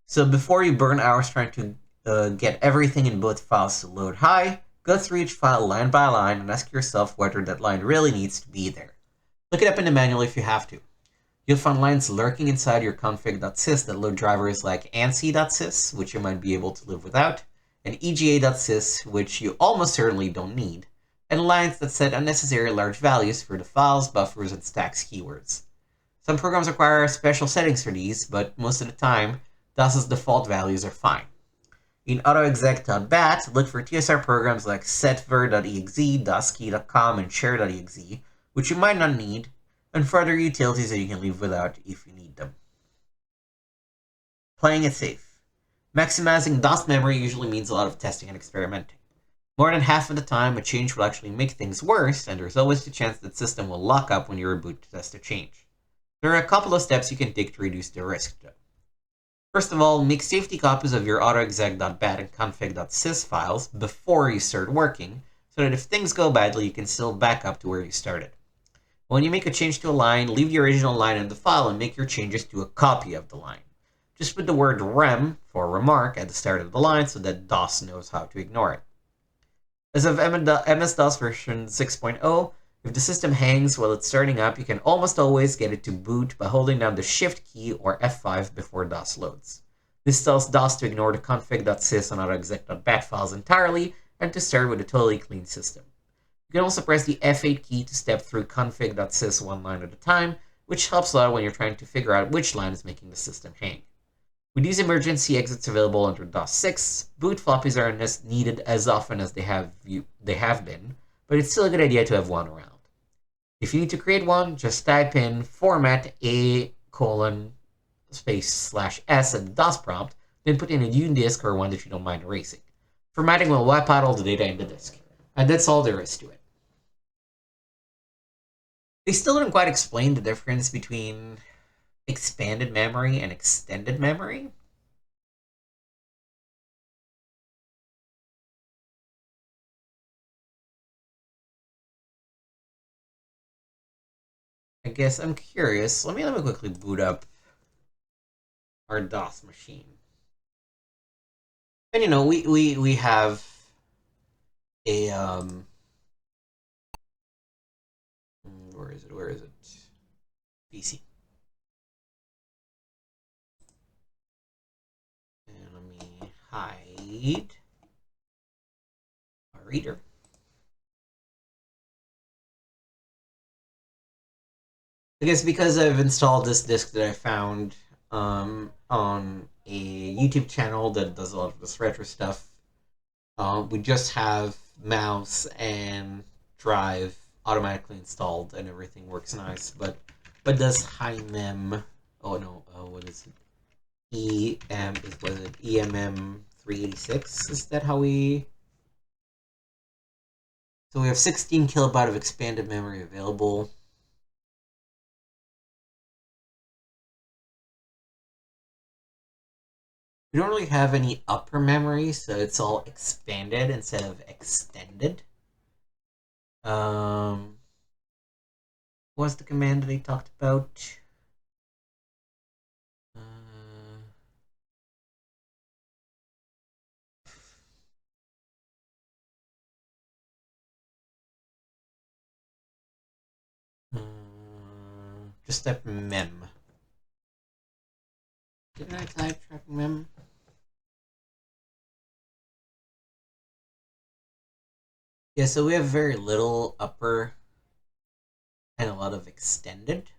So before you burn hours trying to get everything in both files to load high, go through each file line by line and ask yourself whether that line really needs to be there. Look it up in the manual if you have to. You'll find lines lurking inside your config.sys that load drivers like ANSI.sys, which you might be able to live without, and EGA.sys, which you almost certainly don't need, and lines that set unnecessary large values for the files, buffers, and stacks keywords. Some programs require special settings for these, but most of the time, DOS's default values are fine. In autoexec.bat, look for TSR programs like setver.exe, doskey.com, and share.exe, which you might not need, and for other utilities that you can leave without if you need them. Playing it safe. Maximizing DOS memory usually means a lot of testing and experimenting. More than half of the time, a change will actually make things worse, and there's always the chance that the system will lock up when you reboot to test a change. There are a couple of steps you can take to reduce the risk, though. First of all, make safety copies of your autoexec.bat and config.sys files before you start working, so that if things go badly, you can still back up to where you started. When you make a change to a line, leave the original line in the file and make your changes to a copy of the line. Just put the word rem, for remark, at the start of the line so that DOS knows how to ignore it. As of MS-DOS version 6.0, If the system hangs while it's starting up, you can almost always get it to boot by holding down the Shift key or F5 before DOS loads. This tells DOS to ignore the config.sys and autoexec.bat files entirely and to start with a totally clean system. You can also press the F8 key to step through config.sys one line at a time, which helps a lot when you're trying to figure out which line is making the system hang. With these emergency exits available under DOS 6, boot floppies aren't needed as often as they have been, but it's still a good idea to have one around. If you need to create one, just type in format a:/s at the DOS prompt, then put in a new disk or one that you don't mind erasing. Formatting will wipe out all the data in the disk. And that's all there is to it. They still didn't quite explain the difference between expanded memory and extended memory. I guess I'm curious. Let me quickly boot up our DOS machine. And we have a where is it? PC. And let me hide our reader. I guess because I've installed this disk that I found on a YouTube channel that does a lot of this retro stuff, we just have mouse and drive automatically installed and everything works nice. But does high mem? Oh no, what is it? Was it EMM 386? Is that how we? So we have 16 kilobyte of expanded memory available. We don't really have any upper memory, so it's all expanded instead of extended. What's the command that I talked about? Just type mem. Didn't I type mem? Yeah, so we have very little upper and a lot of extended.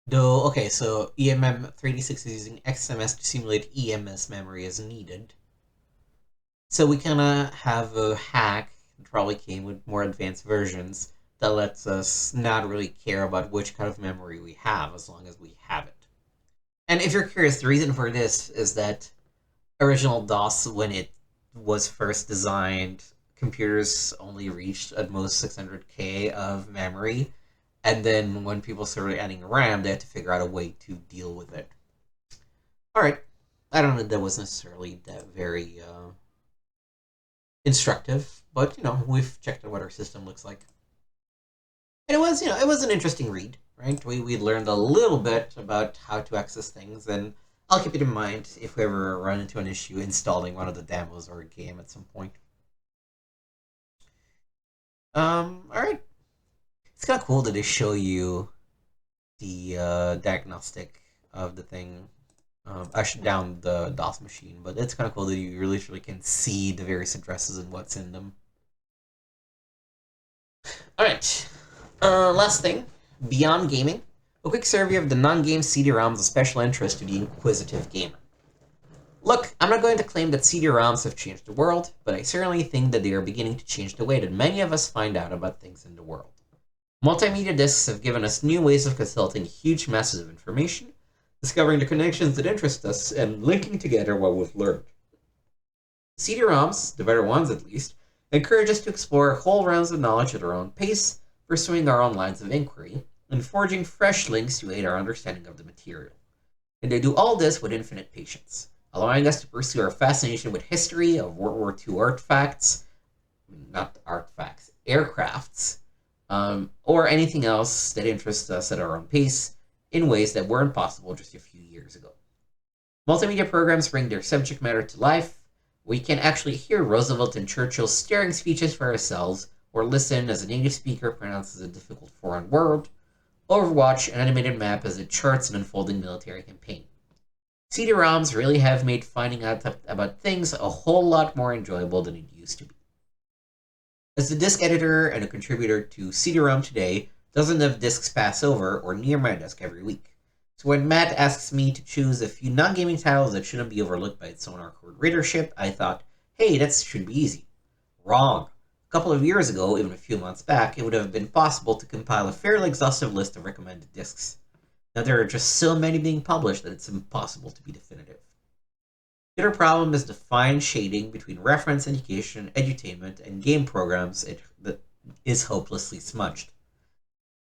Though, okay, so EMM 386 is using XMS to simulate EMS memory as needed. So we kind of have a hack that probably came with more advanced versions that lets us not really care about which kind of memory we have as long as we have it. And if you're curious, the reason for this is that original DOS, when it was first designed, computers only reached at most 600K of memory. And then when people started adding RAM, they had to figure out a way to deal with it. All right. I don't know that was necessarily that very instructive, but we've checked out what our system looks like. And it was an interesting read, right? We learned a little bit about how to access things, and I'll keep it in mind if we ever run into an issue installing one of the demos or a game at some point. All right. It's kind of cool that they show you the diagnostic of the thing. I shut down the DOS machine, but it's kind of cool that you literally can see the various addresses and what's in them. All right. Last thing, beyond gaming, a quick survey of the non-game CD-ROMs of special interest to the inquisitive gamer. Look, I'm not going to claim that CD-ROMs have changed the world, but I certainly think that they are beginning to change the way that many of us find out about things in the world. Multimedia disks have given us new ways of consulting huge masses of information, discovering the connections that interest us, and linking together what we've learned. CD-ROMs, the better ones at least, encourage us to explore whole realms of knowledge at our own pace, pursuing our own lines of inquiry, and forging fresh links to aid our understanding of the material. And they do all this with infinite patience, allowing us to pursue our fascination with history of World War II artifacts, aircrafts, or anything else that interests us at our own pace in ways that weren't possible just a few years ago. Multimedia programs bring their subject matter to life. We can actually hear Roosevelt and Churchill's stirring speeches for ourselves, or listen as a native speaker pronounces a difficult foreign word, or watch an animated map as it charts an unfolding military campaign. CD-ROMs really have made finding out about things a whole lot more enjoyable than it used to be. As the disk editor and a contributor to CD-ROM today, dozens of disks pass over or near my desk every week. So when Matt asks me to choose a few non-gaming titles that shouldn't be overlooked by its Sonar Cord readership, I thought, hey, that should be easy. Wrong. A couple of years ago, even a few months back, it would have been possible to compile a fairly exhaustive list of recommended discs. Now there are just so many being published that it's impossible to be definitive. The other problem is the fine shading between reference, education, edutainment, and game programs that is hopelessly smudged.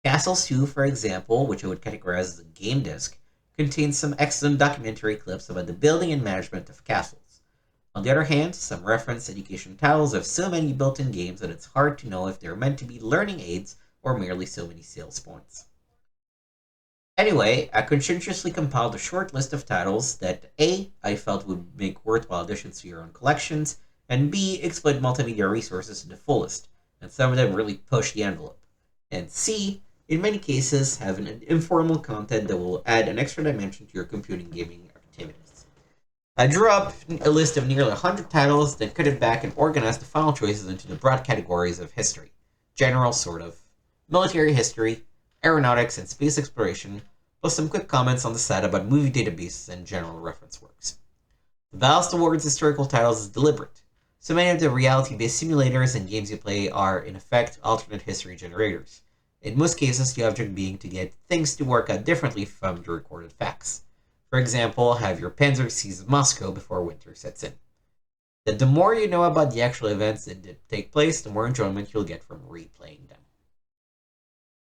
Castles 2, for example, which I would categorize as a game disc, contains some excellent documentary clips about the building and management of castles. On the other hand, some reference education titles have so many built-in games that it's hard to know if they're meant to be learning aids or merely so many sales points. Anyway, I conscientiously compiled a short list of titles that A, I felt would make worthwhile additions to your own collections, and B, exploit multimedia resources to the fullest, and some of them really push the envelope, and C, in many cases, have an informal content that will add an extra dimension to your computing gaming activities. I drew up a list of nearly 100 titles, then cut it back and organized the final choices into the broad categories of history, general sort of, military history, aeronautics and space exploration, plus some quick comments on the side about movie databases and general reference works. The balance towards historical titles is deliberate. So many of the reality-based simulators and games you play are, in effect, alternate history generators. In most cases, the object being to get things to work out differently from the recorded facts. For example, have your Panzer seize Moscow before winter sets in. That the more you know about the actual events that did take place, the more enjoyment you'll get from replaying them.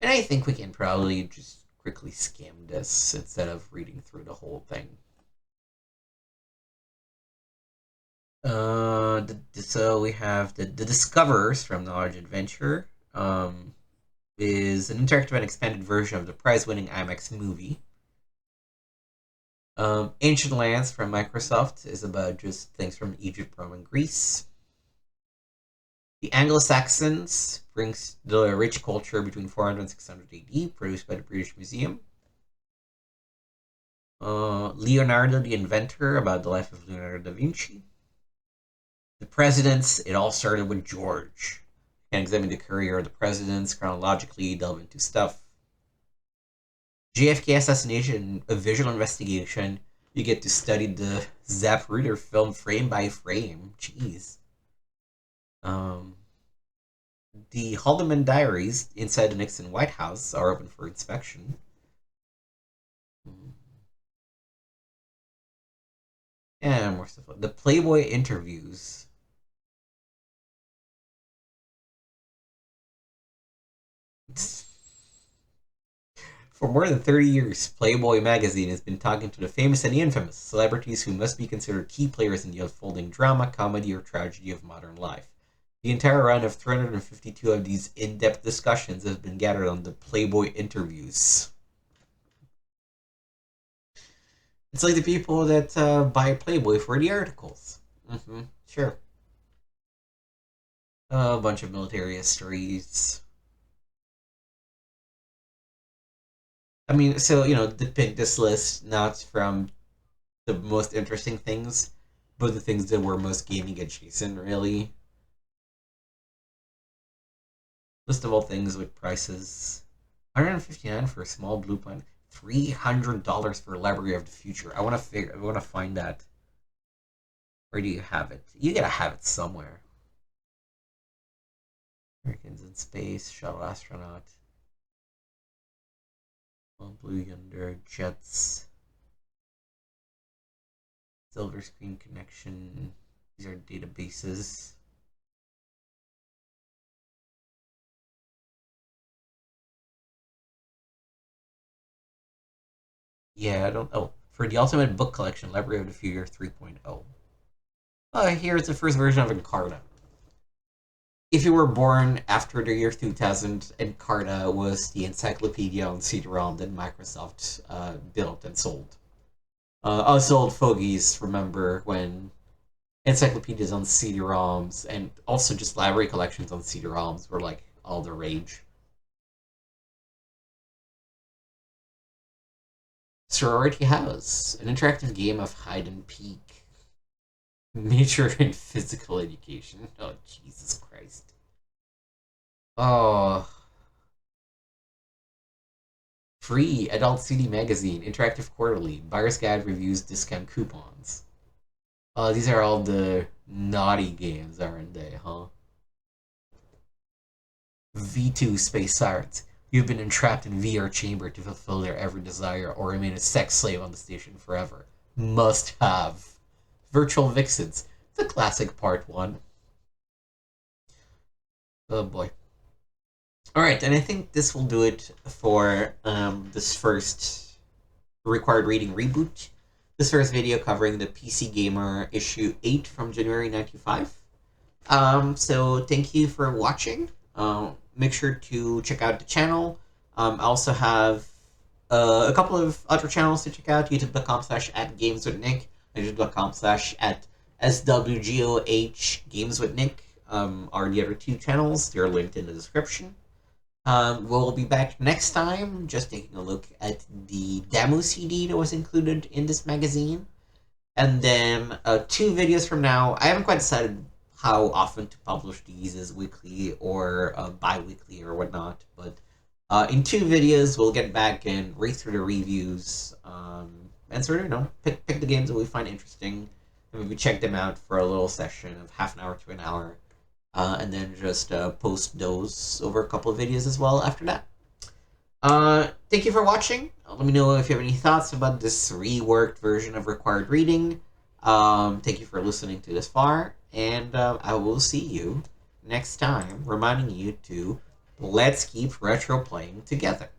And I think we can probably just quickly skim this instead of reading through the whole thing. So we have the Discoverers from Knowledge Adventure. Is an interactive and expanded version of the prize-winning IMAX movie. Ancient Lands from Microsoft is about just things from Egypt, Rome, and Greece. The Anglo-Saxons brings the rich culture between 400 and 600 AD, produced by the British Museum. Leonardo the Inventor, about the life of Leonardo da Vinci. The Presidents, it all started with George. Can examine the career of the presidents chronologically, delve into stuff. JFK assassination, a visual investigation. You get to study the Zapruder film frame by frame. Jeez. The Haldeman Diaries inside the Nixon White House are open for inspection. And more stuff. The Playboy interviews. For more than 30 years, Playboy magazine has been talking to the famous and the infamous, celebrities who must be considered key players in the unfolding drama, comedy, or tragedy of modern life. The entire run of 352 of these in-depth discussions have been gathered on the Playboy interviews. It's like the people that buy Playboy for the articles. Sure. A bunch of military histories. I mean, so, depict this list not from the most interesting things, but the things that were most gaming adjacent, really. List of all things with prices. $159 for a small blue plant. $300 for Library of the Future. I want to find that. Where do you have it? You gotta have it somewhere. Americans in Space, Shuttle Astronaut. Blue Yonder, Jets. Silver Screen Connection. These are databases. Yeah, I don't. Oh, for the Ultimate Book Collection, Library of the Future 3.0. Here's the first version of Encarta. If you were born after the year 2000, Encarta was the encyclopedia on CD-ROM that Microsoft built and sold. Us old fogies remember when encyclopedias on CD-ROMs and also just library collections on CD-ROMs were like all the rage. Sorority House, an interactive game of hide and peek. Nature and physical education. Oh, Jesus Christ. Oh. Free adult CD magazine, interactive quarterly, buyer's guide reviews, discount coupons. Oh, these are all the naughty games, aren't they, huh? V2 Space Sirens. You've been entrapped in VR chamber to fulfill their every desire or remain a sex slave on the station forever. Must have. Virtual Vixens. The classic part 1. Oh boy. Alright, and I think this will do it for this first required reading reboot. This first video covering the PC Gamer issue 8 from January 95. So thank you for watching. Make sure to check out the channel. I also have a couple of other channels to check out. youtube.com/@gameswithnick, youtube.com/@swgoh gameswithnick are the other two channels. They're linked in the description. We'll be back next time, just taking a look at the demo CD that was included in this magazine. And then 2 videos from now, I haven't quite decided how often to publish these, as weekly or bi-weekly or whatnot, but in 2 videos we'll get back and read through the reviews, and sort of, pick the games that we find interesting, and maybe check them out for a little session of half an hour to an hour, and then just post those over a couple of videos as well after that. Thank you for watching. Let me know if you have any thoughts about this reworked version of required reading. Thank you for listening to this far, and I will see you next time, reminding you to let's keep retro playing together.